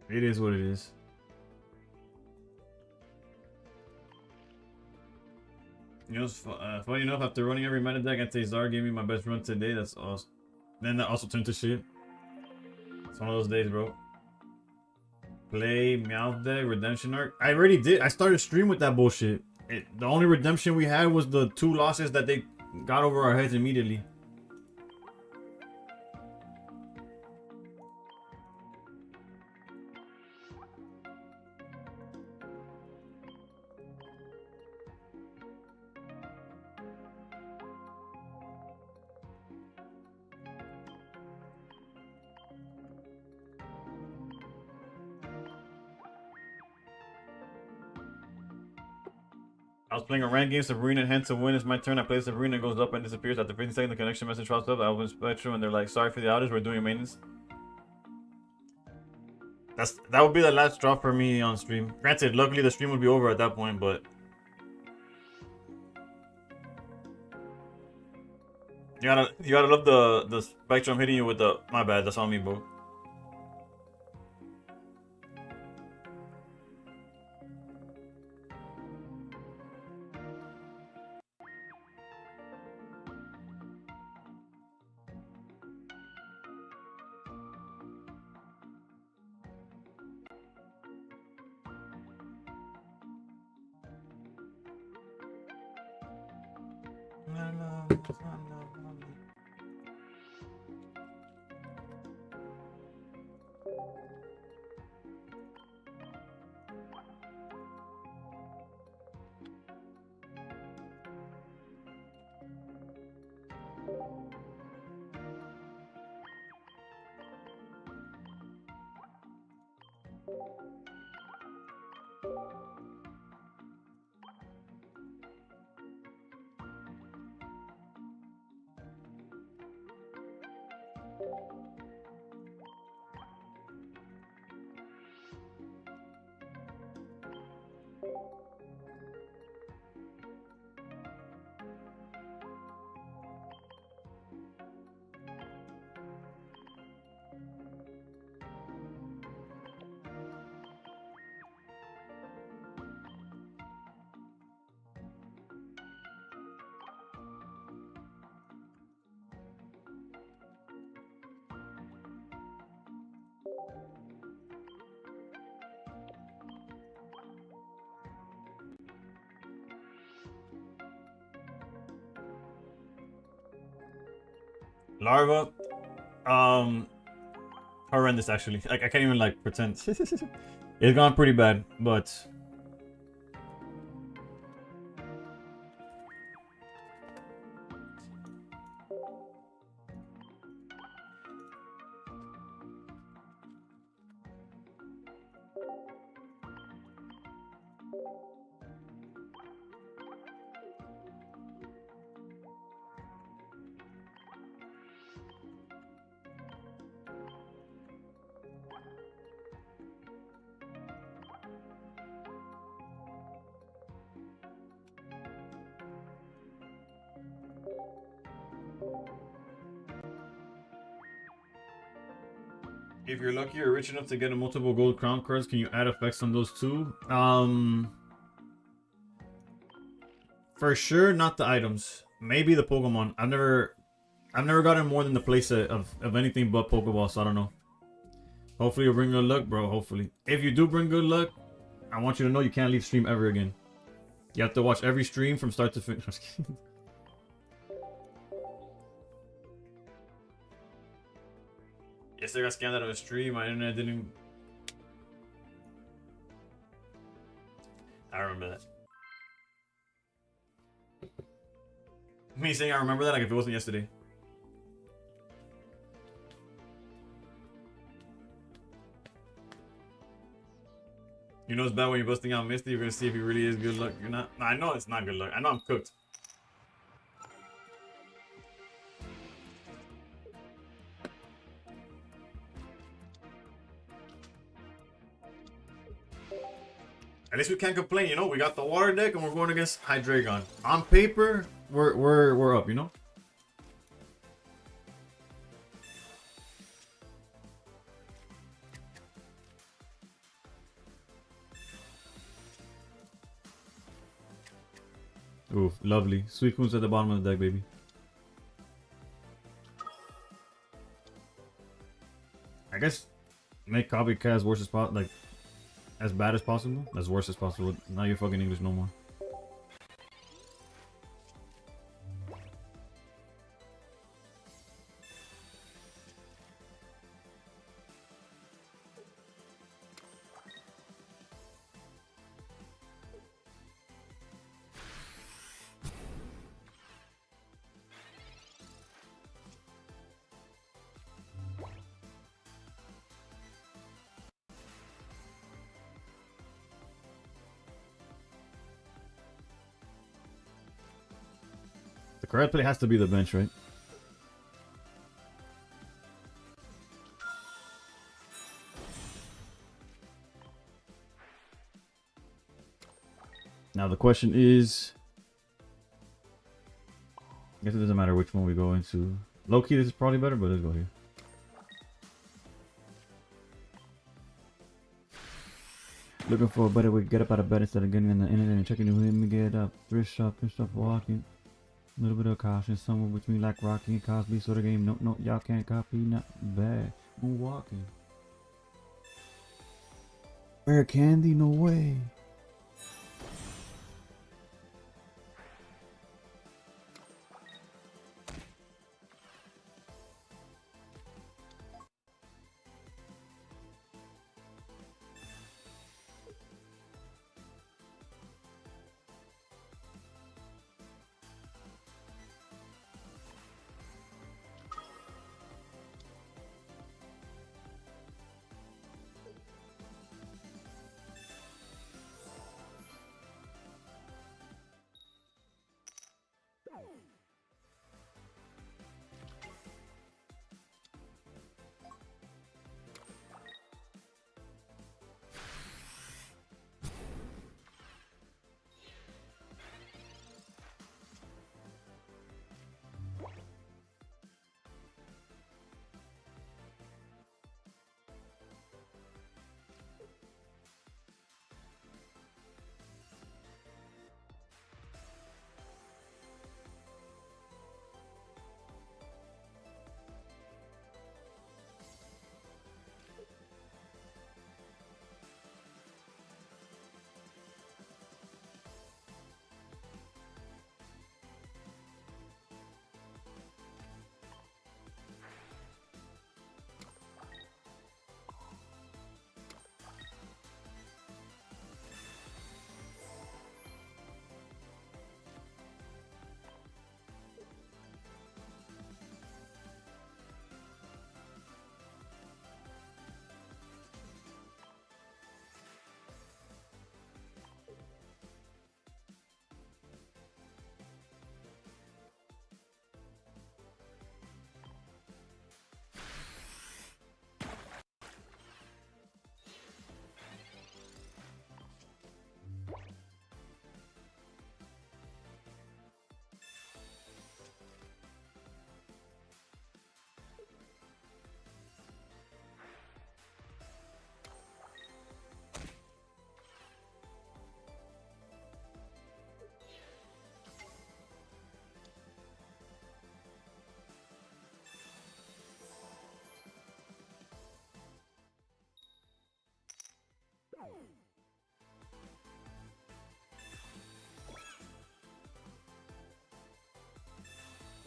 It is what it is. You know, it's funny enough, after running every meta deck, Antezar gave me my best run today. That's awesome. Then that also turned to shit. It's one of those days, bro. Play Meowth deck, Redemption Arc. I already did. I started stream with that bullshit. The only redemption we had was the 2 losses that they got over our heads immediately. I was playing a ranked game, Sabrina, and hence to win. It's my turn. I play Sabrina, goes up and disappears. After 15 seconds, the connection message pops up. I open Spectrum, and they're like, sorry for the outage, we're doing maintenance. That would be the last drop for me on stream. Granted, luckily the stream would be over at that point, but... You gotta love the Spectrum hitting you with the... My bad, that's on me, bro. Larva, horrendous actually. Like I can't even like pretend. It's gone pretty bad, but if you're lucky or rich enough to get a multiple gold crown cards, can you add effects on those too? For sure, not the items. Maybe the Pokemon. I've never gotten more than the playset of anything but Pokeball, so I don't know. Hopefully you'll bring good luck, bro. Hopefully. If you do bring good luck, I want you to know you can't leave stream ever again. You have to watch every stream from start to finish. Yesterday I got scammed out of a stream. My internet didn't. I remember that. Me saying I remember that like if it wasn't yesterday. You know it's bad when you're busting out Misty. You're gonna see if he really is good luck. You're not. I know it's not good luck. I know I'm cooked. At least we can't complain, you know. We got the water deck and we're going against Hydreigon. On paper, we're up, you know. Ooh, lovely. Suicune's at the bottom of the deck, baby. I guess make copycat as worse as possible, like as bad as possible, as worse as possible. Now you're fucking English no more. The correct play has to be the bench, right? Now the question is, I guess it doesn't matter which one we go into. Low-key, this is probably better, but let's go here. Looking for a better way to get up out of bed instead of getting on the internet and checking who hit me get up. Thrift shop, walking. A little bit of caution, somewhere between like Rocky and Cosby sort of game. No, y'all can't copy, not bad. I'm walking. Rare candy, no way.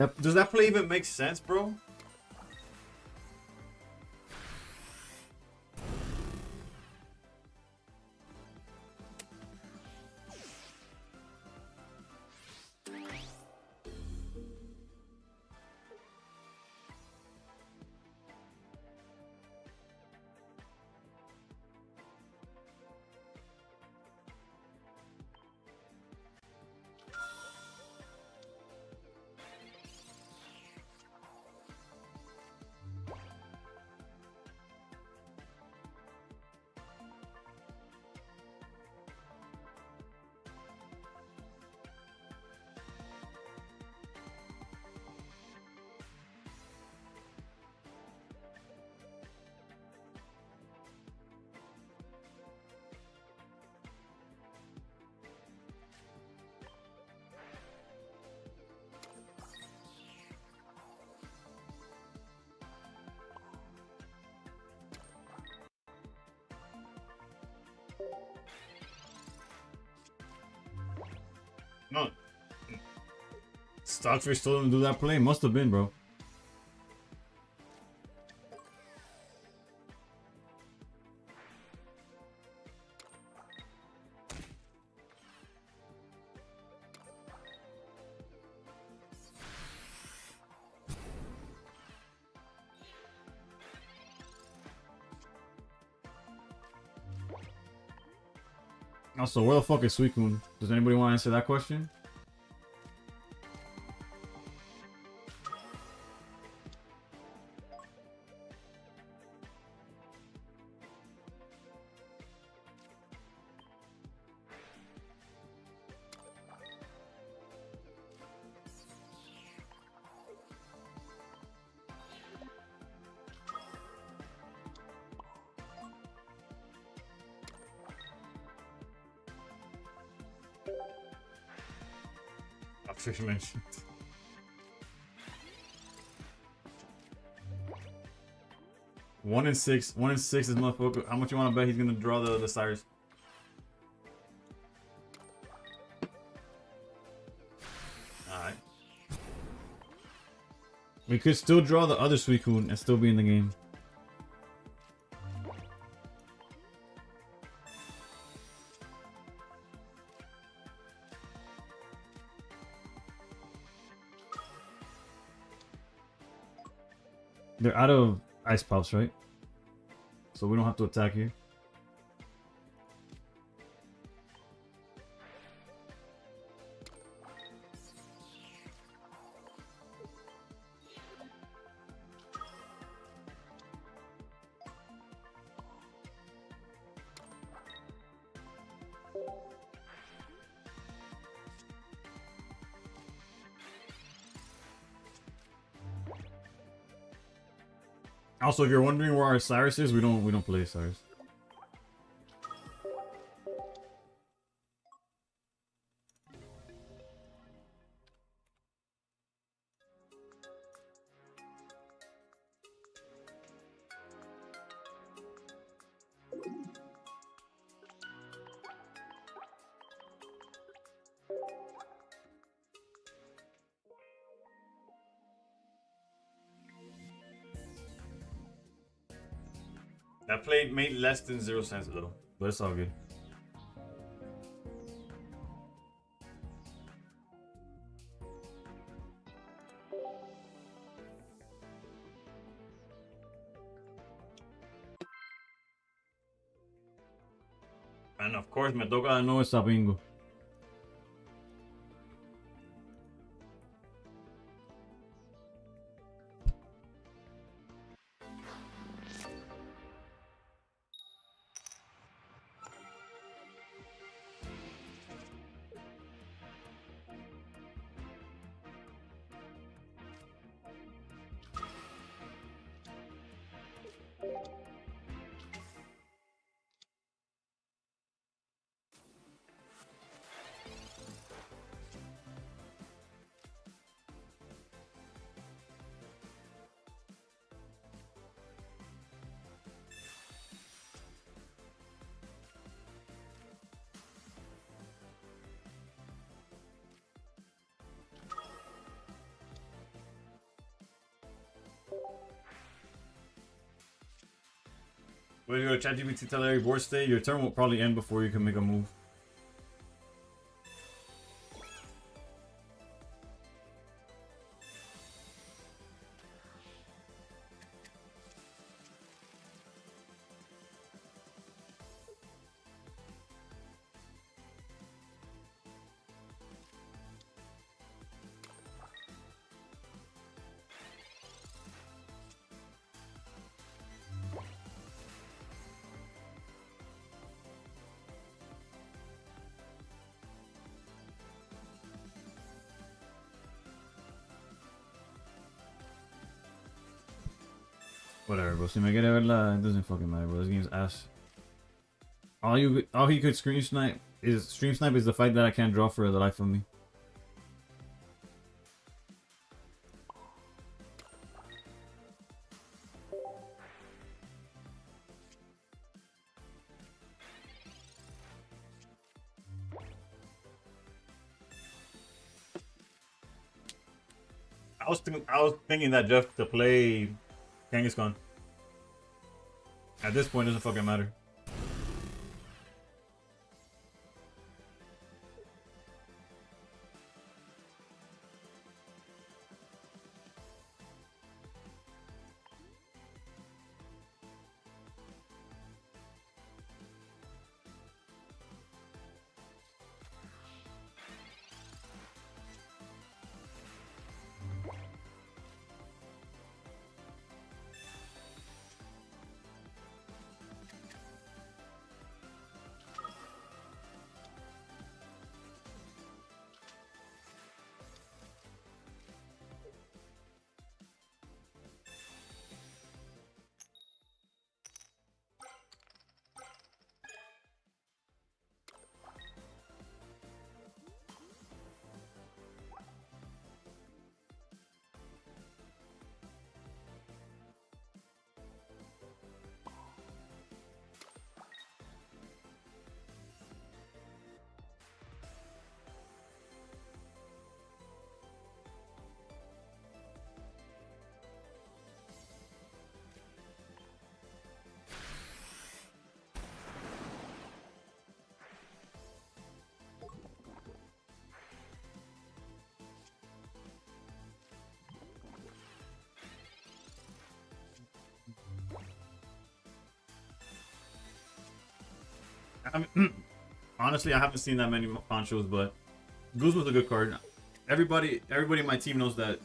Does that play even make sense, bro? No. Stockfish told him to do that play. Must have been, bro. Also, where the fuck is Suicune? Does anybody want to answer that question? Fish mentioned. One in six is motherfucker. How much you want to bet he's gonna draw the Cyrus? Alright. We could still draw the other Suicune and still be in the game. They're out of ice pops, right? So we don't have to attack here. Also, if you're wondering where our Cyrus is, we don't play Cyrus. That play made less than 0 cents though, but it's all good. And of course, me toca de nuevo esa bingo. When you go to ChatGPT, tell Larry board stay, your turn will probably end before you can make a move. Whatever, bro. Si me quiere verla, it doesn't fucking matter, bro. This game's ass. All he could stream snipe is the fact that I can't draw for the life of me. I was thinking that Jeff to play Kangaskhan. At this point, it doesn't fucking matter. I mean, honestly, I haven't seen that many ponchos, but Guzma's a good card. Everybody in my team knows that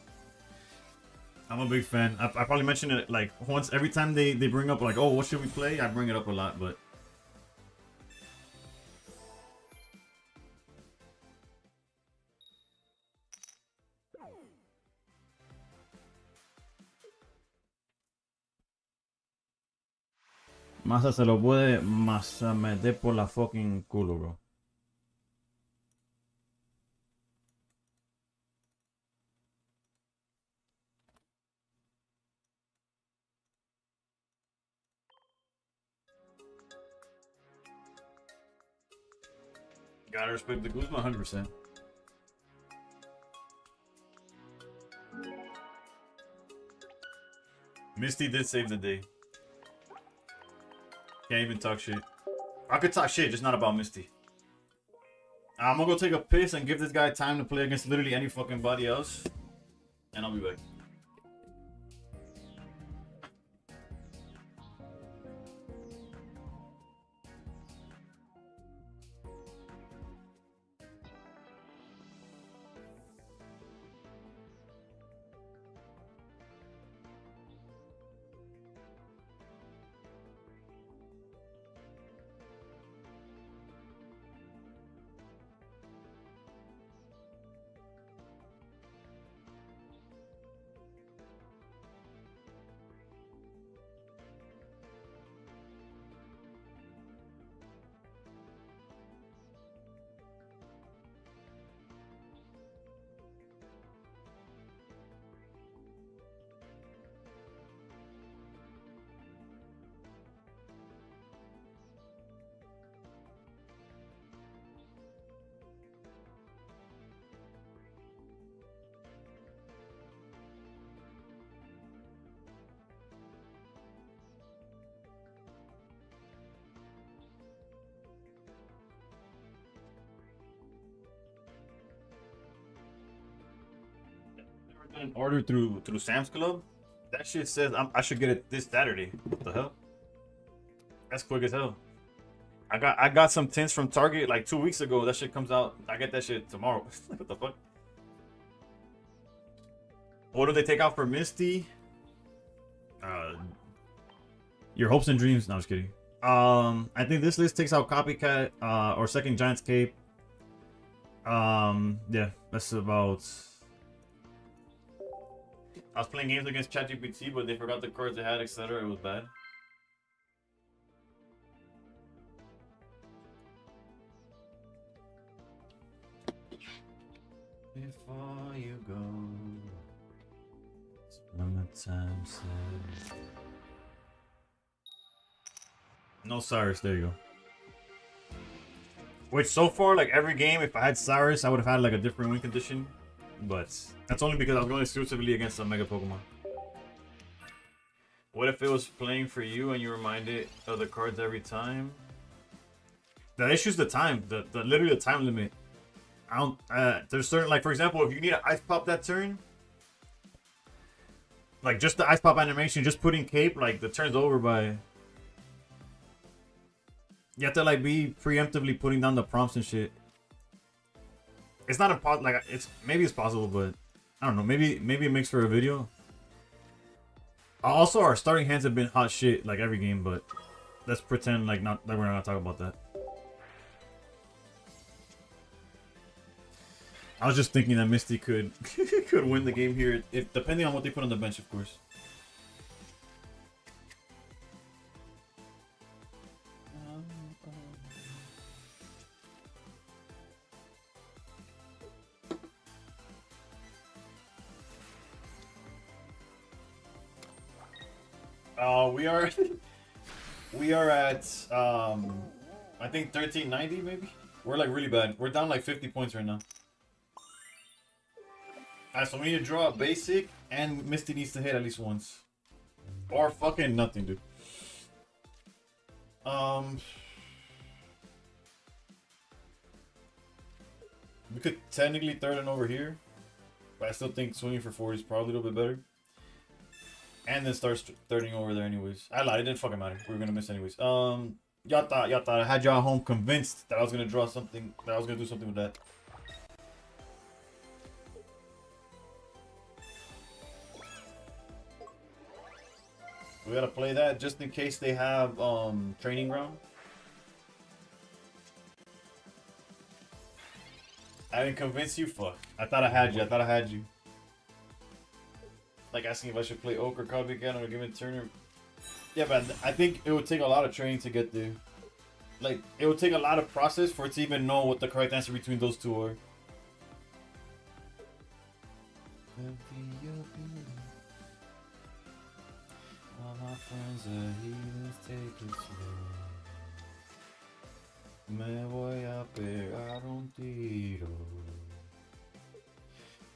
I'm a big fan. I probably mention it like once every time they bring up like, oh, what should we play? I bring it up a lot, but Masa se lo puede Masa meter por la fucking culo, bro. Gotta respect the Guzma 100%. Misty did save the day. Can't even talk shit. I could talk shit, just not about Misty. I'm gonna go take a piss and give this guy time to play against literally any fucking body else. And I'll be back. put an order through Sam's Club. That shit says I should get it this Saturday. What the hell? That's quick as hell. I got some tints from Target like 2 weeks ago. That shit comes out. I get that shit tomorrow. What the fuck? What do they take out for Misty? Your hopes and dreams. No, I'm just kidding. I think this list takes out Copycat or Second Giant's Cape. Yeah, that's about. I was playing games against ChatGPT, but they forgot the cards they had, etc. It was bad. Before you go, summertime said. No Cyrus, there you go. Which so far, like every game, if I had Cyrus, I would have had like a different win condition. But that's only because I was going exclusively against some Mega Pokemon. What if it was playing for you and you reminded of the cards every time? The issue's the time, the literally the time limit. I don't. There's certain, like for example, if you need an Ice Pop that turn, like just the Ice Pop animation, just putting Cape, like the turn's over by. You have to like be preemptively putting down the prompts and shit. It's not impossible. Like maybe it's possible, but I don't know. Maybe it makes for a video. Also, our starting hands have been hot shit like every game, but let's pretend like not that we're not gonna talk about that. I was just thinking that Misty could could win the game here, if depending on what they put on the bench, of course. We are at I think 1390 maybe. We're like really bad. We're down like 50 points right now. Alright, so we need to draw a basic, and Misty needs to hit at least once. Or fucking nothing, dude. We could technically third and over here, but I still think swinging for 40 is probably a little bit better. And then start thirding over there anyways. I lied, it didn't fucking matter. We were gonna miss anyways. Y'all thought I had y'all home convinced that I was gonna draw something, that I was gonna do something with that. We gotta play that just in case they have training ground. I didn't convince you, fuck. I thought I had you. Like asking if I should play Oak or Copycat on a given turn. Yeah, but I think it would take a lot of training to get there. Like, it would take a lot of process for it to even know what the correct answer between those two are. All my friends are heathens, take it slow. Me voy a pegar un tiro.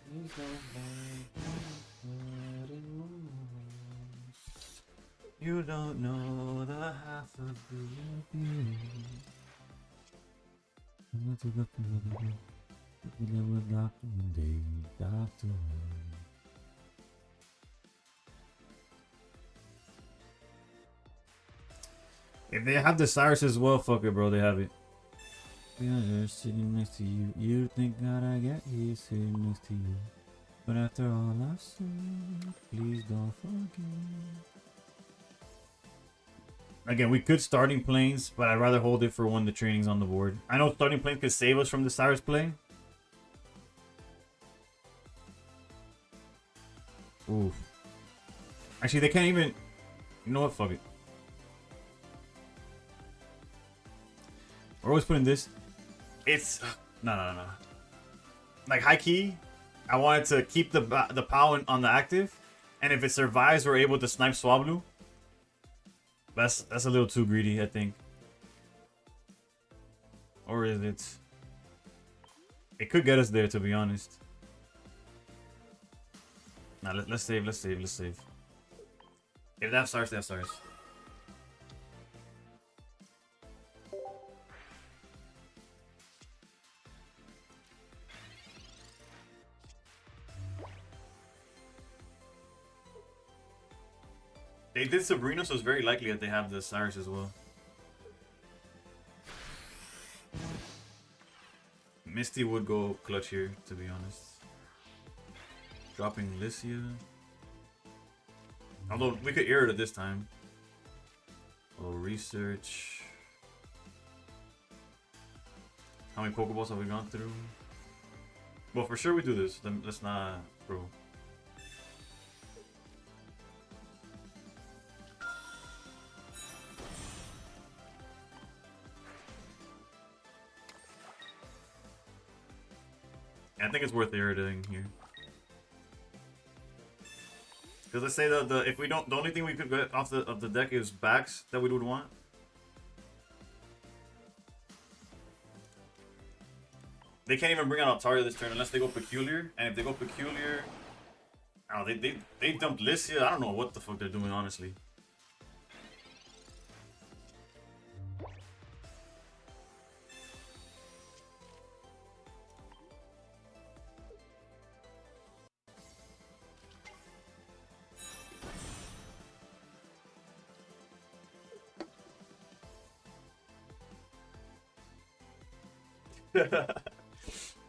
Please don't make me. You don't know the half of the beauty. If they have the Cyrus as well, fuck it, bro. They have it. We are just sitting next to you. You think that I get here sitting next to you. But after all I've said, please don't forget. Again, we could starting planes, but I'd rather hold it for when the training's on the board. I know starting planes could save us from the Cyrus play. Oof. Actually, they can't even... You know what? Fuck it. We're always putting this. It's... No. Like, high key, I wanted to keep the POW on the active. And if it survives, we're able to snipe Swablu. That's a little too greedy, I think. Or is it? It could get us there, to be honest. Nah, let's save. If they have stars, they have stars. They did Sabrina, so it's very likely that they have the Cyrus as well. Misty would go clutch here, to be honest. Dropping Licia. Although we could air it at this time. Oh, research. How many Pokeballs have we gone through? Well, for sure we do this. Then let's not pro. I think it's worth irritating here. Because let's say that if we don't, the only thing we could get off the deck is backs that we would want. They can't even bring out Altaria this turn unless they go Peculiar. And if they go Peculiar, oh, they dumped Licia. I don't know what the fuck they're doing, honestly.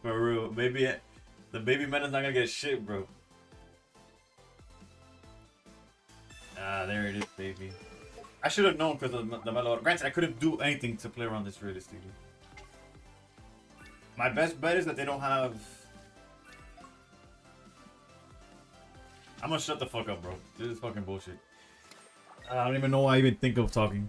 For real, baby, the baby man is not gonna get shit, bro. Ah, there it is, baby. I should have known because of the Mellow. Granted, I couldn't do anything to play around this realistically. My best bet is that they don't have. I'm gonna shut the fuck up, bro. This is fucking bullshit. I don't even know why I even think of talking.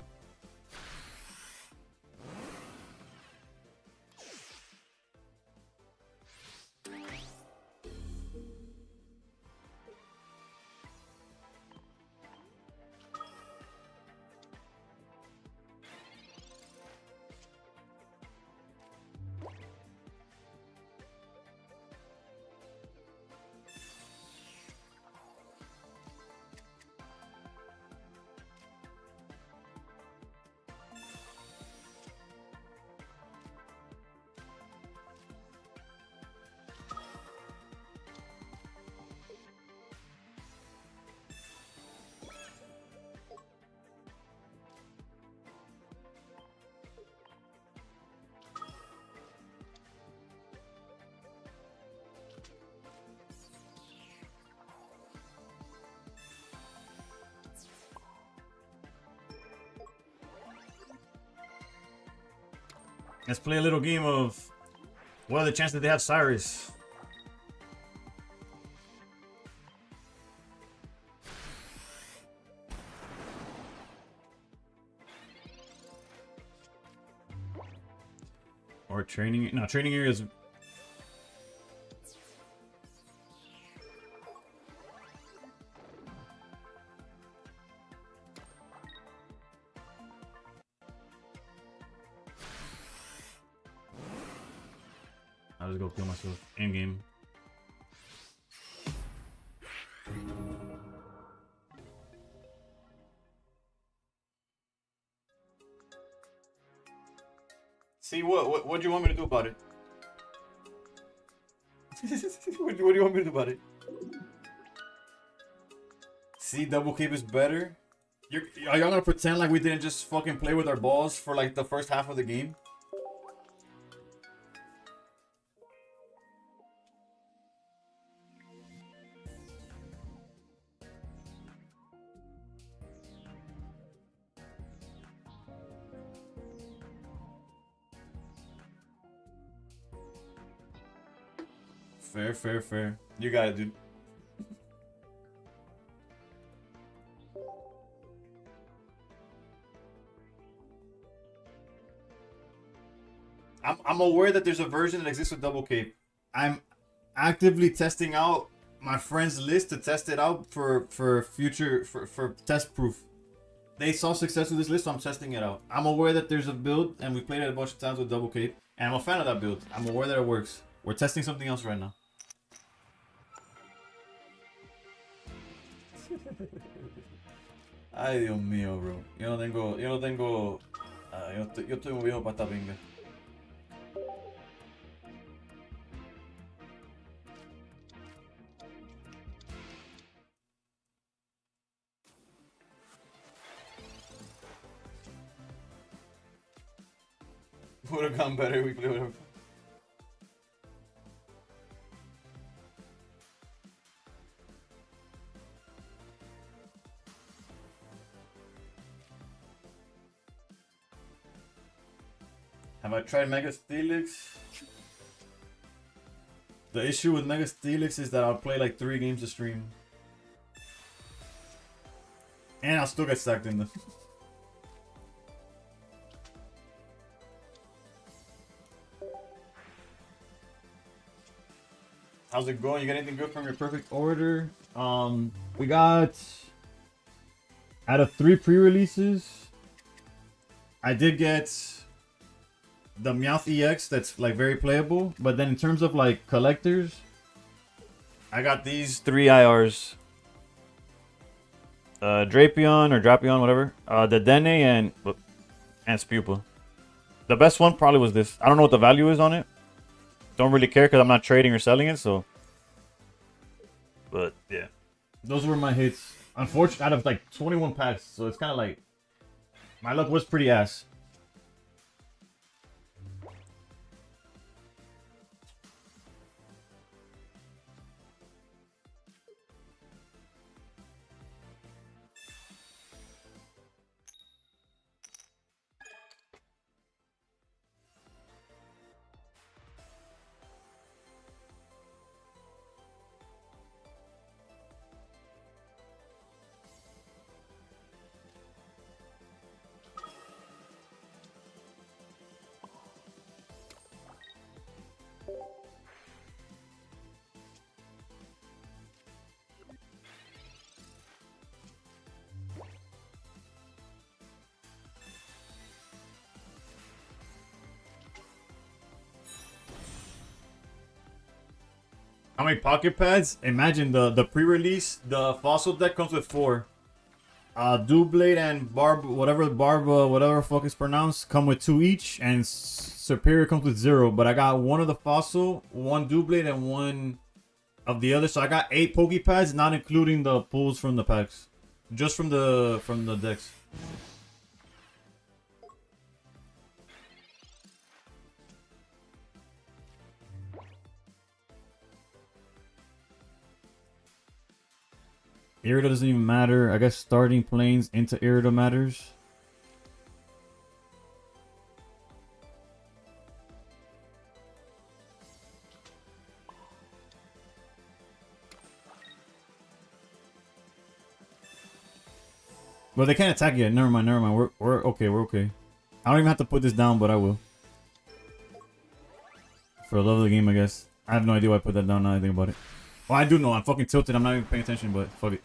Let's play a little game of what are the chances they have Cyrus? Or training? No, training area is. I'll just go kill myself in game. See what do you want me to do about it? what do you want me to do about it? See, double cape is better. Are y'all gonna pretend like we didn't just fucking play with our balls for like the first half of the game? Fair. You got it, dude. I'm aware that there's a version that exists with double cape. I'm actively testing out my friends list to test it out for future for test proof. They saw success with this list, so I'm testing it out. I'm aware that there's a build, and we played it a bunch of times with double cape, and I'm a fan of that build. I'm aware that it works. We're testing something else right now. Ay, Dios mío, bro. Yo estoy muy viejo para esta pinga. Would have gone better if we played whatever. Have I tried Mega Steelix? The issue with Mega Steelix is that I'll play like 3 games a stream. And I'll still get sucked in them. How's it going? You got anything good from your perfect order? We got out of 3 pre-releases, I did get the Meowth EX that's like very playable, but then in terms of like collectors, I got these 3 IRs. Drapion or Drapion, whatever. The Dene and Spupa. The best one probably was this. I don't know what the value is on it. Don't really care because I'm not trading or selling it, so. But yeah, those were my hits. Unfortunately, out of like 21 packs, so it's kind of like my luck was pretty ass. How many pocket pads? Imagine the pre-release, the fossil deck comes with 4. Doublade and whatever fuck is pronounced, come with 2 each, and Superior comes with 0. But I got 1 of the fossil, 1 Doublade, and 1 of the other. So I got 8 poke pads, not including the pulls from the packs, just from the decks. Irida doesn't even matter. I guess starting planes into Irida matters. Well, they can't attack yet. Never mind. We're okay. We're okay. I don't even have to put this down, but I will. For the love of the game, I guess. I have no idea why I put that down now I think about it. Well, I do know. I'm fucking tilted. I'm not even paying attention, but fuck it.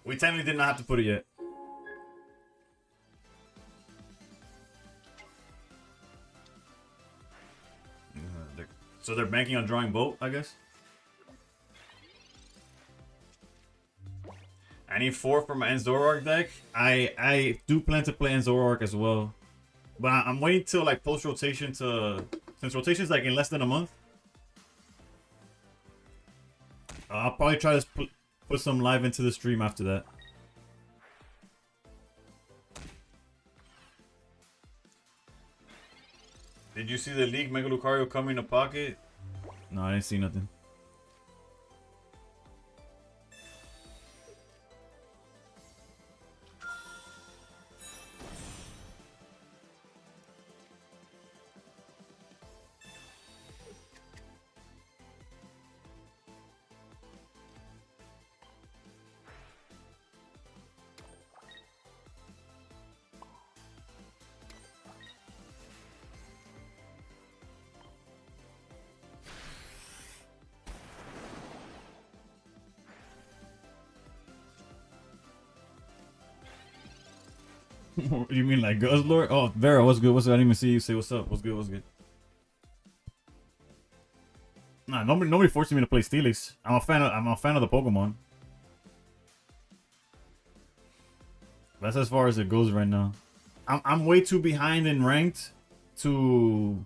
We technically did not have to put it yet. So they're banking on drawing boat, I guess? I need 4 for my Zoroark deck. I do plan to play Zoroark as well. But I'm waiting till like post-rotation to... Since rotation's like in less than a month. I'll probably try to put some live into the stream after that. Did you see the league Mega Lucario coming in a pocket? No, I didn't see nothing. You mean like Guzzlord? Oh, Vera, what's good? What's good? I didn't even see you say what's up. What's good? What's good? Nah, nobody forcing me to play Steelix. I'm a fan of the Pokemon. That's as far as it goes right now. I'm way too behind in ranked to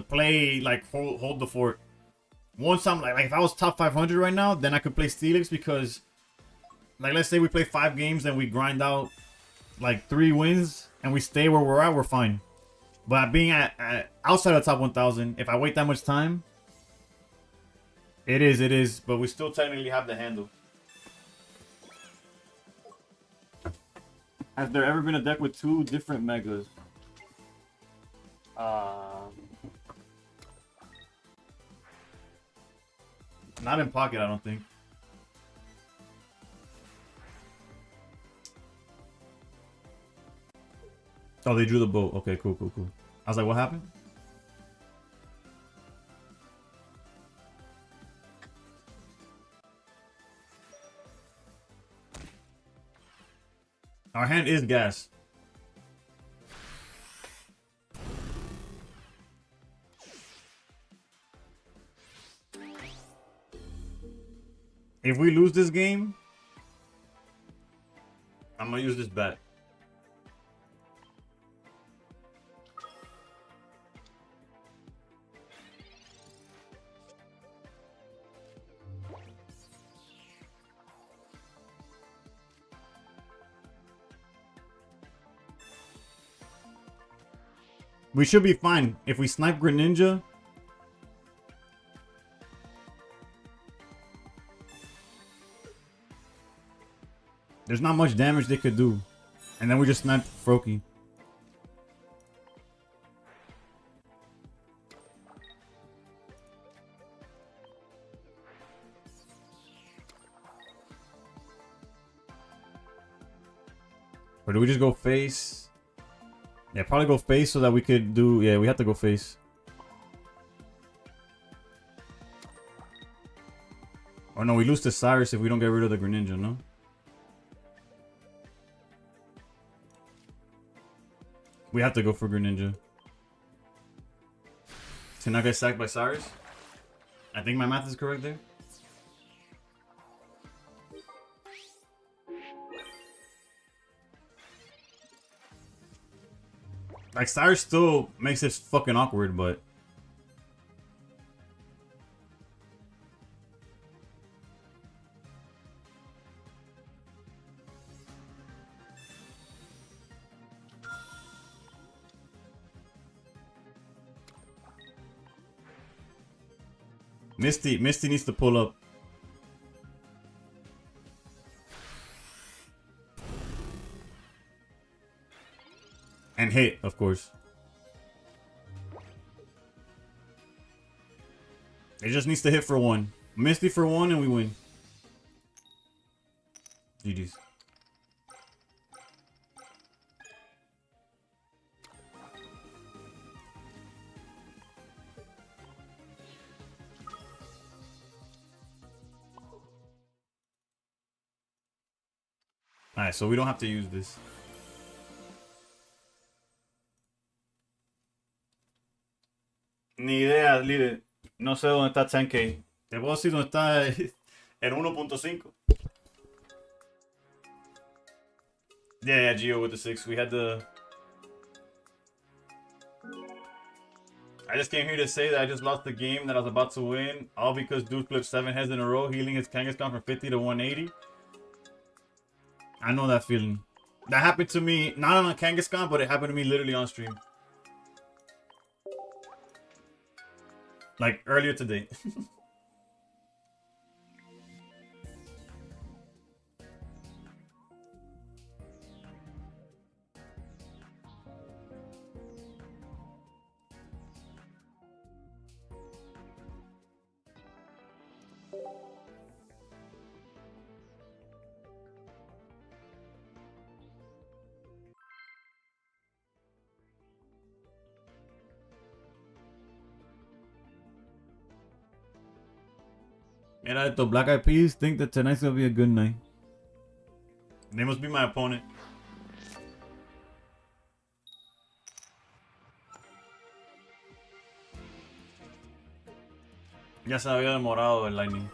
play like hold the fort. Once I'm like if I was top 500 right now, then I could play Steelix because like let's say we play 5 games and we grind out like 3 wins, and we stay where we're at, we're fine. But being at outside of the top 1,000, if I wait that much time, it is. But we still technically have the handle. Has there ever been a deck with 2 different megas? Not in pocket, I don't think. Oh, they drew the boat. Okay, cool. I was like, what happened? Our hand is gas. If we lose this game, I'm gonna use this bet. We should be fine. If we snipe Greninja, there's not much damage they could do. And then we just snipe Froakie. Or do we just go face? Yeah, probably go face so that we could do... Yeah, we have to go face. Or no, we lose to Cyrus if we don't get rid of the Greninja, no? We have to go for Greninja. To not get sacked by Cyrus? I think my math is correct there. Like, Cyrus still makes this fucking awkward, but... Misty needs to pull up. And hit, of course. It just needs to hit for 1. Misty for 1 and we win. GG's. Alright, so we don't have to use this. Ni idea, líder. No sé dónde está 10K. Te puedo decir dónde está el 1.5. Yeah, Gio with the 6. We had the... I just came here to say that I just lost the game that I was about to win. All because dude flipped 7 heads in a row, healing his Kangaskhan from 50 to 180. I know that feeling. That happened to me, not on a Kangaskhan, but it happened to me literally on stream. Like, earlier today. Mira, the Black Eyed Peas think that tonight's gonna be a good night. They must be my opponent. Ya se había demorado el Lightning.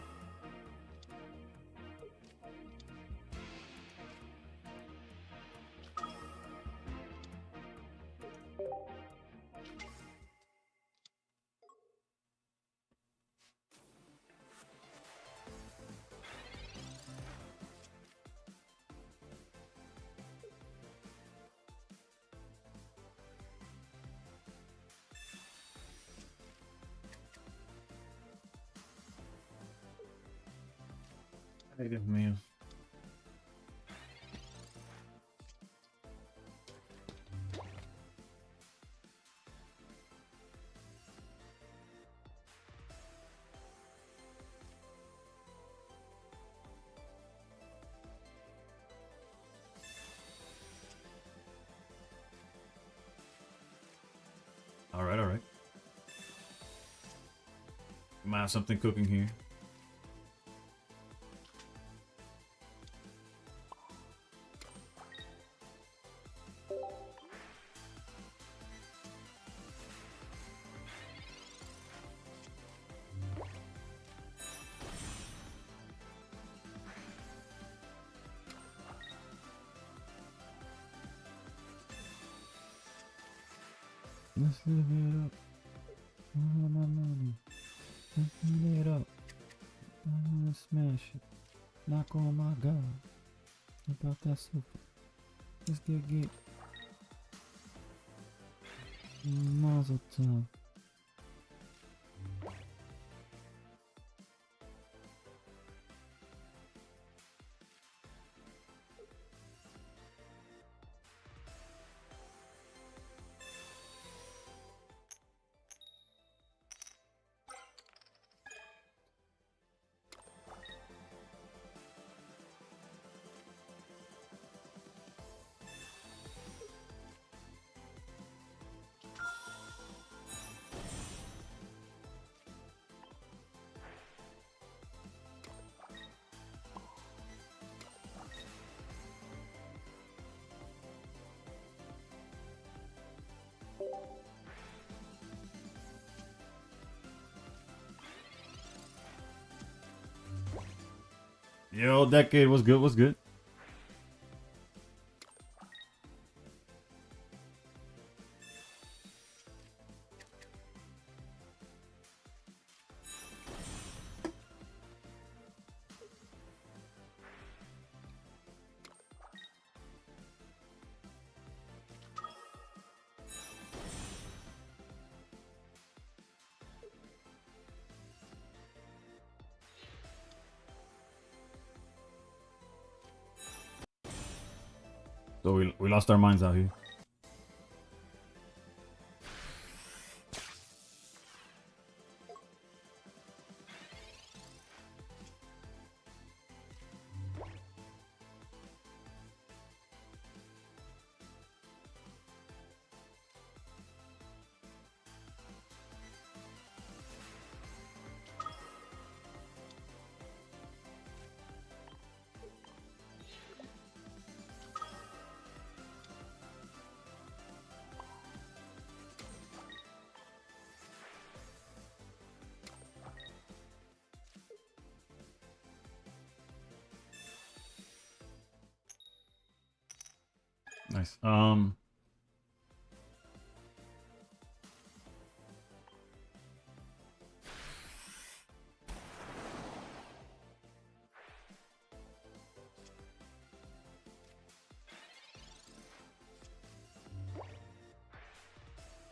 Ay, Dios mío. All right, all right. Might have something cooking here. Let's live it up. All my money. Let's live it up. I wanna smash it. Knock on my god. About that sofa. Let's get. Mazel tov. Yo, Decade, what's good? What's good? So we lost our minds out here. Nice.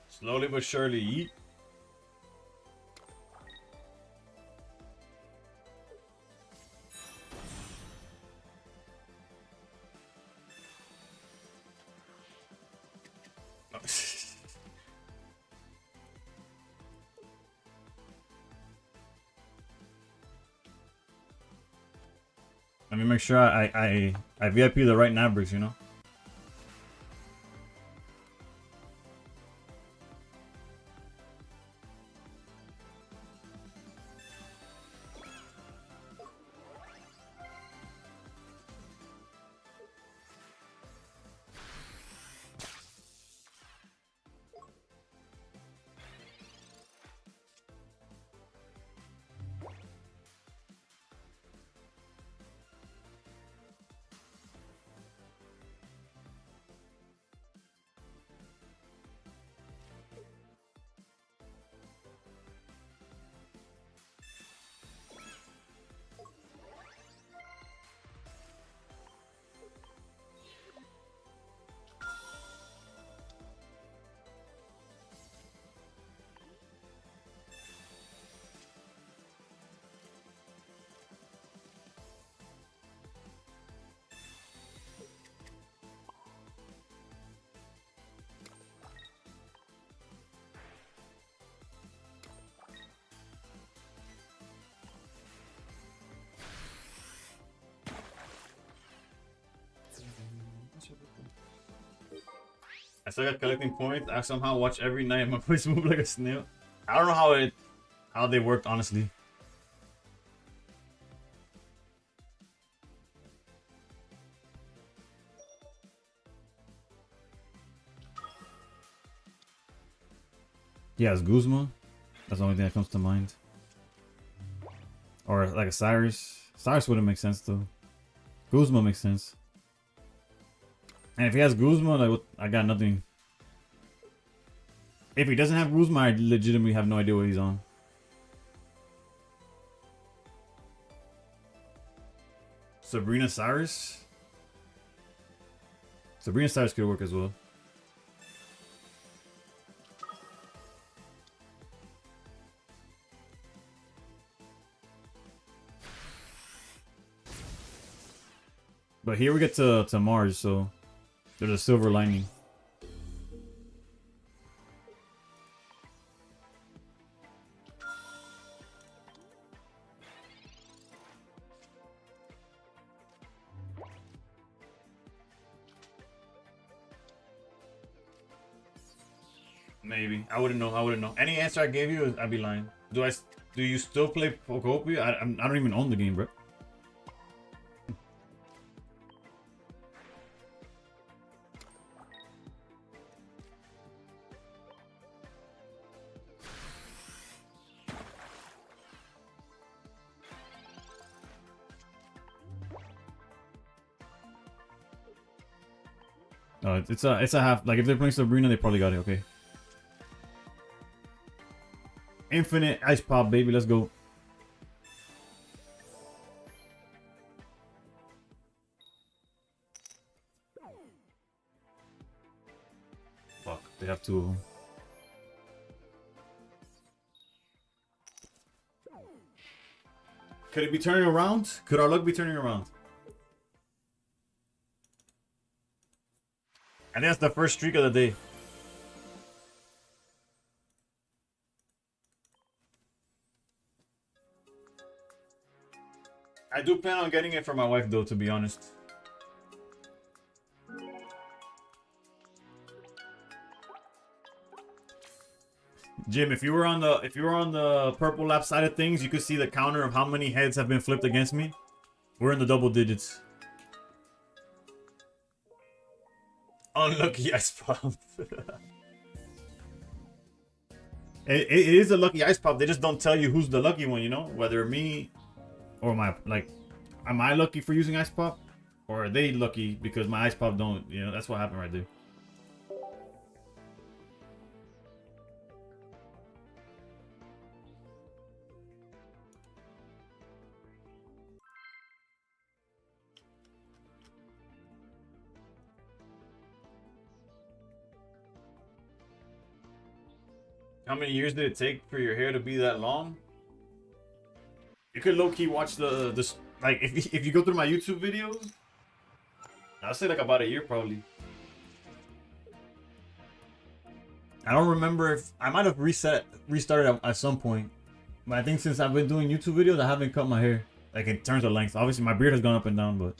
Slowly but surely eat. Let me make sure I VIP the right Nabrix, you know? still got collecting points. I somehow watch every night my voice move like a snail. I don't know how they worked, honestly. Yeah, it's Guzma. That's the only thing that comes to mind. Or like a Cyrus. Cyrus wouldn't make sense though. Guzma makes sense. And if he has Guzma, like I got nothing. If he doesn't have Guzma, I legitimately have no idea what he's on. Sabrina Cyrus? Sabrina Cyrus could work as well. But here we get to Mars, so there's a silver lining. Maybe. I wouldn't know. I wouldn't know. Any answer I gave you, I'd be lying. Do you still play Pokopia? I don't even own the game, bro. It's a half. Like if they're playing Sabrina, they probably got it. Okay. Infinite Ice Pop, baby. Let's go. Fuck. They have two of them. Could it be turning around? Could our luck be turning around? I think that's the first streak of the day. I do plan on getting it for my wife though, to be honest. Jim, if you were on the purple lap side of things, you could see the counter of how many heads have been flipped against me. We're in the double digits. Unlucky ice pop. It is a lucky ice pop. They just don't tell you who's the lucky one, you know? Whether me or my, like, am I lucky for using ice pop? Or are they lucky because my ice pop don't, you know? That's what happened right there. How many years did it take for your hair to be that long? You could low-key watch the like if you go through my YouTube videos, I'll say like about a year probably. I don't remember if I might have restarted at some point, but I think since I've been doing YouTube videos, I haven't cut my hair like in terms of length. Obviously, my beard has gone up and down, but.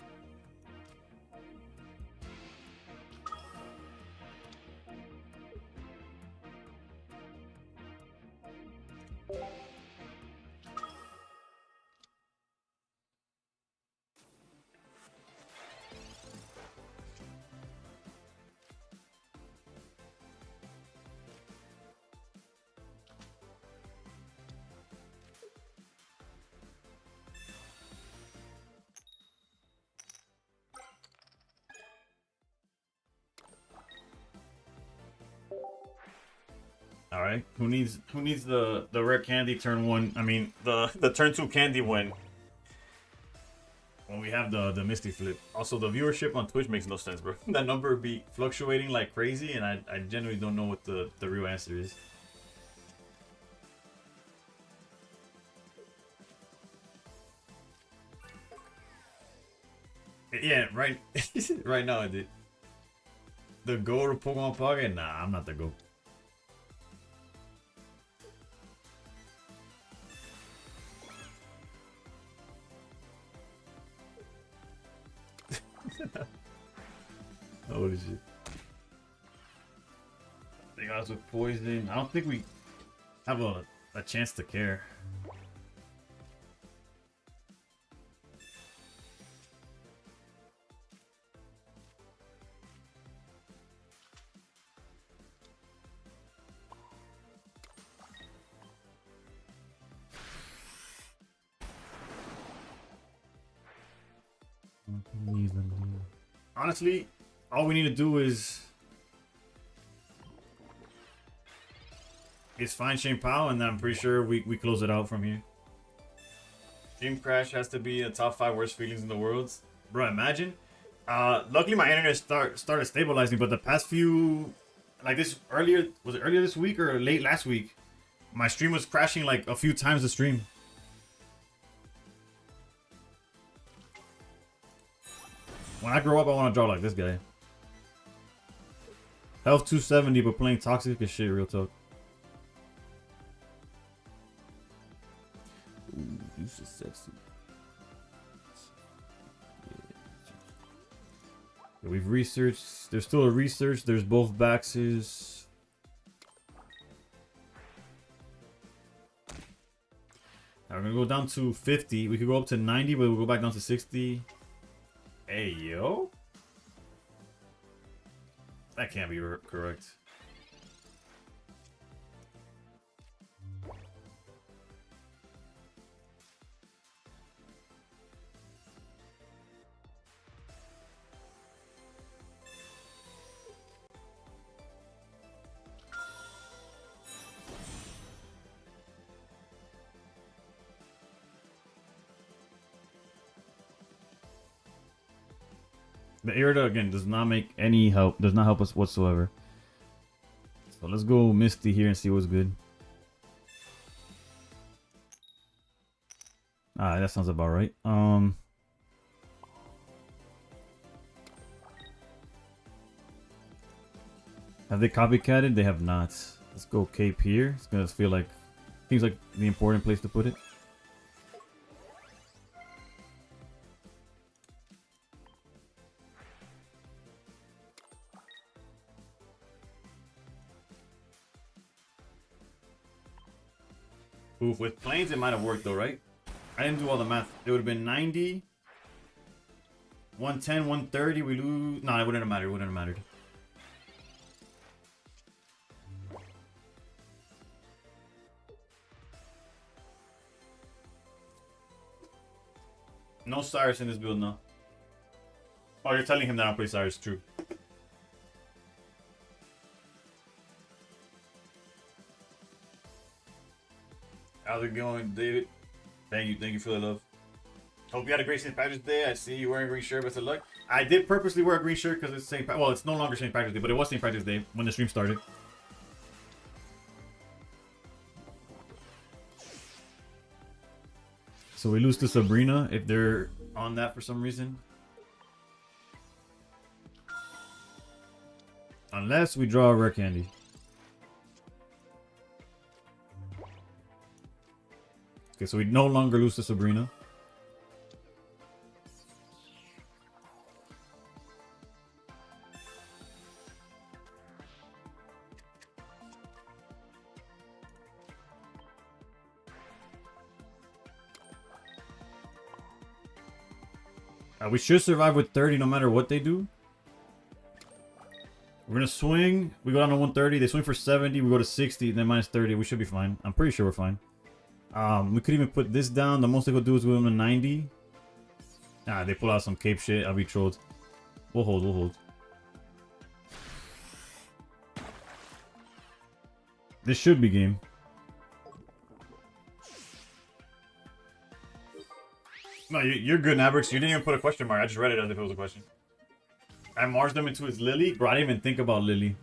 All right, who needs the rare candy turn one? I mean the turn two candy when we have the Misty flip. Also, the viewership on Twitch makes no sense, bro. That number be fluctuating like crazy, and I genuinely don't know what the real answer is. Yeah, right. Right now I did. The go to Pokemon Pocket? Nah, I'm not the go. Holy shit. Gods with poison. I don't think we have a chance to care. Honestly, all we need to do is find Shane Powell, and then I'm pretty sure we close it out from here. Dream Crash has to be a top 5 worst feelings in the world. Bro, imagine. Luckily my internet started stabilizing, but the past few, like was it earlier this week or late last week? My stream was crashing like a few times the stream. When I grow up, I want to draw like this guy. Health 270, but playing toxic as shit, real talk. Ooh, this is sexy. Yeah, we've researched. There's still a research. There's both baxes. Now we're gonna go down to 50. We could go up to 90, but we'll go back down to 60. Hey, yo. That can't be correct. The Irida again does not make any help. Does not help us whatsoever. So let's go Misty here and see what's good. Ah, that sounds about right. Have they copycatted? They have not. Let's go Cape here. It's gonna feel like seems like the important place to put it. Oof, with planes it might have worked though, right? I didn't do all the math. It would have been 90, 110, 130. We lose. No, it wouldn't have mattered. It wouldn't have mattered. No Cyrus in this build, no. Oh, you're telling him that I don't play Cyrus. True. How's it going, David? Thank you for the love. Hope you had a great St. Patrick's Day. I see you wearing a green shirt. Best of luck. I did purposely wear a green shirt because it's St. Well, it's no longer St. Patrick's Day, but it was St. Patrick's Day when the stream started. So we lose to Sabrina if they're on that for some reason. Unless we draw a rare candy. Okay, so we no longer lose to Sabrina. We should survive with 30 no matter what they do. We're gonna swing. We go down to 130. They swing for 70. We go to 60. Then minus 30. We should be fine. I'm pretty sure we're fine. We could even put this down. The most they could do is go them to 90. Ah, they pull out some cape shit. I'll be trolled. We'll hold. We'll hold. This should be game. No, you're good, Nabrix. You didn't even put a question mark. I just read it as if it was a question. I marched them into his Lily. Bro, I didn't even think about Lily.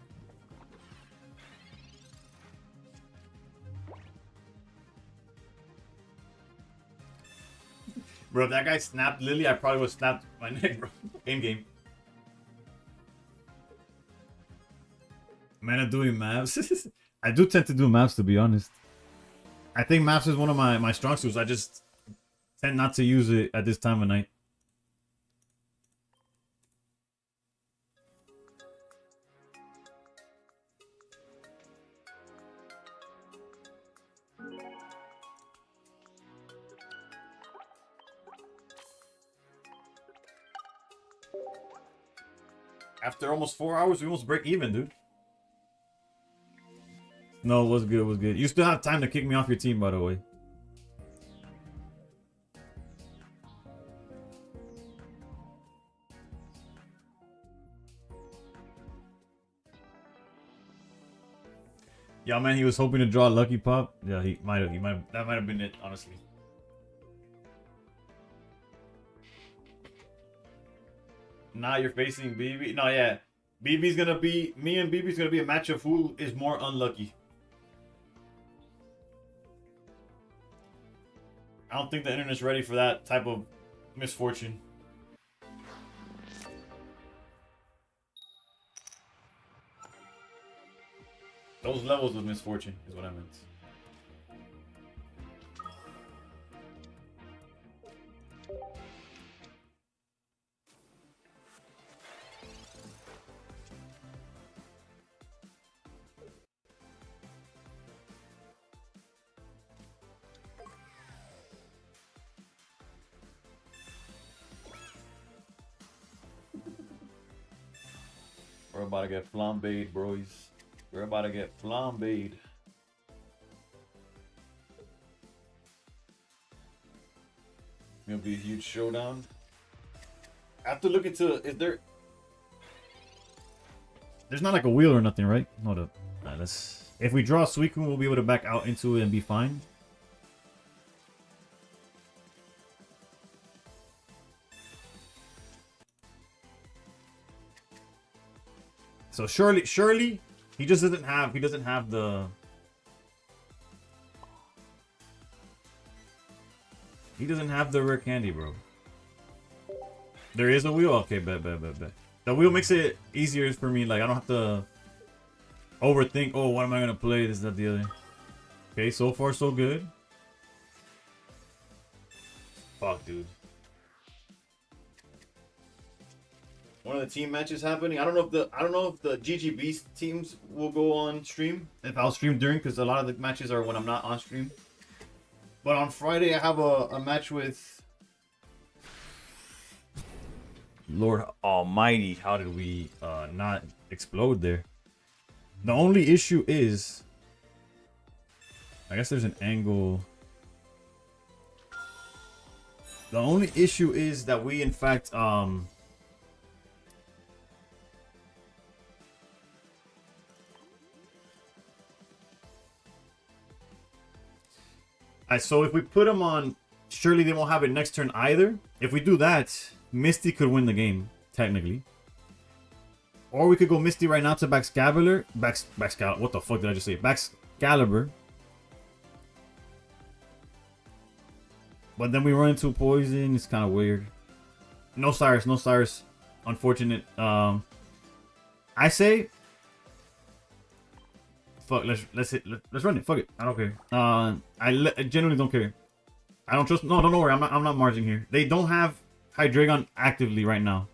Bro, if that guy snapped Lily, I probably would have snapped my neck, bro. Game. Man, I'm doing maps. I do tend to do maps, to be honest. I think maps is one of my strong suits. I just tend not to use it at this time of night. After almost 4 hours, we almost break even, dude. No, it was good, it was good. You still have time to kick me off your team, by the way. Yeah, man, he was hoping to draw a lucky pop. Yeah, he might have. That might have been it, honestly. Now you're facing BB. No, yeah, BB's gonna be me and BB's gonna be a match of who is more unlucky. I don't think the internet's ready for that type of misfortune. Those levels of misfortune is what I meant. We're about to get flambéed, bros. We're about to get flambéed. It'll be a huge showdown. I have to look into, is there... There's not like a wheel or nothing, right? Hold up. Alright, let's... If we draw Suicune, we'll be able to back out into it and be fine. So surely, he just doesn't have, he doesn't have the... He doesn't have the rare candy, bro. There is a wheel? Okay, bet. The wheel makes it easier for me, like I don't have to overthink, oh, what am I gonna play, this, that, the other. Okay, so far so good. Fuck, dude. One of the team matches happening. I don't know if the GGB teams will go on stream. If I'll stream during, because a lot of the matches are when I'm not on stream. But on Friday I have a match with Lord Almighty. How did we not explode there? The only issue is, I guess there's an angle. The only issue is that we in fact so if we put them on, surely they won't have it next turn either. If we do that, Misty could win the game, technically. Or we could go Misty right now to Baxcalibur. What the fuck did I just say? Baxcalibur. But then we run into Poison. It's kind of weird. No Cyrus. Unfortunate. I say... Fuck, let's run it. Fuck it. I don't care. I genuinely don't care. I don't trust. No, don't worry. I'm not marching here. They don't have Hydreigon actively right now.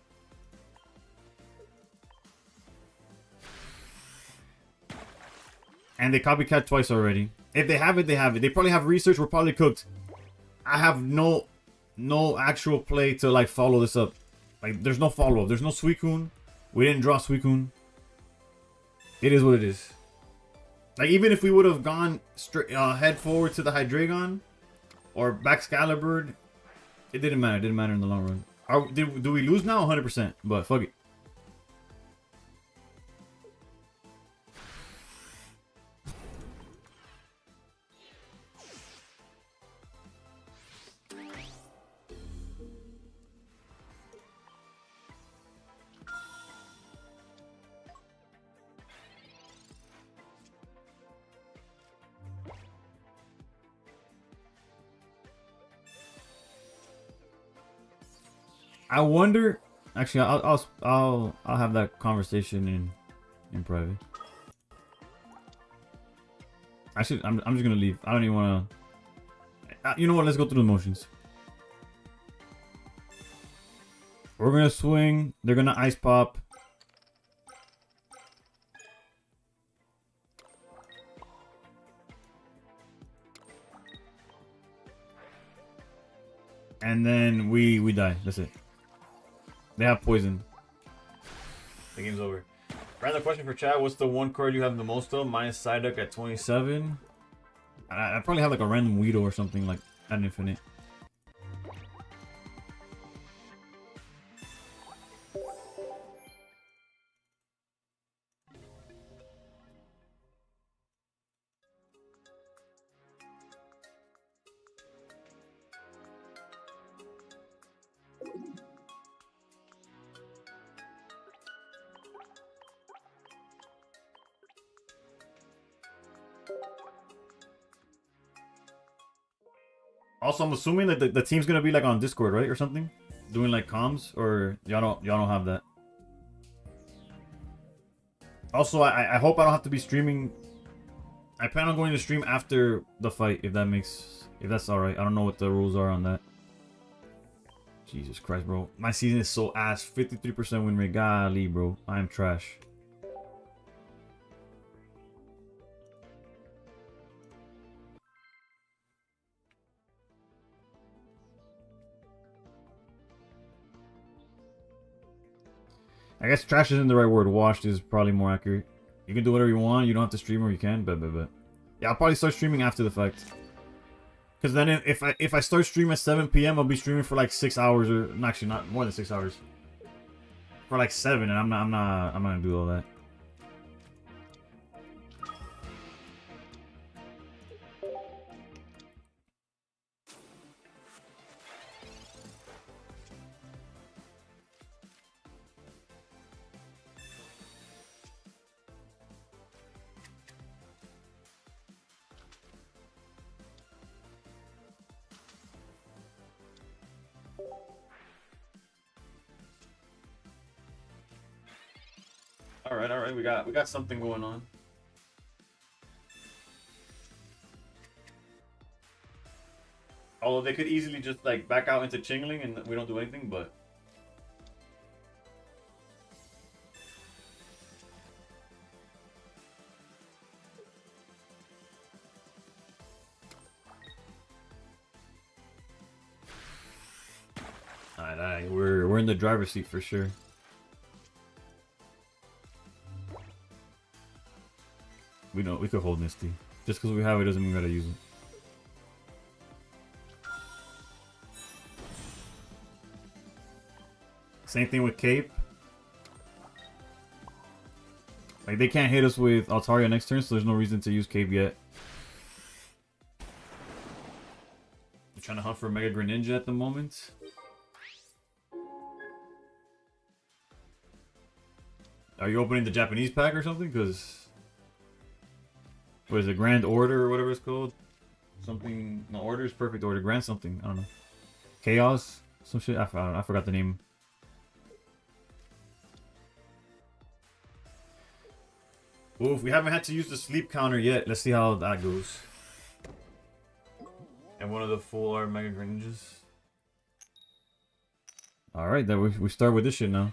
And they copycat twice already. If they have it, they have it. They probably have research. We're probably cooked. I have no actual play to like follow this up. Like there's no follow up. There's no Suicune. We didn't draw Suicune. It is what it is. Like, even if we would have gone straight head forward to the Hydreigon or Baxcalibur, it didn't matter. It didn't matter in the long run. Do we lose now? 100%. But fuck it. I wonder. Actually, I'll have that conversation in private. I'm just gonna leave. I don't even want to. You know what? Let's go through the motions. We're gonna swing. They're gonna ice pop. And then we die. That's it. They have poison. The game's over. Random question for chat. What's the one card you have the most of? Mine is Psyduck at 27. I probably have like a random Weedle or something like at infinite. Also, I'm assuming that the team's gonna be like on Discord, right, or something, doing like comms, or y'all don't have that. Also, I hope I don't have to be streaming. I plan on going to stream after the fight, if that's all right. I don't know what the rules are on that. Jesus Christ, bro, my season is so ass. 53% win rate. Golly, bro, I am trash. I guess trash isn't the right word. Washed is probably more accurate. You can do whatever you want. You don't have to stream, or you can. But yeah, I'll probably start streaming after the fact. Because then if I start streaming at 7 p.m., I'll be streaming for like 6 hours, or actually not more than 6 hours. For like 7, and I'm not gonna do all that. All right, we got something going on. Although they could easily just like back out into Chingling and we don't do anything, but alright, we're in the driver's seat for sure. We could hold Misty. Just because we have it doesn't mean we gotta use it. Same thing with Cape. Like, they can't hit us with Altaria next turn, so there's no reason to use Cape yet. I'm trying to hunt for Mega Greninja at the moment. Are you opening the Japanese pack or something? Because... what is it? Grand Order or whatever it's called? Something... no, Order is Perfect Order. Grand something. I don't know. Chaos? Some shit? I forgot the name. Oof, we haven't had to use the sleep counter yet. Let's see how that goes. And one of the full art Mega Greninjas. Alright, then we start with this shit now.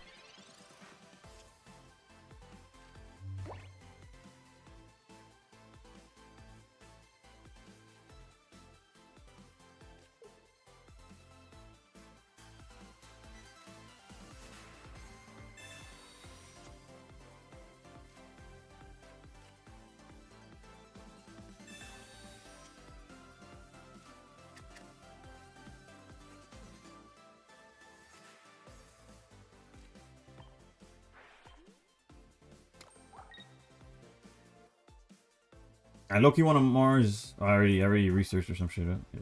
I low-key want a Mars. I already researched or some shit. Yeah.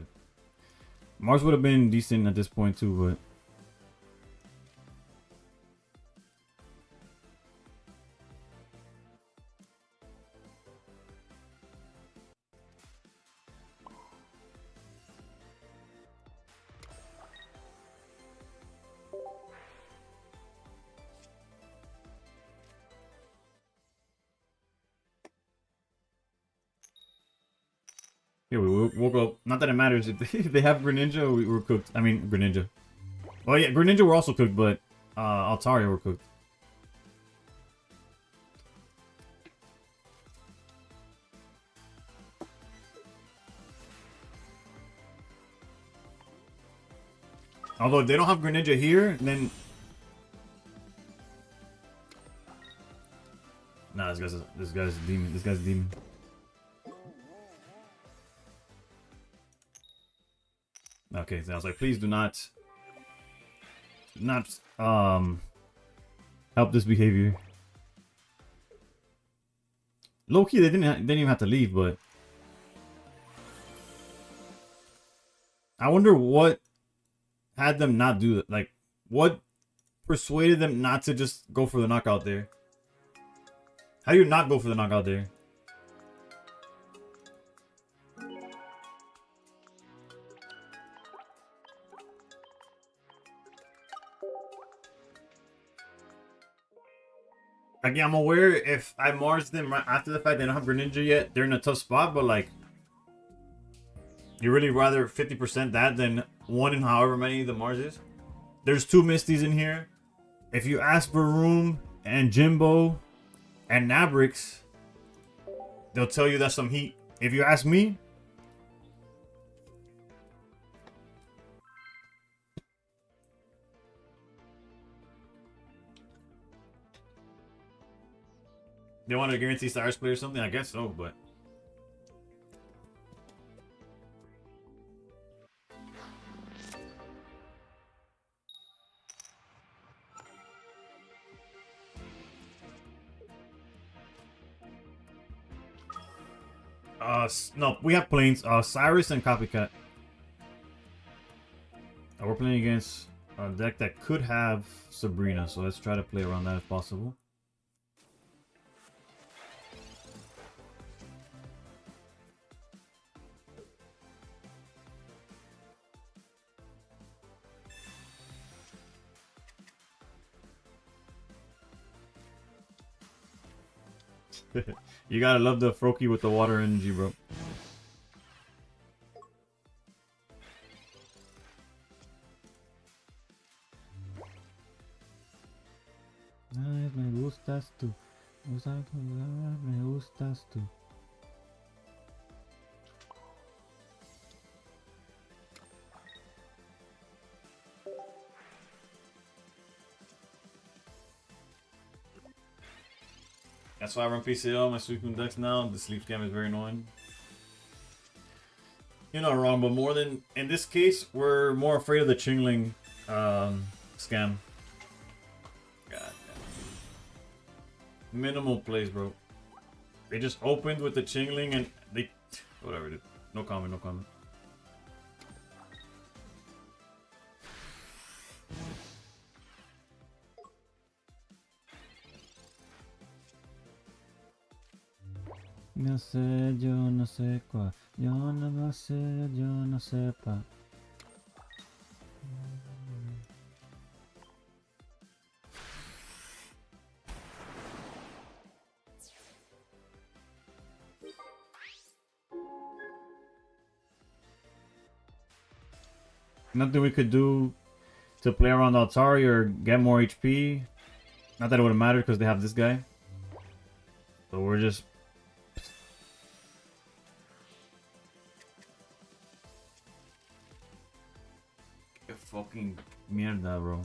Mars would have been decent at this point too, but yeah, we woke up. Not that it matters if they have Greninja. We were cooked. I mean Greninja. Well, yeah, Greninja were also cooked, but Altaria were cooked. Although if they don't have Greninja here, then this guy's demon. This guy's demon. Okay, so I was like, please do not help this behavior. Low key, they didn't even have to leave, but I wonder what had them not do that. Like, what persuaded them not to just go for the knockout there? How do you not go for the knockout there? Again, I'm aware if I Mars them right after the fact they don't have Greninja yet, they're in a tough spot, but like, you really rather 50% that than one in however many the Mars is. There's 2 Misties in here. If you ask Varoom and Jimbo and Nabrix, they'll tell you that's some heat. If you ask me, they want to guarantee Cyrus play or something? I guess so, but no, we have planes. Cyrus and Copycat. We're playing against a deck that could have Sabrina, so let's try to play around that if possible. You gotta love the Froakie with the water energy, bro. Me gustas tú. Me gustas tú. That's why I run PCL, my Suicune decks now. The sleep scam is very annoying. You're not wrong, but more than... In this case, we're more afraid of the Chingling scam. God damn. Minimal plays, bro. They just opened with the Chingling and they... Whatever, dude. No comment, no comment. No sé, yo no sé cuál. Yo no sé, yo no sepa. Nothing we could do to play around Altari or get more HP. Not that it would matter because they have this guy. So we're just... Qué fucking mierda, bro.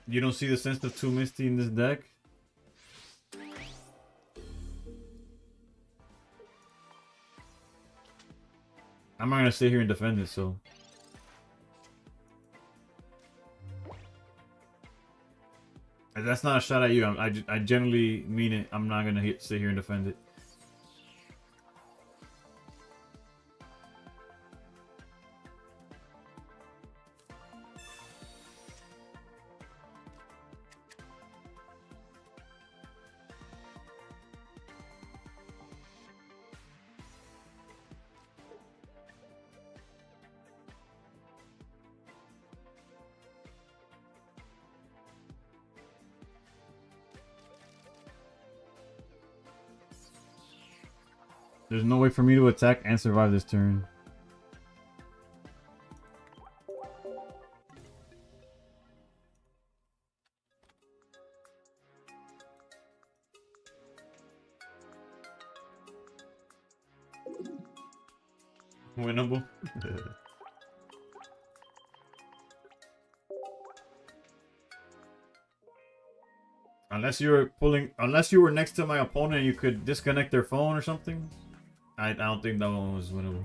You don't see the sense of 2 Misty in this deck? I'm not gonna sit here and defend it, so... That's not a shot at you. I generally mean it. I'm not gonna sit here and defend it. There's no way for me to attack and survive this turn. Winnable. Unless you were next to my opponent and you could disconnect their phone or something. I don't think that one was winnable.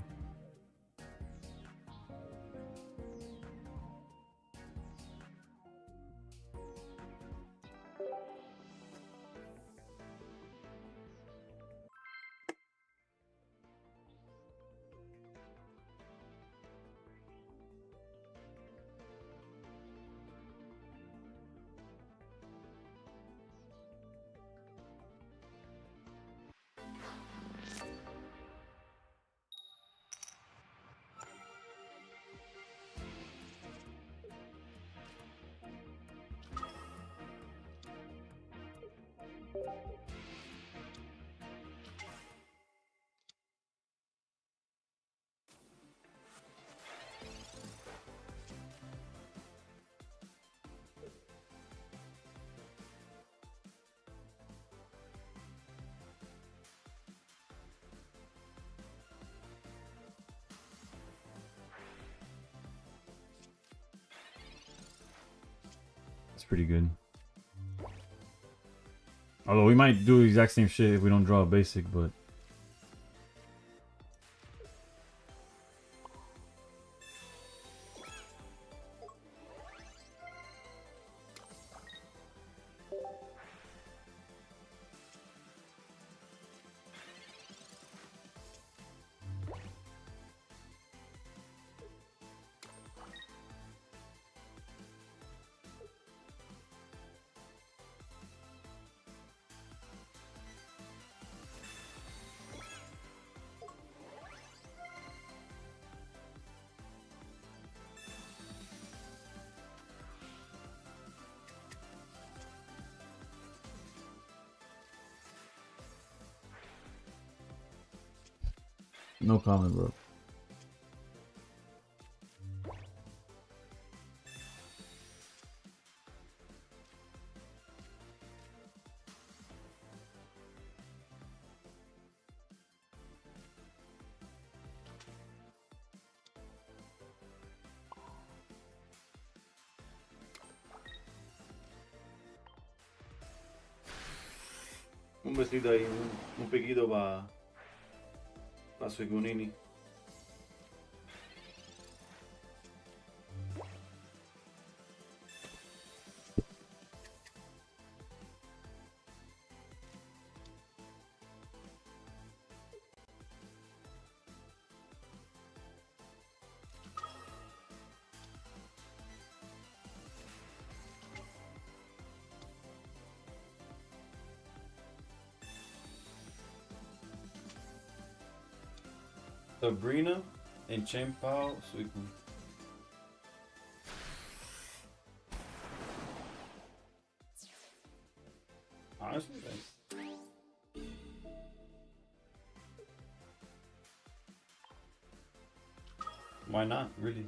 That's pretty good. Although we might do the exact same shit if we don't draw a basic, but no comment, bro. Un besito ahí, un piquito para Suikunini. Sabrina and Chen Pao Suicune. Honestly, why not? Really?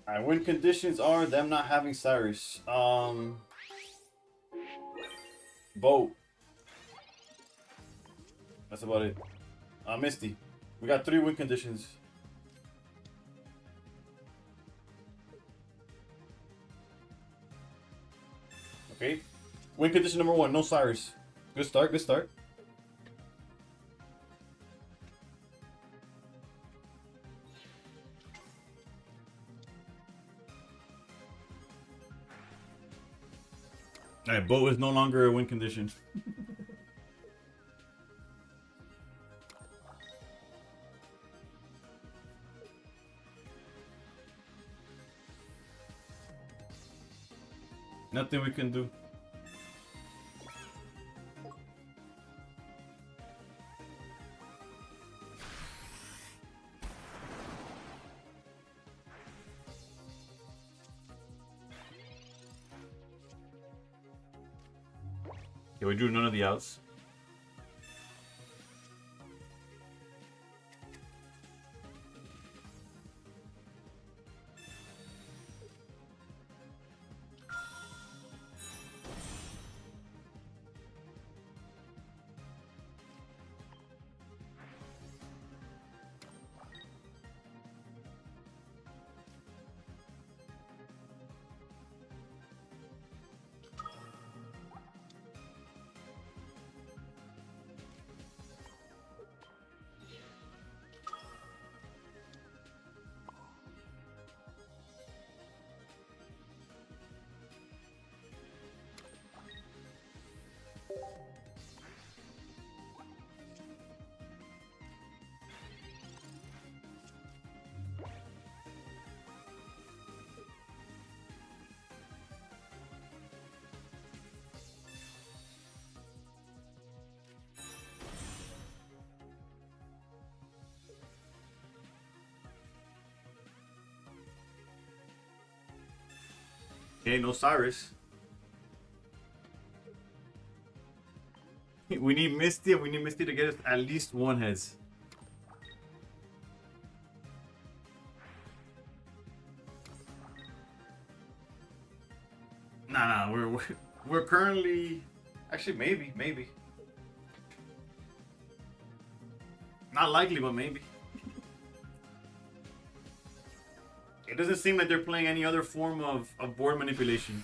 Alright, win conditions are them not having Cyrus. Boat. That's about it. Misty. We got 3 win conditions. Okay. Win condition number 1, no Cyrus. Good start, good start. Alright, boat is no longer a win condition. Nothing we can do. Yeah, we drew none of the outs. Okay, no Cyrus. We need Misty, and we need Misty to get us at least 1 heads. Nah, we're currently, actually maybe. Not likely, but maybe. It doesn't seem like they're playing any other form of board manipulation.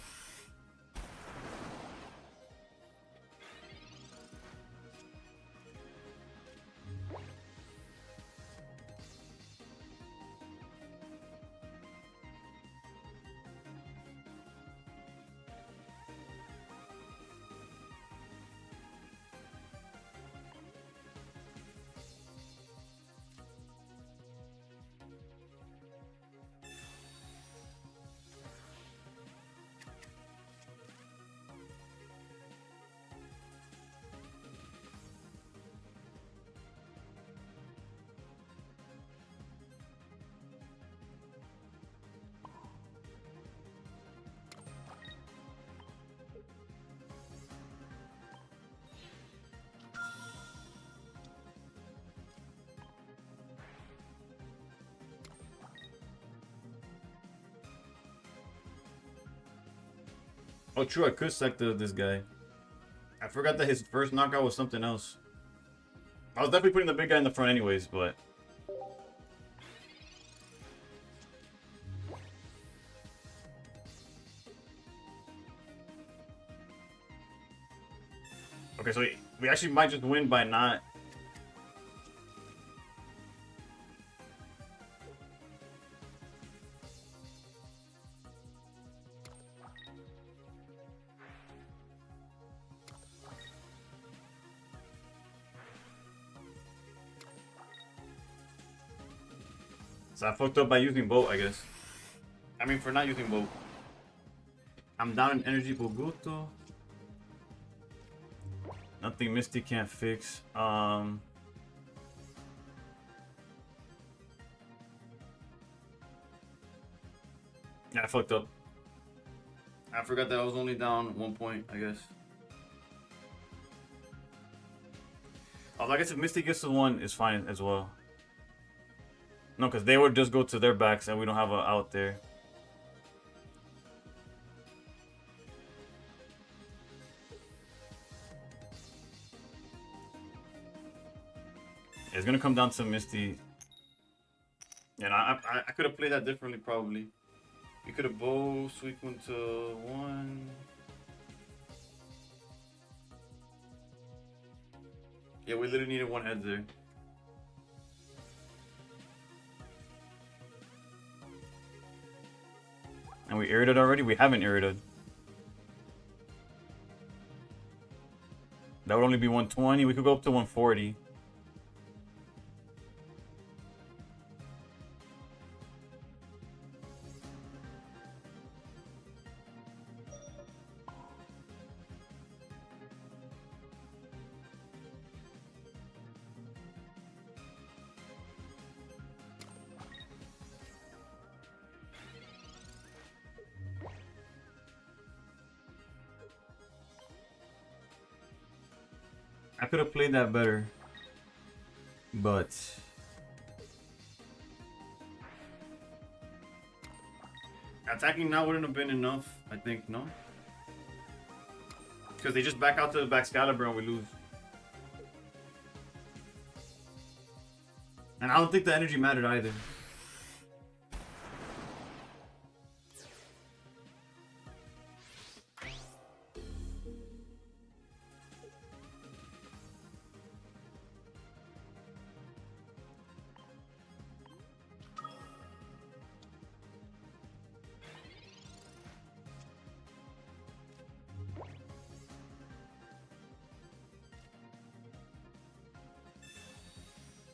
Oh, true, I could sector this guy. I forgot that his first knockout was something else. I was definitely putting the big guy in the front anyways, but... Okay, so we actually might just win by not... So I fucked up by using boat, I guess. I mean, for not using boat. I'm down in energy Bogoto. Nothing Misty can't fix. Yeah, I fucked up. I forgot that I was only down 1 point, I guess. Oh, I guess if Misty gets to 1, it's fine as well. No, because they would just go to their backs and we don't have a out there. It's gonna come down to Misty. And I could have played that differently probably. We could have bow Suicune to 1. Yeah, we literally needed 1 head there. And we Irrited already? We haven't Irrited. That would only be 120. We could go up to 140. I could have played that better, but attacking now wouldn't have been enough, I think, no? Because they just back out to the Baxcalibur and we lose. And I don't think the energy mattered either.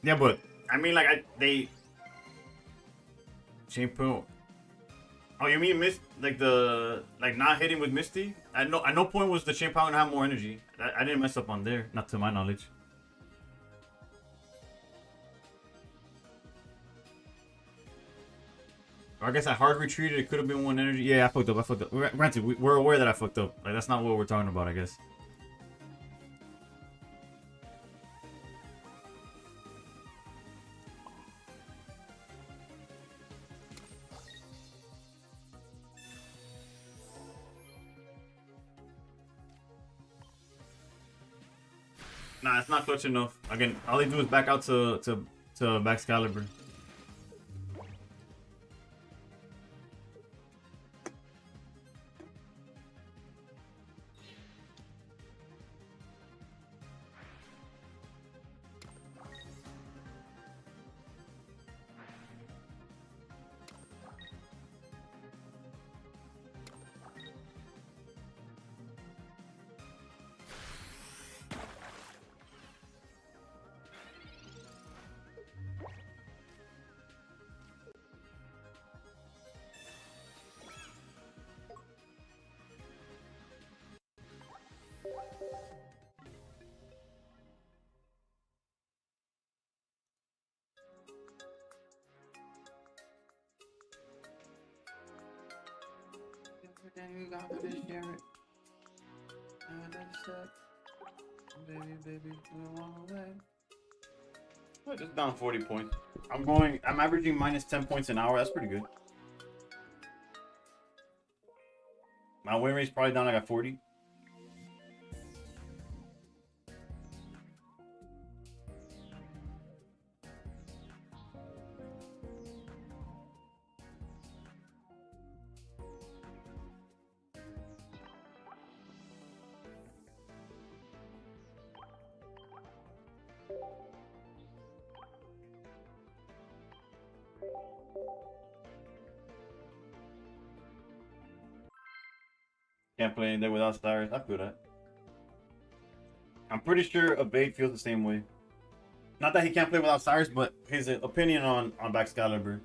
Yeah, but I mean, like they Chain Punch. Oh, you mean not hitting with Misty? At no point was the Chain Punch gonna have more energy. I didn't mess up on there, not to my knowledge. Or I guess I hard retreated. It could have been 1 energy. Yeah, I fucked up. Granted, we're aware that I fucked up. Like that's not what we're talking about, I guess. Nah, it's not clutch enough. Again, all they do is back out to Baxcalibur. Then you got to share it. And that's it. Baby, don't walk away. Oh, just down 40 points. I'm averaging minus 10 points an hour. That's pretty good. My win rate's probably down like at 40. Can't play anything without stars. I feel that. I'm pretty sure Evade feels the same way. Not that he can't play without stars, but his opinion on Baxcalibur.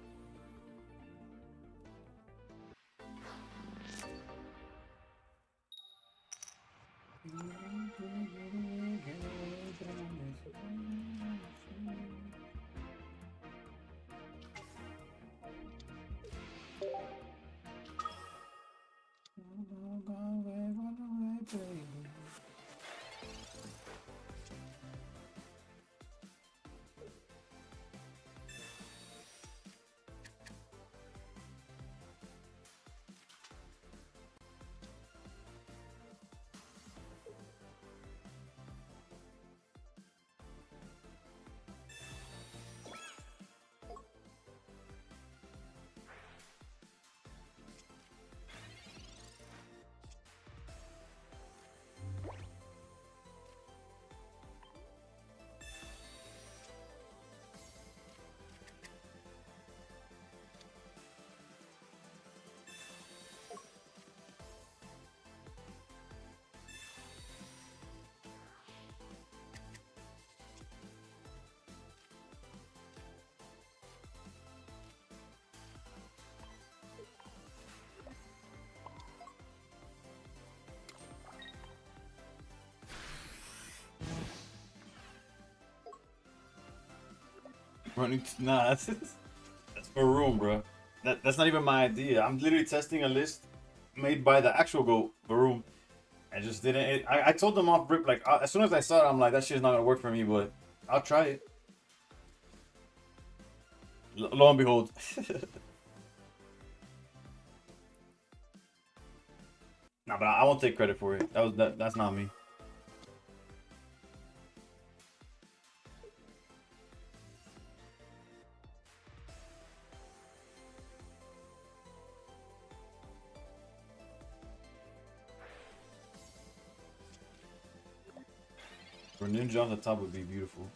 Nah, that's for room, bro. That's not even my idea. I'm literally testing a list made by the actual Go Baroom. I just didn't. I told them off rip, like as soon as I saw it, I'm like, that shit's not gonna work for me, but I'll try it. Lo and behold. Nah, but I won't take credit for it. That's not me. For Ninja on the top would be beautiful.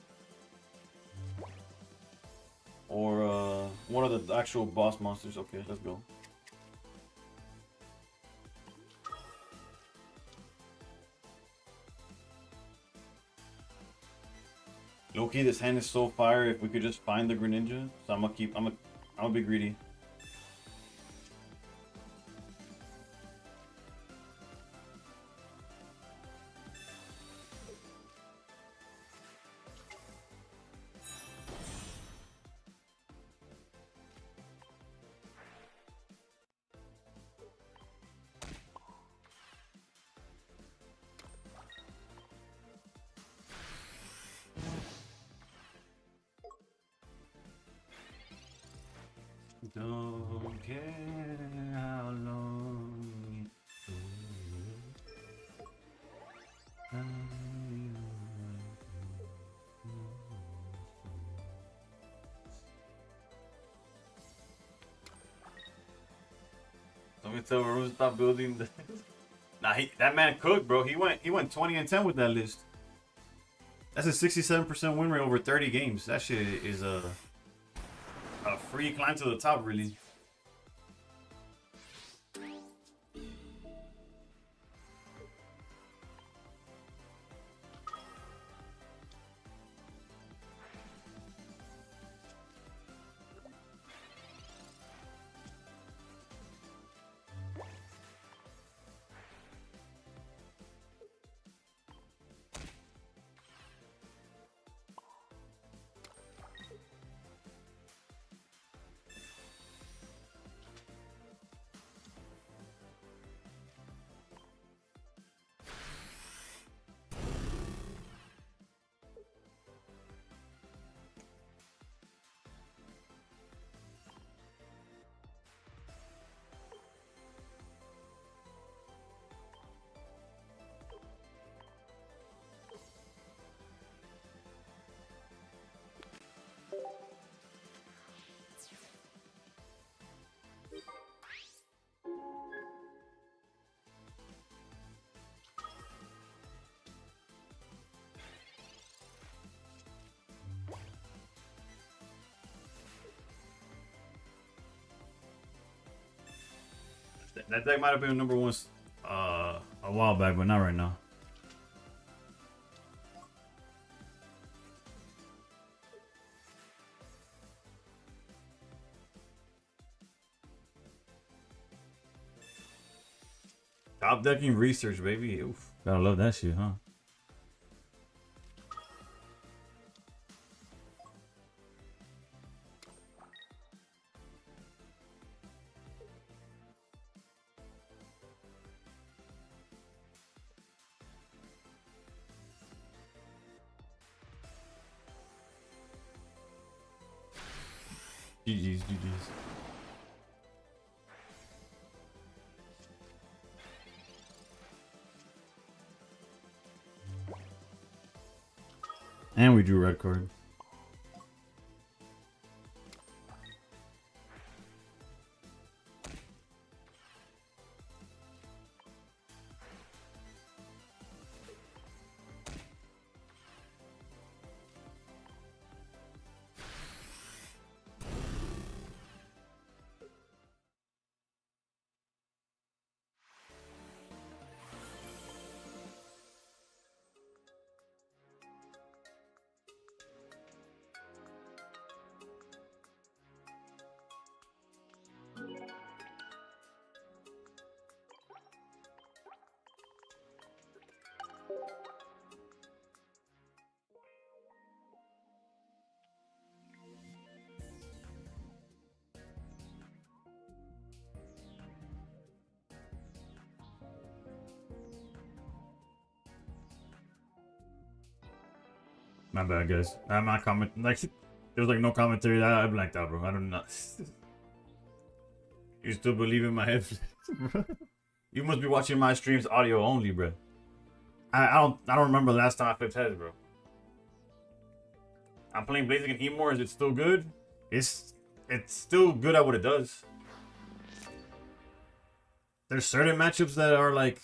Or one of the actual boss monsters. Okay, let's go. Loki, this hand is so fire. If we could just find the Greninja, so I'm gonna be greedy. Don't care how long Let me tell Varun stop building the Nah, that man cooked, bro. He went 20 and 10 with that list. That's a 67% win rate over 30 games. That shit is a free climb to the top, really. That deck might have been number one a while back, but not right now. Top decking research, baby. Oof. Gotta love that shit, huh? GG's, GG's. And we drew red card. My bad, guys. I'm not comment. Like, there was like no commentary. I blanked out, bro. I don't know. You still believe in my head? You must be watching my streams audio only, bro. I don't remember the last time I flipped heads, bro. I'm playing Blaziken Heatmore. Is it still good? It's still good at what it does. There's certain matchups that are like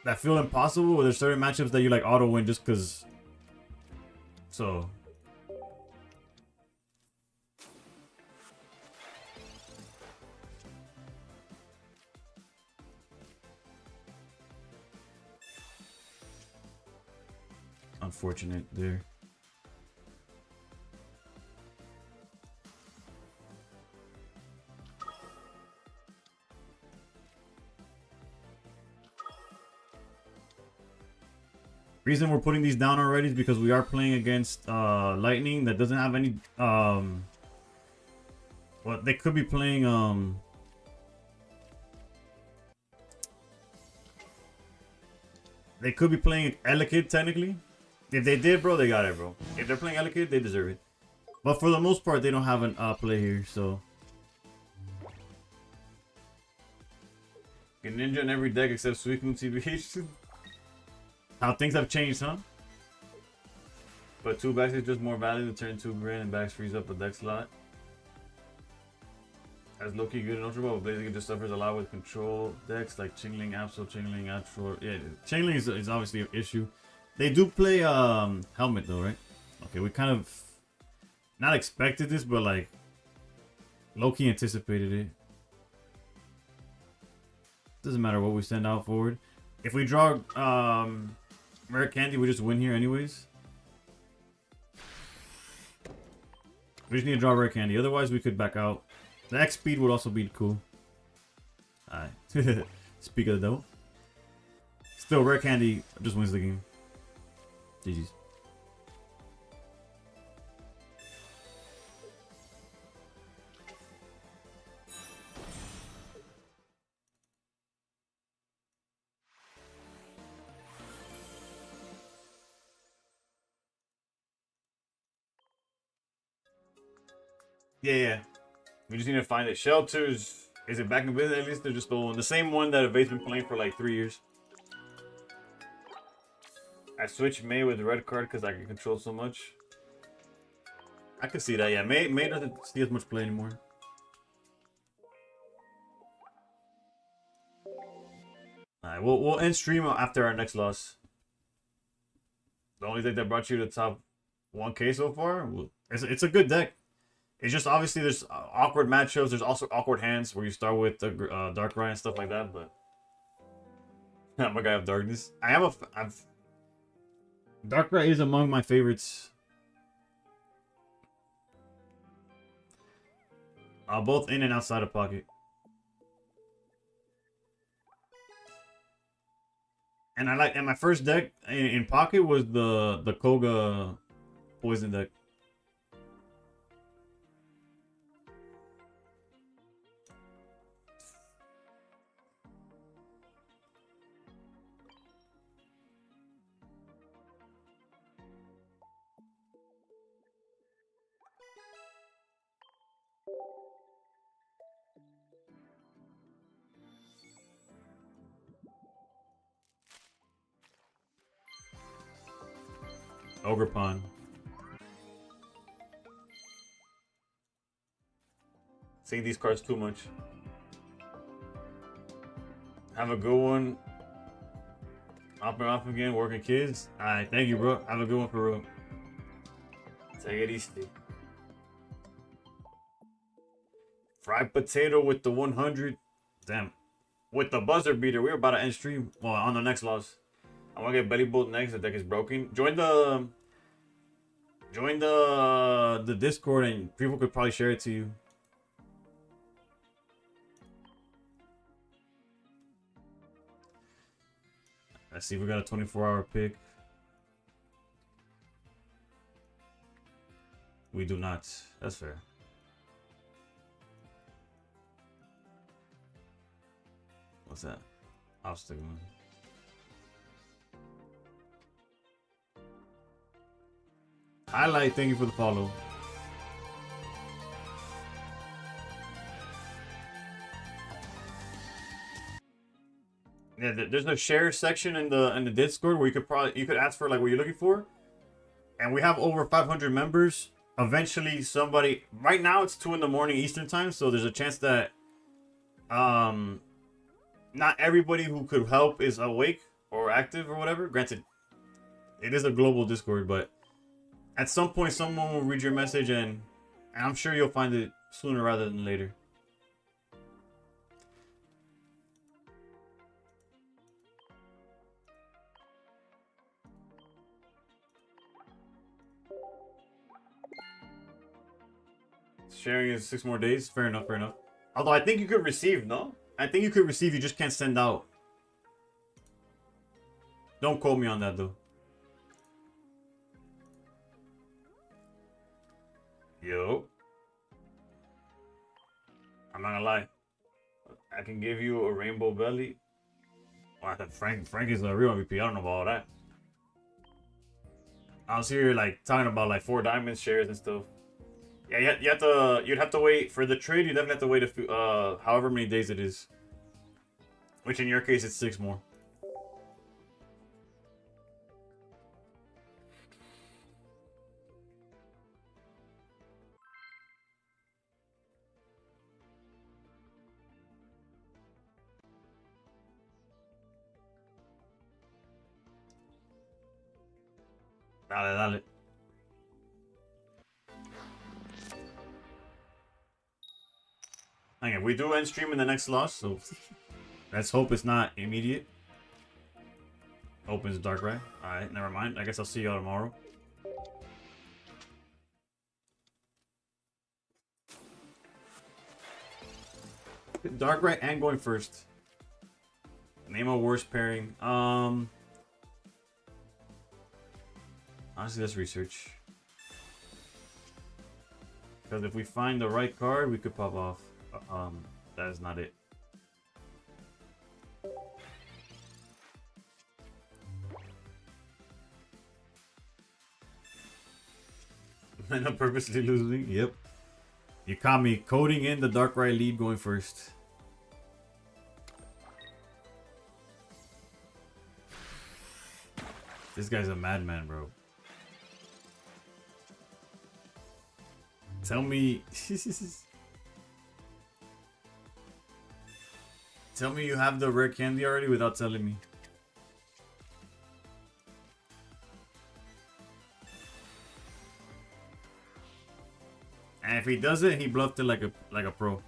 that feel impossible, or there's certain matchups that you like auto win just because. So. Unfortunate there. Reason we're putting these down already is because we are playing against Lightning that doesn't have any well, they could be playing they could be playing Elekid technically. If they did, bro, they got it, bro. If they're playing Elekid, they deserve it. But for the most part, they don't have an play here, so. Get Ninja in every deck except Suicune TBH. How things have changed, huh? But 2 backs is just more value to turn 2 grand and backs frees up a deck slot. As Loki good in Ultra Ball, but Blaziken just suffers a lot with control decks like Chingling, Absol, Chingling, Absol. Yeah, Chingling is obviously an issue. They do play Helmet though, right? Okay, we kind of not expected this, but like Loki anticipated it. Doesn't matter what we send out forward. If we draw Rare Candy, we just win here anyways. We just need to draw Rare Candy. Otherwise, we could back out. The X speed would also be cool. Alright. Speak of the devil. Still, Rare Candy just wins the game. GG's. Yeah. We just need to find it. Shelters. Is it back in business? At least they're just the same one that Evade's been playing for like 3 years. I switched May with the red card because I can control so much. I can see that, yeah. May doesn't see as much play anymore. Alright, we'll end stream after our next loss. The only deck that brought you to the top 1K so far? It's a good deck. It's just obviously there's awkward matchups. There's also awkward hands where you start with the Darkrai and stuff like that. But I'm a guy of darkness. Darkrai is among my favorites. Both in and outside of pocket. And my first deck in pocket was the Koga poison deck. Ogerpon. Seeing these cards too much. Have a good one. Hopping off again, working kids. Alright, thank you, bro. Have a good one for real. Take it easy. Fried potato with the 100. Damn. With the buzzer beater. We were about to end stream. Well, on the next loss. I want to get Belly Bolt next. The deck is broken. Join the Discord and people could probably share it to you. Let's see if we got a 24-hour pick. We do not. That's fair. What's that? Obstacle. Highlight, thank you for the follow. Yeah, there's a share section in the Discord where you could ask for like what you're looking for, and we have over 500 members. Eventually, somebody. Right now, it's 2 in the morning Eastern time, so there's a chance that not everybody who could help is awake or active or whatever. Granted, it is a global Discord, but at some point, someone will read your message, and I'm sure you'll find it sooner rather than later. Sharing is 6 more days. Fair enough, fair enough. Although I think you could receive, no? I think you could receive, you just can't send out. Don't quote me on that, though. Yo. I'm not gonna lie. I can give you a rainbow belly. Well, I thought Frank is a real MVP. I don't know about all that. I was here, like, talking about, like, 4 diamond shares and stuff. Yeah, you'd have to wait for the trade. You definitely have to wait however many days it is. Which in your case, it's 6 more. Dale, dale. Hang on, we do end stream in the next loss, so let's hope it's not immediate. Opens Darkrai. Alright, never mind. I guess I'll see y'all tomorrow. Darkrai and going first. Name a worst pairing. Honestly, let's research. Because if we find the right card, we could pop off. That is not it. And I'm purposely losing. Yep. You caught me coding in the Darkrai lead going first. This guy's a madman, bro. Tell me. Tell me you have the rare candy already without telling me. And if he does it, he bluffed it like a pro.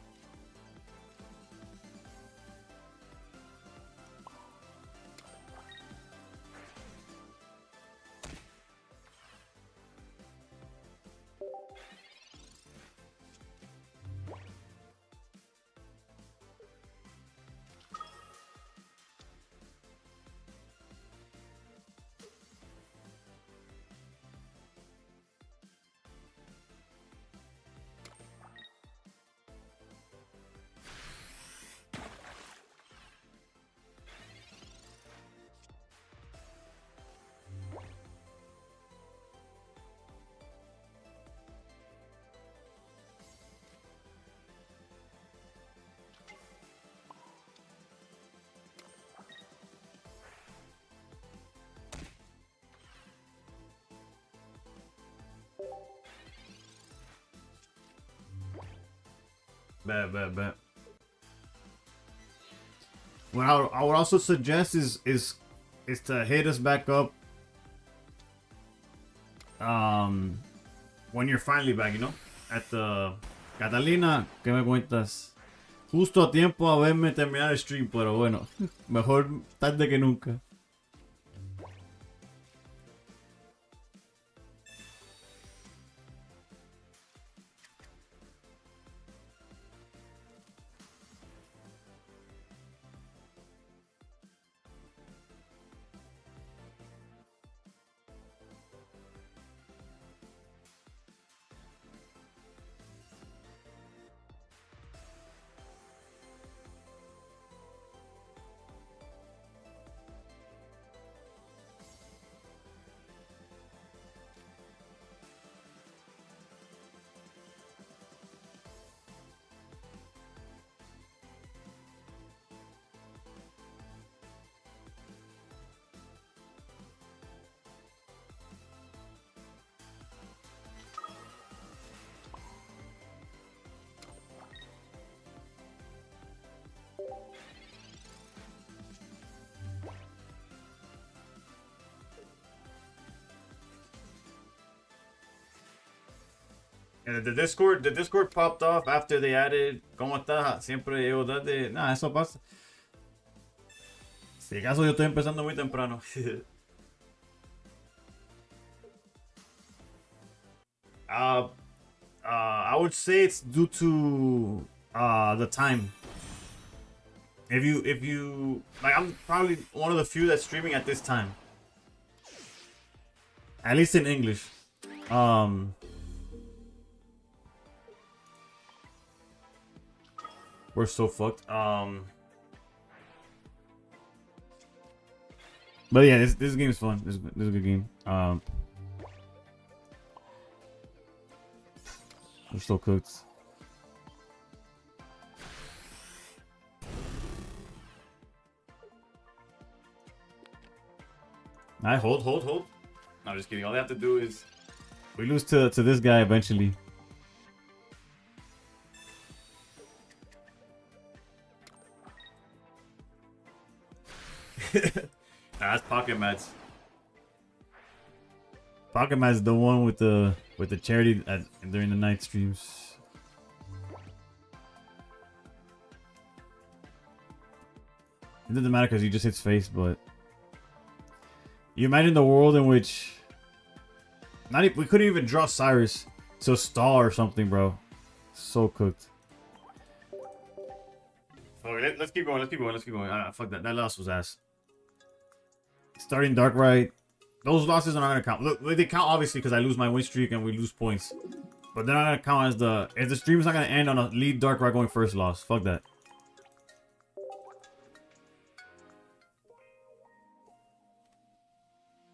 Bet. What I would also suggest is to hit us back up when you're finally back, you know, at the Catalina, ¿qué me cuentas? Justo a tiempo a verme terminar el stream, pero bueno, mejor tarde que nunca. And the Discord popped off after they added ¿Cómo está? Siempre igualdad de... Nah, eso pasa. Si acaso yo estoy empezando muy temprano. uh, I would say it's due to the time. If you like, I'm probably one of the few that's streaming at this time. At least in English. We're so fucked. But yeah, this game is fun. This is a good game. We're still cooked. I hold. No, I'm just kidding. All they have to do is we lose to this guy eventually. That's Pocket Mats. Pocket Mats is the one with the charity during the night streams. It doesn't matter because he just hits face, but you imagine the world in which we couldn't even draw Cyrus to stall or something, bro. So cooked. Okay, let's keep going. Fuck that. That loss was ass. Starting Darkrai, those losses are not gonna count. Look, they count obviously because I lose my win streak and we lose points, but they're not gonna count as if the stream is not gonna end on a lead Darkrai going first loss. Fuck that.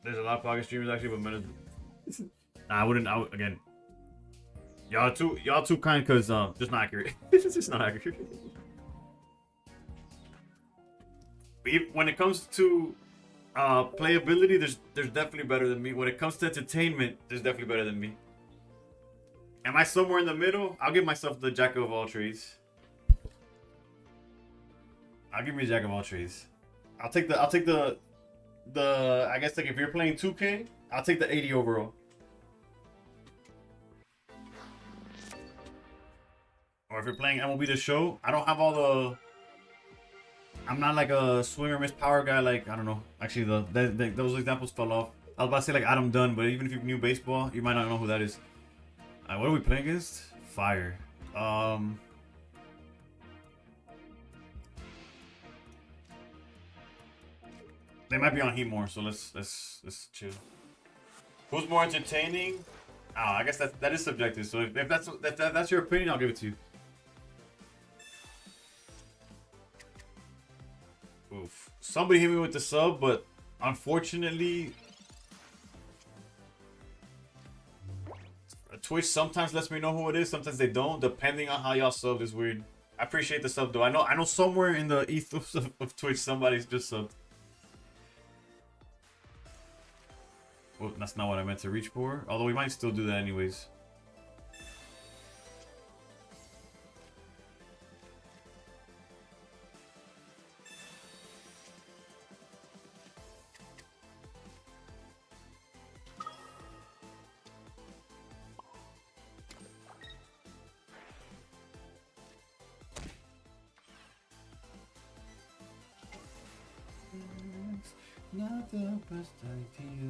There's a lot of pocket streamers actually, but minutes. Nah, I wouldn't. Again, y'all too kind because just not accurate. It's just not accurate. But when it comes to playability, there's definitely better than me. When it comes to entertainment, there's definitely better than me. Am I somewhere in the middle? I'll give myself the jack of all trades. I'll give me a jack of all trades. I'll take the I guess like if you're playing 2K, I'll take the 80 overall. Or if you're playing MLB The Show, I don't have all the. I'm not like a swing or miss power guy. Like I don't know. Actually, those examples fell off. I was about to say like Adam Dunn, but even if you knew baseball, you might not know who that is. What are we playing against? Fire. They might be on heat more, so let's chill. Who's more entertaining? Oh, I guess that is subjective. So if that's your opinion, I'll give it to you. Oof. Somebody hit me with the sub, but unfortunately, Twitch sometimes lets me know who it is. Sometimes they don't, depending on how y'all sub. Is weird. I appreciate the sub though. I know somewhere in the ethos of Twitch somebody's just subbed. Well, that's not what I meant to reach for. Although we might still do that anyways. Not the best idea.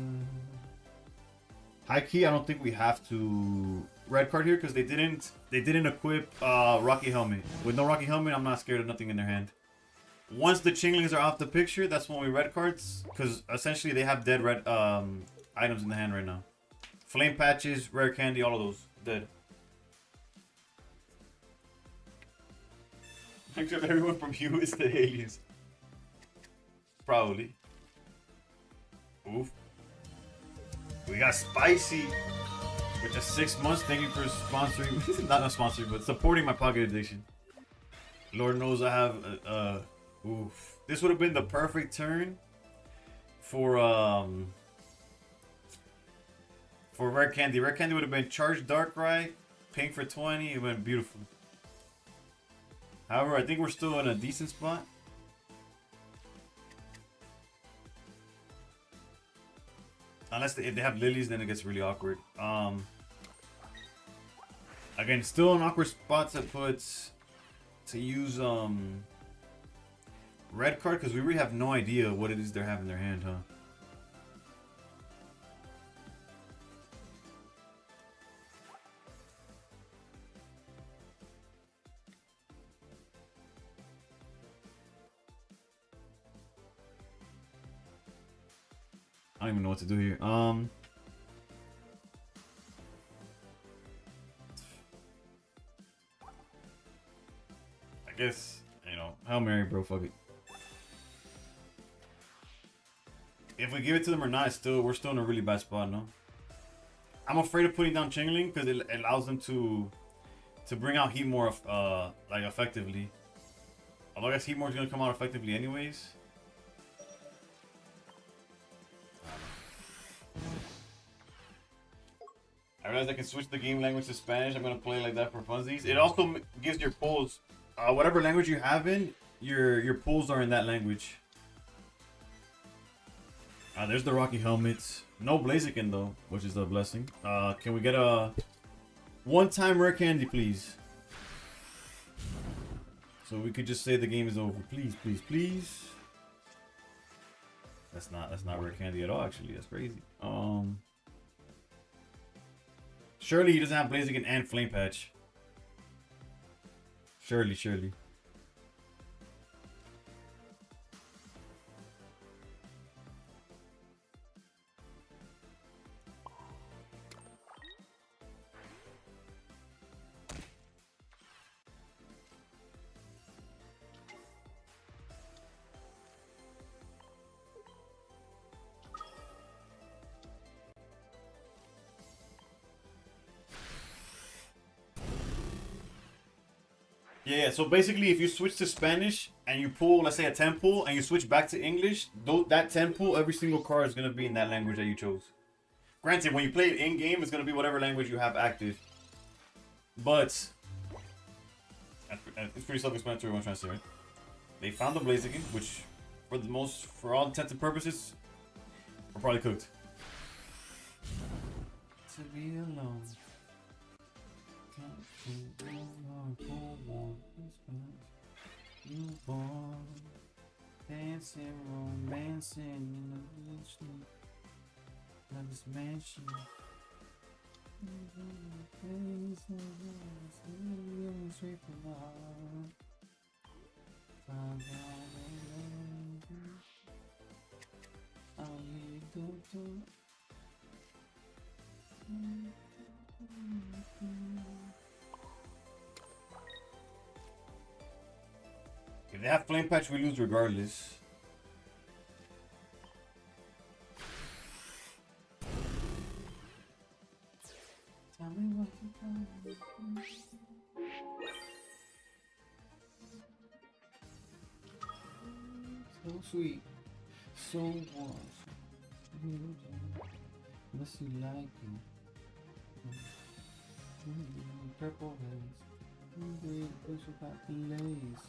High key, I don't think we have to red card here because they didn't equip Rocky Helmet. With no Rocky Helmet, I'm not scared of nothing in their hand. Once the Chinglings are off the picture, that's when we red cards because essentially they have dead red items in the hand right now. Flame patches, rare candy, all of those dead. Except everyone from you is the aliens. Probably. Oof. We got Spicy with just 6 months. Thank you for sponsoring. Not sponsoring, but supporting my Pocket Edition. Lord knows I have. Oof. This would have been the perfect turn for Rare Candy. Rare Candy would have been Charged Darkrai, pink for 20. It went beautiful. However, I think we're still in a decent spot. Unless if they have lilies, then it gets really awkward. Again, still an awkward spot to use red card because we really have no idea what it is they have in their hand, huh? I don't even know what to do here. I guess, you know, Hail Mary, bro, fuck it. If we give it to them or not, we're still in a really bad spot, no? I'm afraid of putting down Chingling because it allows them to bring out Heat more like effectively. Although I guess Heat more is gonna come out effectively anyways. I realize I can switch the game language to Spanish. I'm gonna play like that for funsies. It also gives your pulls, whatever language you have in, your pulls are in that language. There's the Rocky helmets. No Blaziken though, which is a blessing. Can we get a one-time rare candy, please? So we could just say the game is over. Please, please, please. That's not rare candy at all. Actually, that's crazy. Surely he doesn't have Blaziken and Flame Patch. Surely. Yeah, so basically if you switch to Spanish and you pull, let's say a 10 pull, and you switch back to English, that 10 pull, every single card is going to be in that language that you chose. Granted, when you play it in-game, it's going to be whatever language you have active. But, it's pretty self-explanatory what I'm trying to say, right? They found the Blaziken, which, for all intents and purposes, are probably cooked. To be alone. Newborn, dancing, romancing in the village of this mansion. If they have Flame Patch, we lose regardless. Tell me what you want. So sweet, so warm. Must you like it? Purple haze, great push about the lace.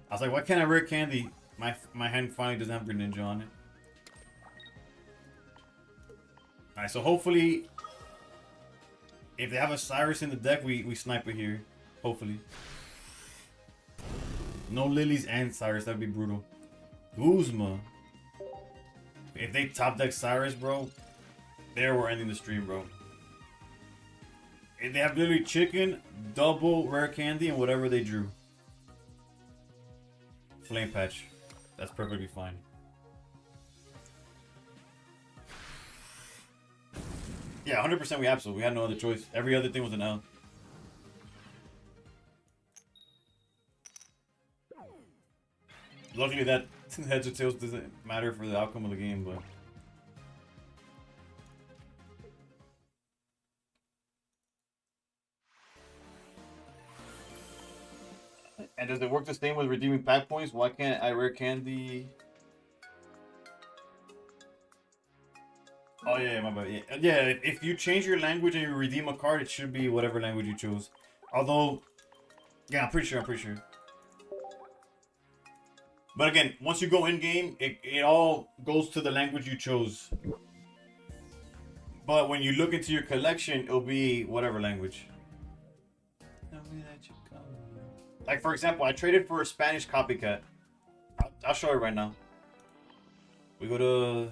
I was like, why can't I rare candy? My hand finally doesn't have Greninja on it. Alright, so hopefully, if they have a Cyrus in the deck, we snipe it here. Hopefully. No Lilies and Cyrus, that'd be brutal. Guzma. If they top deck Cyrus, bro, there we're ending the stream, bro. If they have literally chicken, double rare candy, and whatever they drew. Flame Patch. That's perfectly fine. Yeah, 100% we absolutely. We had no other choice. Every other thing was an L. Luckily that heads or tails doesn't matter for the outcome of the game, but... And does it work the same with redeeming pack points? Why can't I rare candy? Oh yeah, my bad. Yeah, if you change your language and you redeem a card, it should be whatever language you chose. Although, yeah, I'm pretty sure. But again, once you go in game, it all goes to the language you chose. But when you look into your collection, it'll be whatever language. Like for example, I traded for a Spanish copycat. I'll show it right now. We go to.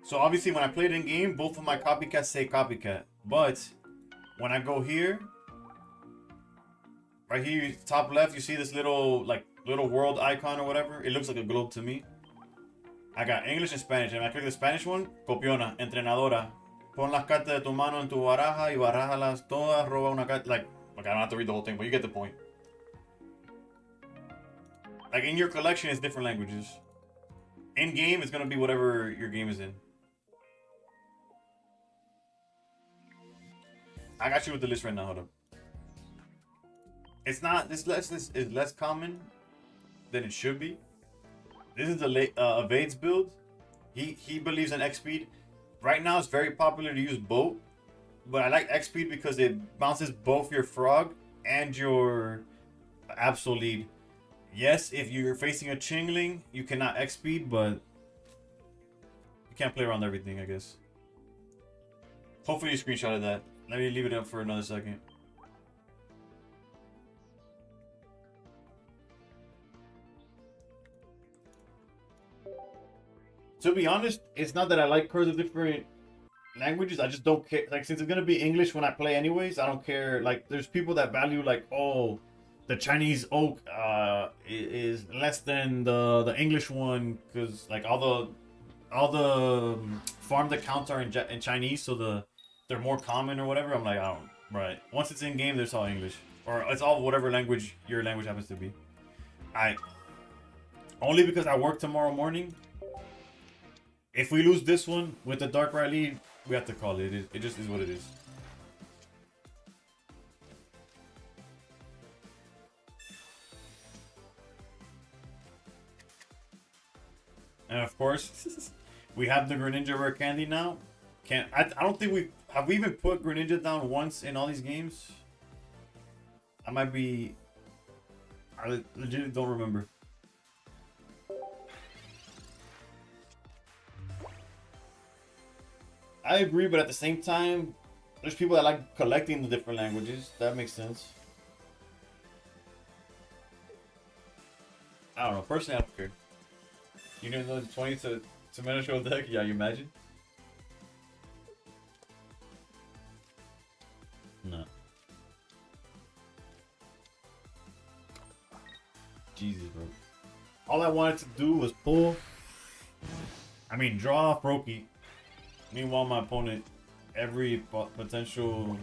So obviously when I played in game, both of my copycats say copycat. But when I go here, right here, top left, you see this little world icon or whatever. It looks like a globe to me. I got English and Spanish. And I click the Spanish one, copiona, entrenadora. Pon las cartas de tu mano en tu baraja y barajalas todas, roba una carta. Like I don't have to read the whole thing, but you get the point. Like in your collection, it's different languages. In game, it's gonna be whatever your game is in. I got you with the list right now. Hold up. It's not. This list is less common than it should be. This is the Evades build. He believes in X speed. Right now, it's very popular to use boat, but I like X speed because it bounces both your frog and your Absol lead. Yes, if you're facing a Chingling, you cannot X speed, but you can't play around everything, I guess. Hopefully, you screenshotted that. Let me leave it up for another second. To be honest, it's not that I like Curse of different languages. I just don't care. Like, since it's gonna be English when I play anyways, I don't care. Like, there's people that value like, oh, the Chinese oak is less than the English one because like all the farmed accounts are in Chinese, so they're more common or whatever. I'm like, I don't. Right. Once it's in game, there's all English or it's all whatever language your language happens to be. Only because I work tomorrow morning. If we lose this one with the Darkrai lead, we have to call it. It just is what it is. And of course, we have the Greninja Rare Candy now. I don't think we even put Greninja down once in all these games. I legitimately don't remember. I agree, but at the same time, there's people that like collecting the different languages. That makes sense. I don't know. Personally, I don't care. You know the 20 to Miniature deck? Yeah, you imagine? No. Jesus, bro. All I wanted to do was draw off Roki. Meanwhile, my opponent, every potential...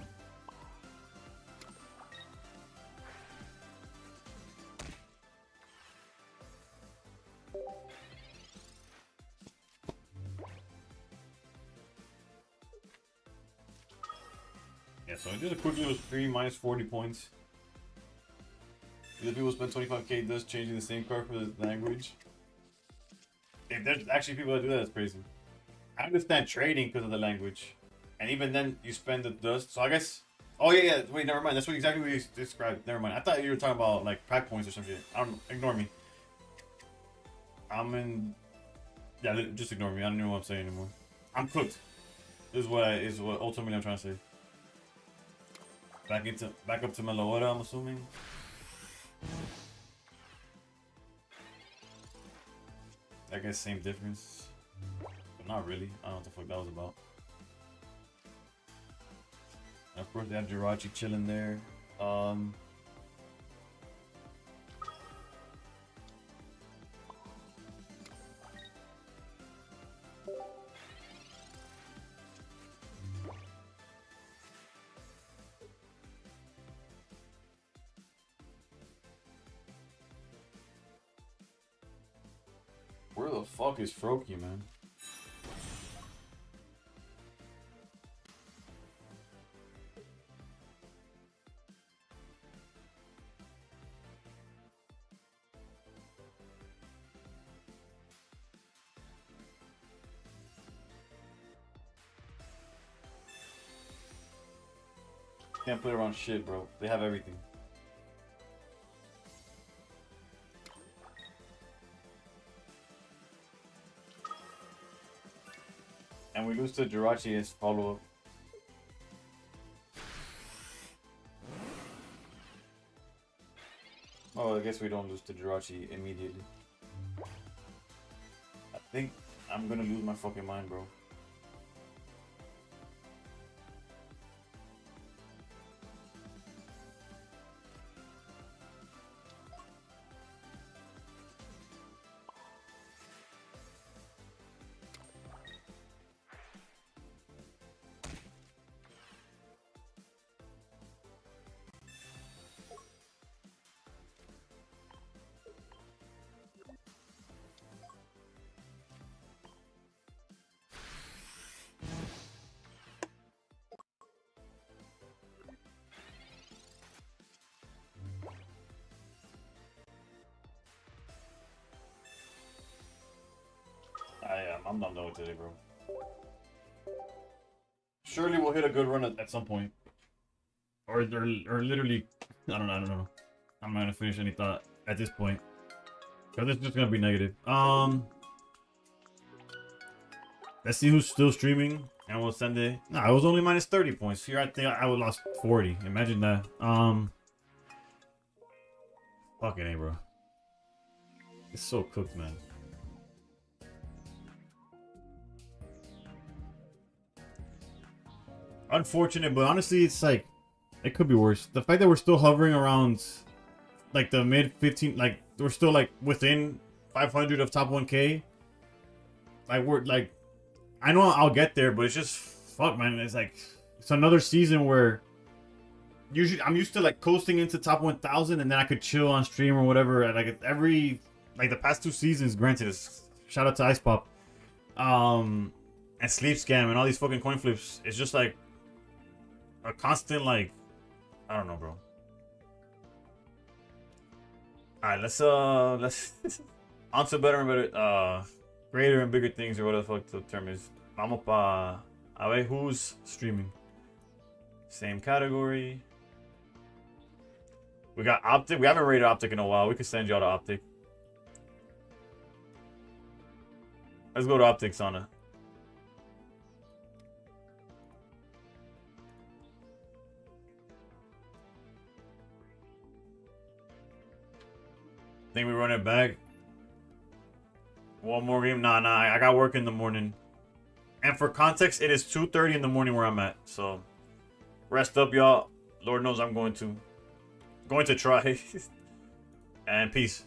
Yeah, so just quickly was 3 minus 40 points. Either people spend 25k just changing the same card for the language. If there's actually people that do that, it's crazy. I understand trading because of the language. And even then, you spend the dust. So I guess... Oh, yeah. Wait, never mind. That's exactly what you described. Never mind. I thought you were talking about, like, pack points or some shit. Ignore me. I'm in... Yeah, just ignore me. I don't know what I'm saying anymore. I'm cooked. This is what ultimately I'm trying to say. Back up to Meloetta, I'm assuming. I guess same difference. Not really. I don't know what the fuck that was about. And of course, they have Jirachi chilling there. Where the fuck is Froakie, man? Can't play around shit, bro. They have everything. And we lose to Jirachi as follow-up. Oh, I guess we don't lose to Jirachi immediately. I think I'm gonna lose my fucking mind, bro. I'm not done with today, bro. Surely we'll hit a good run at some point. Or literally, I don't know. I'm not gonna finish any thought at this point. Cause it's just gonna be negative. Let's see who's still streaming, and we'll send it. Nah, it was only minus 30 points. Here I think I would lost 40. Imagine that. Fucking A, bro. It's so cooked, man. Unfortunate, but honestly, it's like it could be worse. The fact that we're still hovering around like the mid 15, like we're still like within 500 of top 1K. Like we're like, I know I'll get there, but it's just fuck, man. It's like it's another season where usually I'm used to like coasting into top 1,000, and then I could chill on stream or whatever. And like every like the past 2 seasons, granted, shout out to Ice Pop, and Sleep Scam and all these fucking coin flips. It's just like a constant, like, I don't know, bro. Alright, let's on to better and better, greater and bigger things, or whatever the fuck the term is. Vamos pa a ver who's streaming. Same category. We got Optic. We haven't rated Optic in a while. We could send y'all to Optic. Let's go to Optic, Sana. Think we run it back? One more game? Nah. I got work in the morning. And for context, it is 2:30 in the morning where I'm at. So, rest up, y'all. Lord knows I'm going to try. And peace.